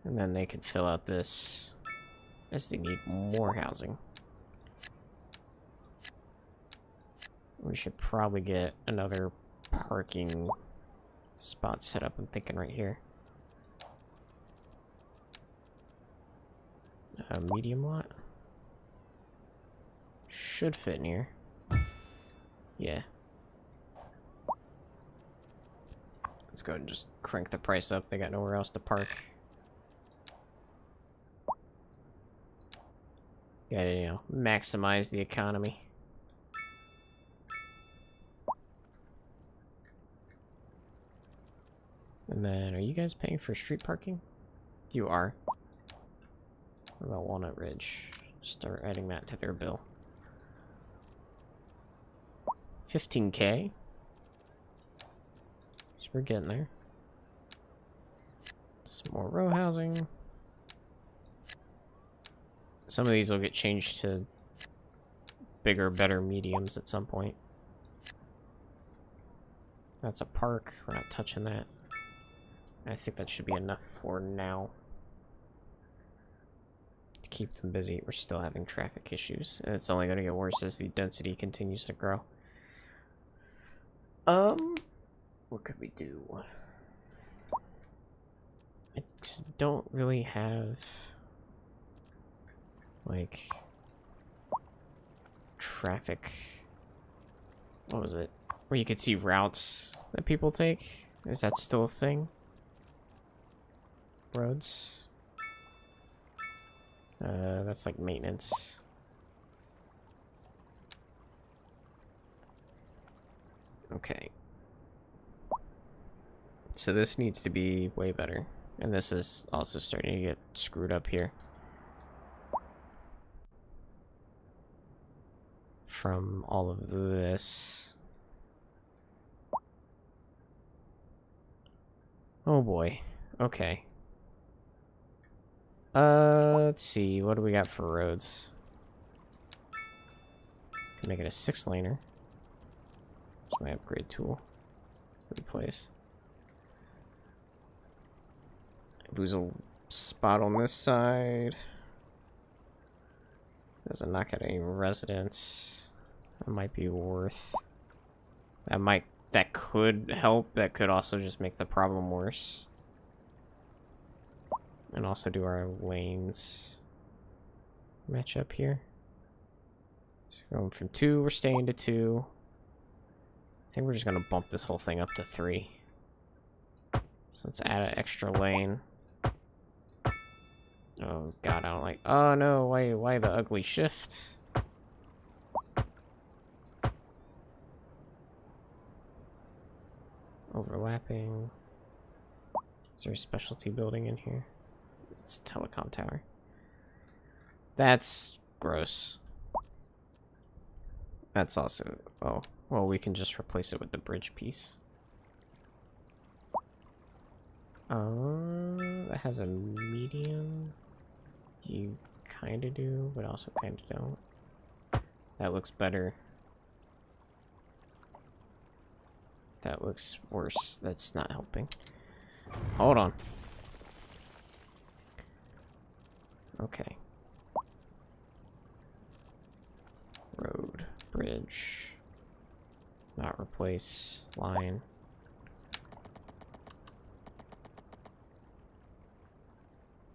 And then they could fill out this as they need more housing. We should probably get another parking spot set up, I'm thinking right here. A medium lot. Should fit in here. Yeah. Let's go ahead and just crank the price up. They got nowhere else to park. Gotta, you know, maximize the economy. And then, are you guys paying for street parking? You are. What about Walnut Ridge? Start adding that to their bill. 15K. So we're getting there. Some more row housing. Some of these will get changed to bigger, better mediums at some point. That's a park. We're not touching that. I think that should be enough for now. To keep them busy. We're still having traffic issues. And it's only going to get worse as the density continues to grow. What could we do? I don't really have... like... traffic... what was it? Where you could see routes that people take? Is that still a thing? Roads? That's like maintenance. Okay. So this needs to be way better. And this is also starting to get screwed up here. From all of this. Oh boy. Okay. Let's see. What do we got for roads? Can make it a 6-laner. That's my upgrade tool. Replace. Lose a spot on this side. Doesn't knock out any residents. That might be worth. That could help. That could also just make the problem worse. And also do our lanes match up here. So going from 2, we're staying to 2. I think we're just gonna bump this whole thing up to 3. So let's add an extra lane. Oh god, I don't like. Oh no, why the ugly shift? Overlapping. Is there a specialty building in here? It's a telecom tower. That's gross. That's also... Oh, well, we can just replace it with the bridge piece. That has a medium. You kind of do, but also kind of don't. That looks better. That looks worse. That's not helping. Hold on. Okay. Road, bridge. Not replace, line.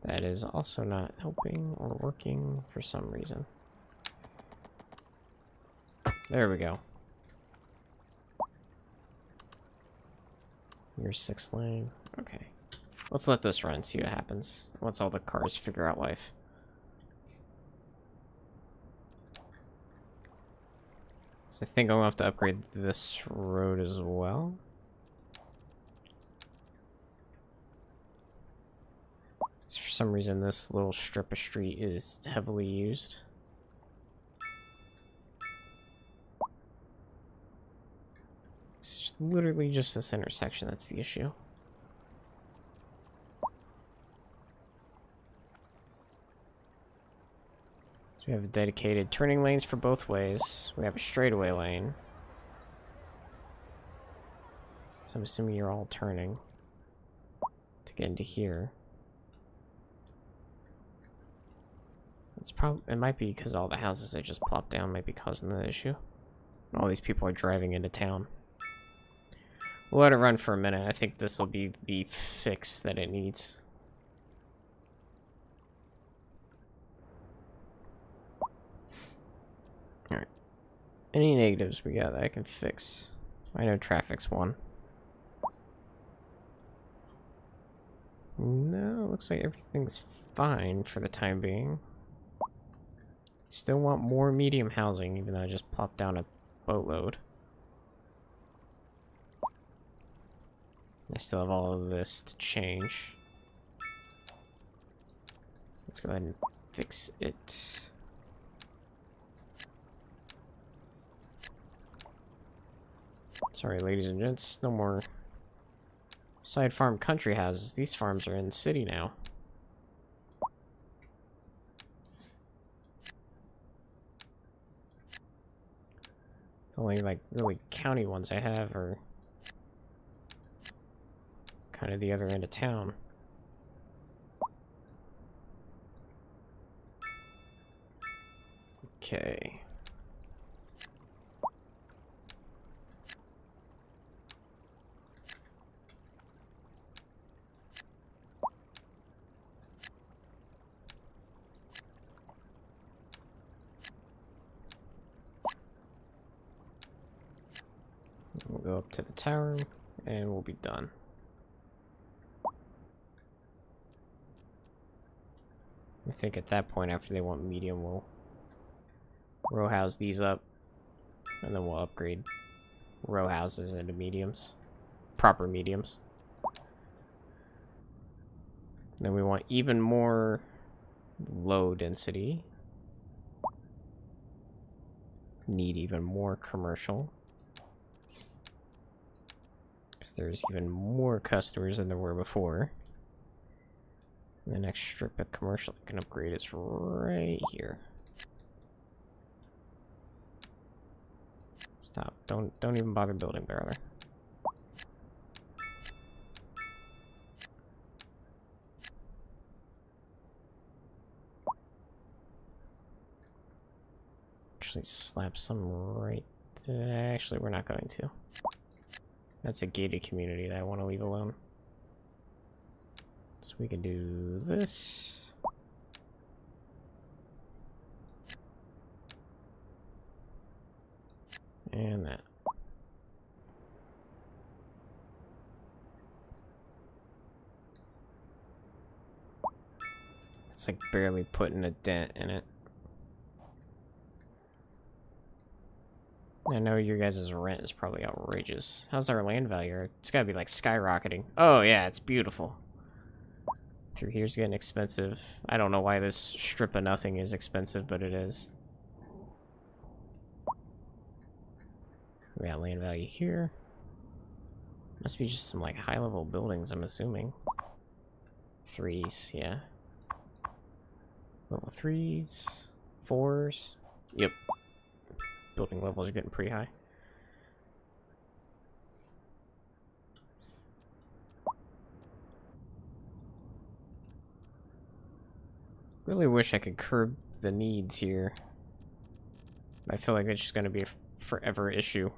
That is also not helping or working for some reason. There we go. Here's 6 lane. Okay. Let's let this run, see what happens. Once all the cars figure out life. So I think I'm gonna have to upgrade this road as well. So for some reason, this little strip of street is heavily used. It's literally just this intersection that's the issue. So we have dedicated turning lanes for both ways. We have a straightaway lane. So I'm assuming you're all turning to get into here. It's probably, it might be because all the houses that just plopped down might be causing the issue. All these people are driving into town. We'll let it run for a minute. I think this will be the fix that it needs. Alright. Any negatives we got that I can fix? I know traffic's one. No, looks like everything's fine for the time being. Still want more medium housing, even though I just plopped down a boatload. I still have all of this to change. Let's go ahead and fix it. Sorry, ladies and gents, no more side farm country houses. These farms are in the city now. The only, like, really county ones I have are kind of the other end of town. Okay. We'll go up to the tower and we'll be done. I think at that point, after they want medium, we'll row house these up, and then we'll upgrade row houses into mediums, proper mediums. Then we want even more low density. Need even more commercial. Because there's even more customers than there were before. The next strip of commercial I can upgrade is right here. Stop. Don't even bother building, brother. actually slap some right there. Actually, we're not going to. That's a gated community that I want to leave alone. So we can do this. And that. It's like barely putting a dent in it. I know your guys' rent is probably outrageous. How's our land value? It's gotta be like skyrocketing. Oh yeah, it's beautiful. Through here's getting expensive. I don't know why this strip of nothing is expensive, but it is. We got land value here. Must be just some like high level buildings, I'm assuming. 3s, yeah. Level 3s, 4s. Yep. Building levels are getting pretty high. Really wish I could curb the needs here. I feel like it's just going to be a forever issue.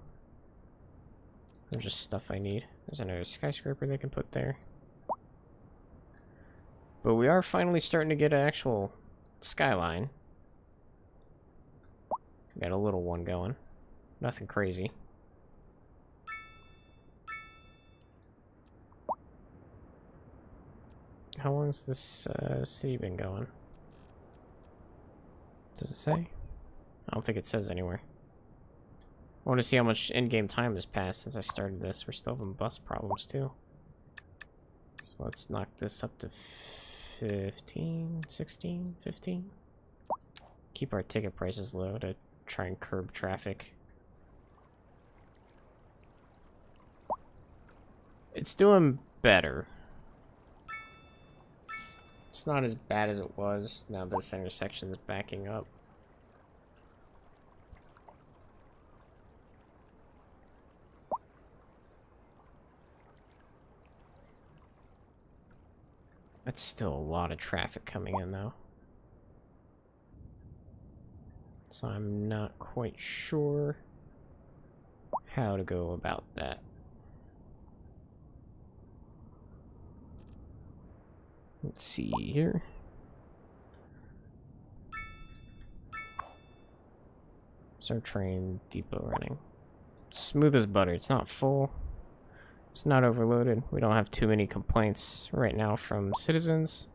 There's just stuff I need. There's another skyscraper they can put there. But we are finally starting to get an actual skyline. Got a little one going. Nothing crazy. How long's this city been going? Does it say? I don't think it says anywhere. I want to see how much in-game time has passed since I started this. We're still having bus problems too. So let's knock this up to 15, 16, 15. Keep our ticket prices low to try and curb traffic. It's doing better. It's not as bad as it was. Now this intersection is backing up. That's still a lot of traffic coming in though. So I'm not quite sure how to go about that. Let's see here. So train depot running. Smooth as butter. It's not full. It's not overloaded. We don't have too many complaints right now from citizens.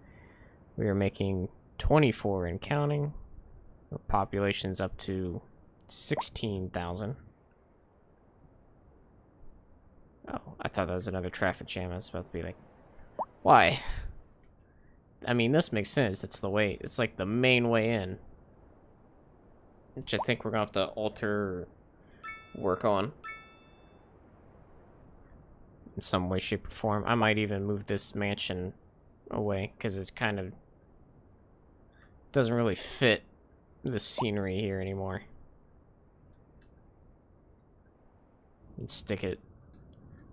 We are making 24 and counting. Our population's up to 16,000. Oh, I thought that was another traffic jam. I was about to be like, why? I mean, this makes sense. It's the way, it's like the main way in. Which I think we're gonna have to alter, work on. In some way, shape, or form. I might even move this mansion away, because it's kind of doesn't really fit the scenery here anymore. And stick it,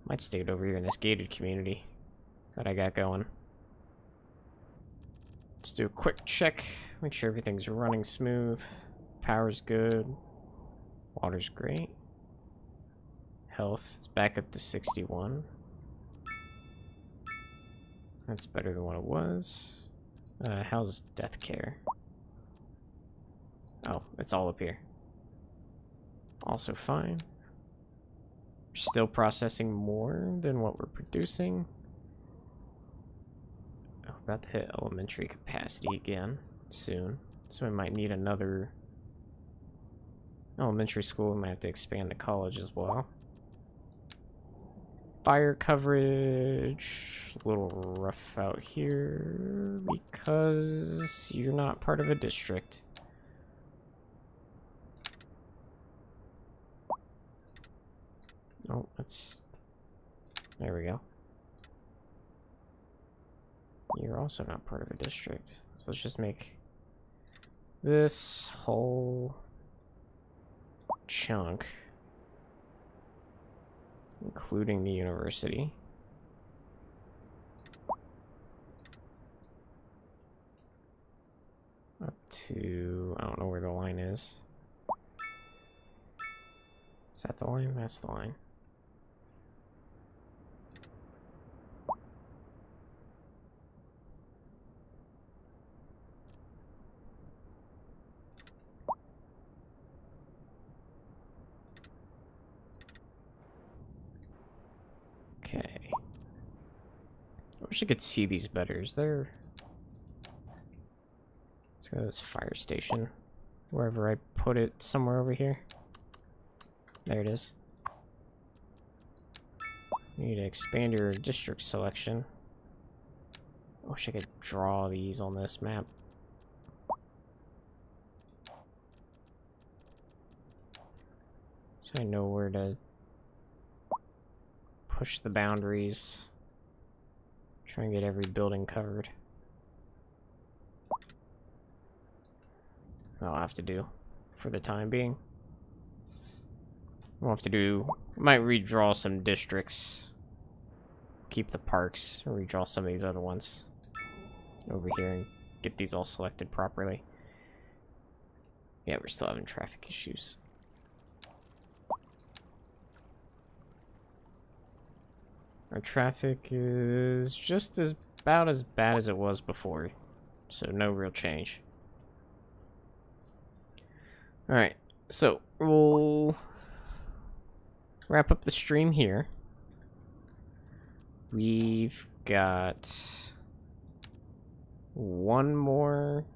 might stick it over here in this gated community that I got going. Let's do a quick check, make sure everything's running smooth. Power's good. Water's great. Health is back up to 61. That's better than what it was. How's death care? Oh, it's all up here. Also fine. We're still processing more than what we're producing. Oh, about to hit elementary capacity again soon. So we might need another elementary school. We might have to expand the college as well. Fire coverage, a little rough out here because you're not part of a district. Oh, that's, there we go. You're also not part of a district. So let's just make this whole chunk, including the university, up to, I don't know where the line is. that the line? That's the line. Okay. I wish I could see these better. Is there... Let's go to this fire station. Wherever I put it, somewhere over here. There it is. You need to expand your district selection. I wish I could draw these on this map. So I know where to push the boundaries. Try and get every building covered. I'll have to do for the time being. We'll have to do... Might redraw some districts. Keep the parks. Or redraw some of these other ones over here and get these all selected properly. Yeah, we're still having traffic issues. Our traffic is just about as bad as it was before. So no real change. Alright, so we'll wrap up the stream here. We've got one more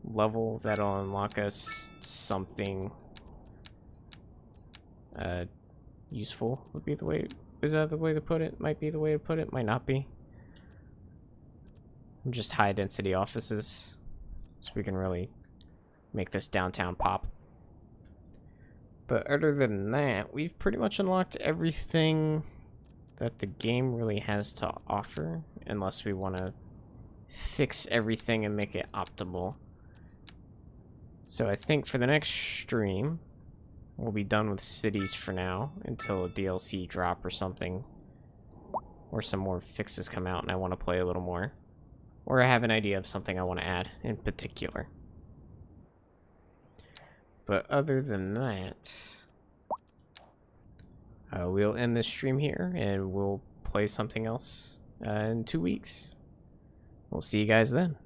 level that'll unlock us something useful, would be the way. Is that the way to put it? Might be the way to put it, might not be. Just high density offices, so we can really make this downtown pop. But other than that, we've pretty much unlocked everything that the game really has to offer, unless we want to fix everything and make it optimal. So I think for the next stream, we'll be done with cities for now, until a DLC drop or something, or some more fixes come out and I want to play a little more, or I have an idea of something I want to add in particular. But other than that, we'll end this stream here, and we'll play something else in 2 weeks. We'll see you guys then.